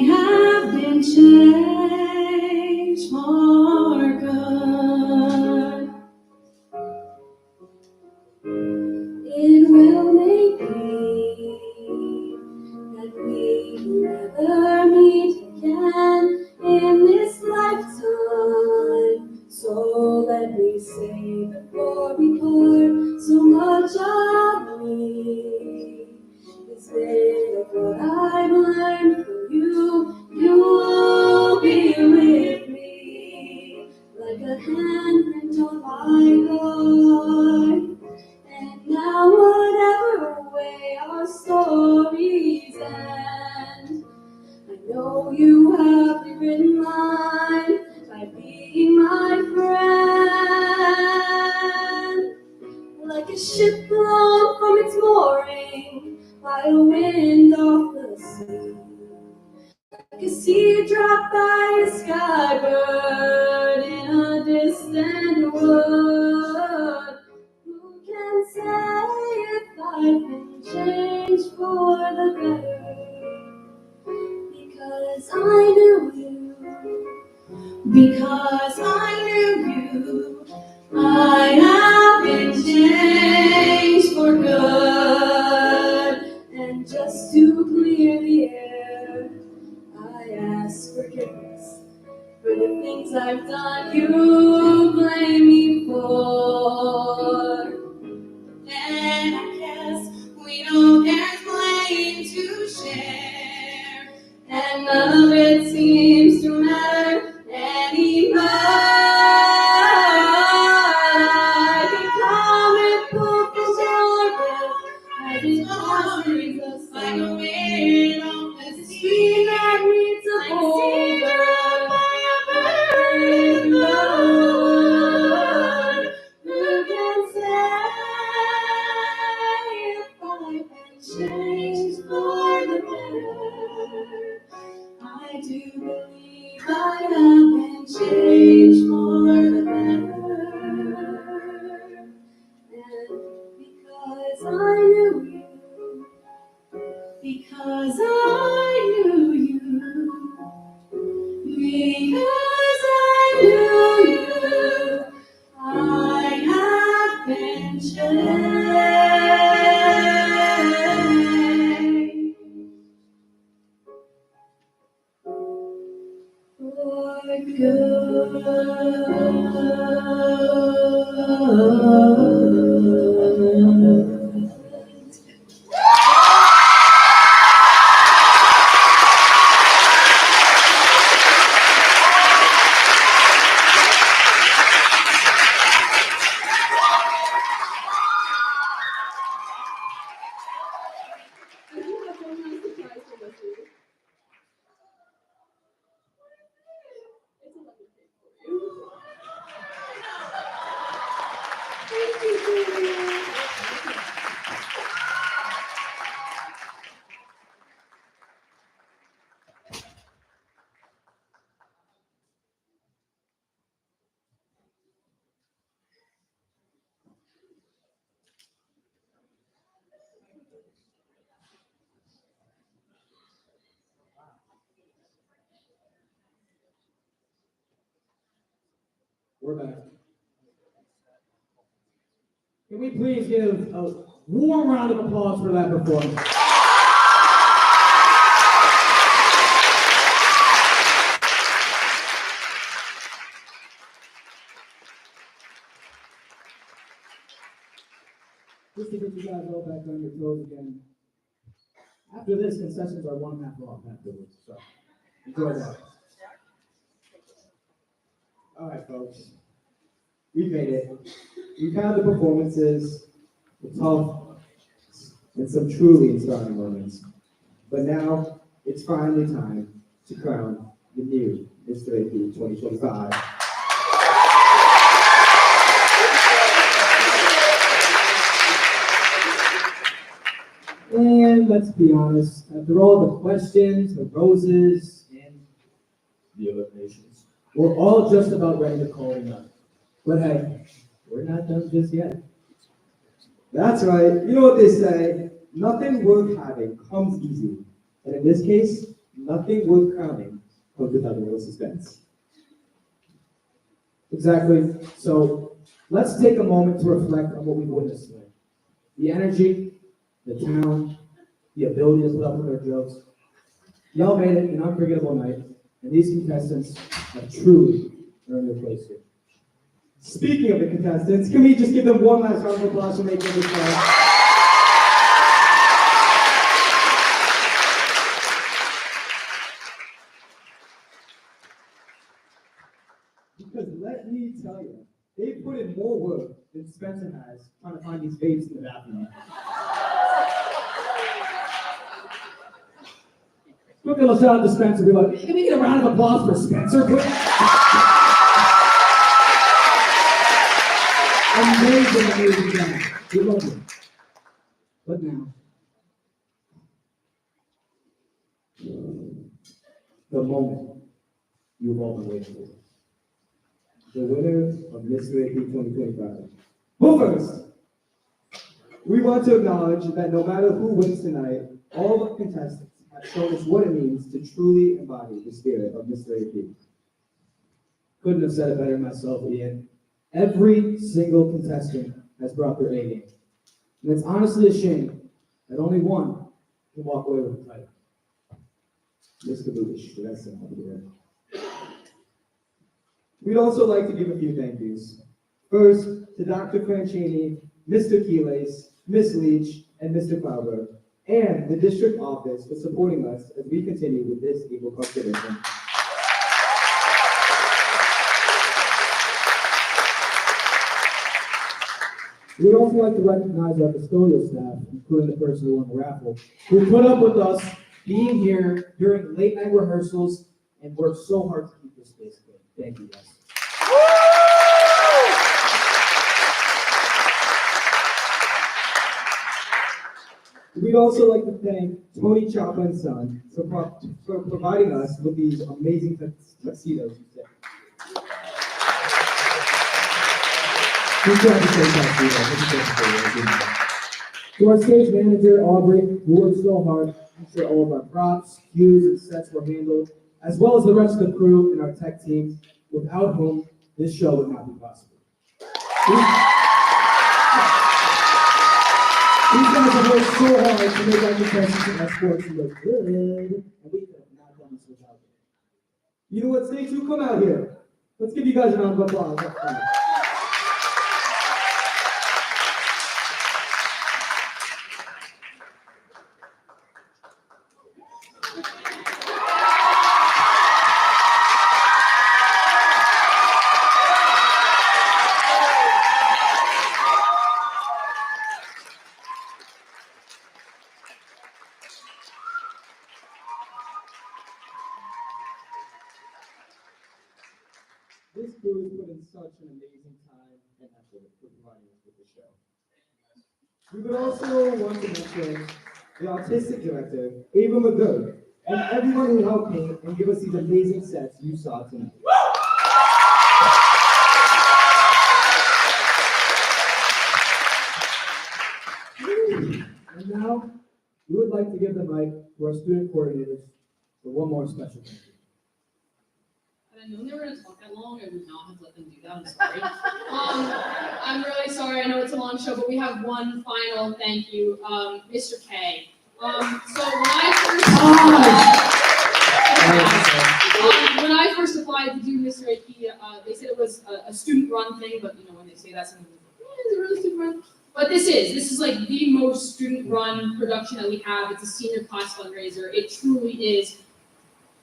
have been changed for good. It will make me that we never meet again in this lifetime. So let me say before we part, so much of me is made of what I've learned from you. You will wind off the sea. Like a seed dropped by a skybird in a distant wood. Who can say if life can change for the better? Because I knew you. Because I knew you. I have been changed for good. And just to clear the air, I ask forgiveness for the things I've done you blame me for. And I guess we know there's blame to share, and none of it seems to matter anymore. I can come and pull for as it passes us like a wind off the sea that meets a boulder. Who can say if I can change for the better? I do believe I have been changed for the better. And because I knew you, because I knew you, because I knew you, I have been changed for good. I do have one last surprise for Leslie. It's a lemon cake for you. Thank you, Julia. We're back. Can we please give a warm round of applause for that performance? Just to get you guys all back on your toes again. After this, concessions are 1.5 off afterwards, so enjoy that. All right, folks. We made it. We've had the performances, the tough, and some truly inspiring moments. But now it's finally time to crown the new Mr. AP 2025. And let's be honest, after all the questions, the roses, and the eliminations, we're all just about ready to call it up. But hey, we're not done just yet. That's right. You know what they say, nothing worth having comes easy. And in this case, nothing worth crowning comes without a little suspense. Exactly. So let's take a moment to reflect on what we've witnessed today. The energy, the talent, the ability to put up with our jokes. Y'all made it an unforgettable night, and these contestants have truly earned their place here. Speaking of the contestants, can we just give them one last round of applause for making this fun? Because let me tell you, they put in more work than Spencer has trying to find these babes in the bathroom. Quick little shout out to Spencer. Be like, can we get a round of applause for Spencer, please? Amazing job. We love you. But now, the moment you've all been waiting for. The winner of Mr. AP 2025. But first, we want to acknowledge that no matter who wins tonight, all the contestants have shown us what it means to truly embody the spirit of Mr. AP. Couldn't have said it better myself, Ian. Every single contestant has brought their A game. And it's honestly a shame that only one can walk away with the title. Mr. Budish, the rest of them will be there. We'd also like to give a few thank yous. First, to Dr. Franchini, Mr. Keelace, Ms. Leach, and Mr. Fowler, and the district office for supporting us as we continue with this Eagle Cup tradition. We'd also like to recognize our custodial staff, including the person who won the raffle, who put up with us being here during late night rehearsals and worked so hard to keep this space clean. Thank you, guys. We'd also like to thank Tony Chapa and Son for providing us with these amazing tuxedos. Good job to say that, to our stage manager, Aubrey, who worked so hard to ensure all of our props, cues, and sets were handled, as well as the rest of the crew and our tech team, without whom this show would not be possible. These guys have worked so hard to make our contestants and escorts look good, and we could have not done this without them. You know what, stage 2, come out here. Let's give you guys a round of applause. This crew has put in such an amazing time and effort for providing us with the show. We would also want to mention the artistic director, Ava McGurk, and everyone who helped paint and give us these amazing sets you saw tonight. And now, we would like to give the mic to our student coordinators for one more special thank you. Had I known they were going to talk that long, I would not have let them do that. I'm sorry. I'm really sorry. I know it's a long show, but we have one final thank you, Mr. K. So when I first applied to do Mr. AP, they said it was a student-run thing, but you know when they say that, someone's like, is it really student-run? But this is like the most student-run production that we have. It's a senior class fundraiser. It truly is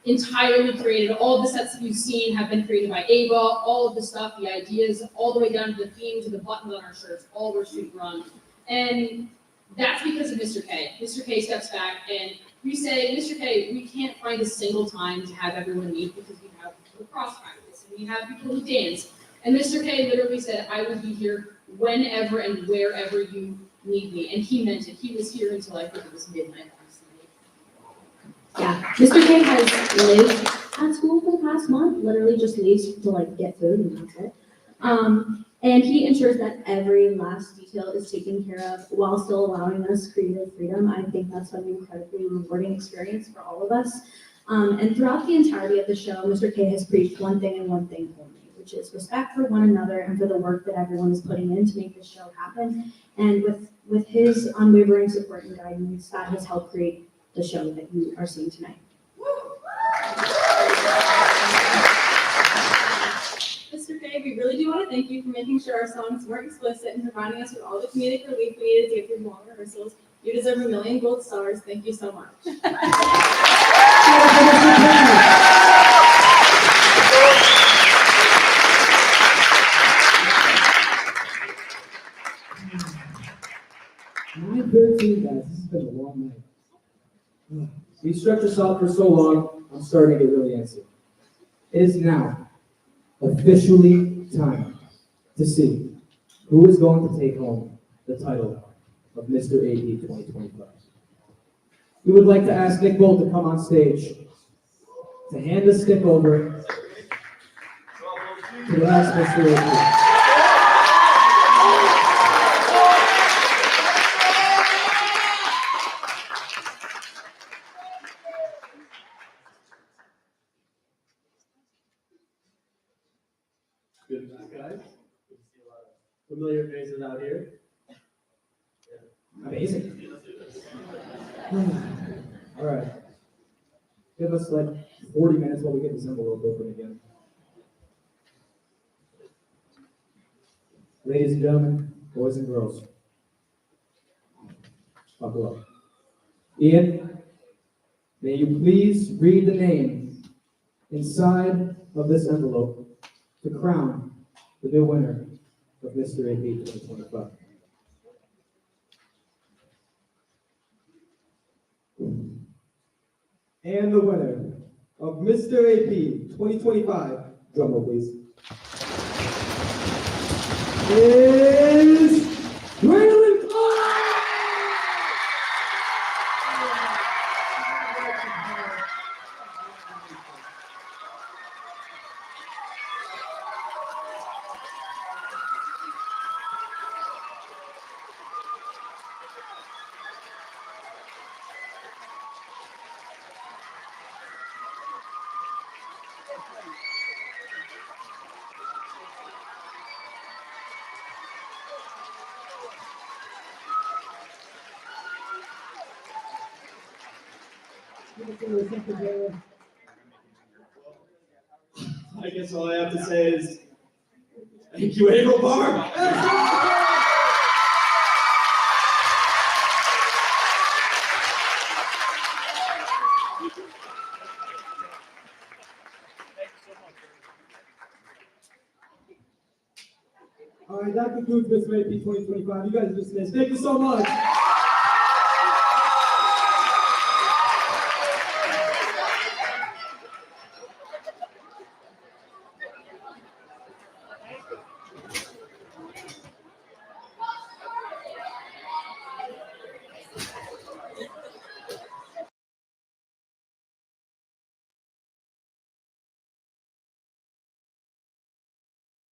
entirely created. All the sets that you've seen have been created by Ava. All of the stuff, the ideas, all the way down to the themes, to the buttons on our shirts, all were student-run. And that's because of Mr. K. Mr. K steps back and we say, Mr. K, we can't find a single time to have everyone meet because we have lacrosse practice and we have people who dance. And Mr. K literally said, I will be here whenever and wherever you need me. And he meant it. He was here until I think it was midnight last night. Yeah, Mr. K has lived at school for the past month, literally just leaves to like get food and that's it. And he ensures that every last detail is taken care of while still allowing us creative freedom. I think that's been an incredibly rewarding experience for all of us. And throughout the entirety of the show, Mr. K has preached one thing and one thing only, which is respect for one another and for the work that everyone is putting in to make this show happen. And with his unwavering support and guidance, that has helped create the show that you are seeing tonight. Mr. K, we really do want to thank you for making sure our songs weren't explicit and providing us with all the comedic relief we needed to get through long rehearsals. You deserve a million gold stars. Thank you so much. My 13, guys, this has been a long night. We stretched this out for so long, I'm starting to get really antsy. It is now officially time to see who is going to take home the title of Mr. AP 2025. We would like to ask Nick Bolt to come on stage to hand the stick over to the next Mr. AP. Good to see you guys. Good to see a lot of familiar faces out here. Amazing. All right. Give us like 40 minutes while we get this envelope open again. Ladies and gentlemen, boys and girls, buckle up. Ian, may you please read the name inside of this envelope to crown the new winner of Mr. AP 2025. And the winner of Mr. AP 2025, drum roll please, is Raylan I guess all I have to say is, thank you, April Barb. All right, that concludes Mr. AP 2025. You guys are dismissed. Thank you so much.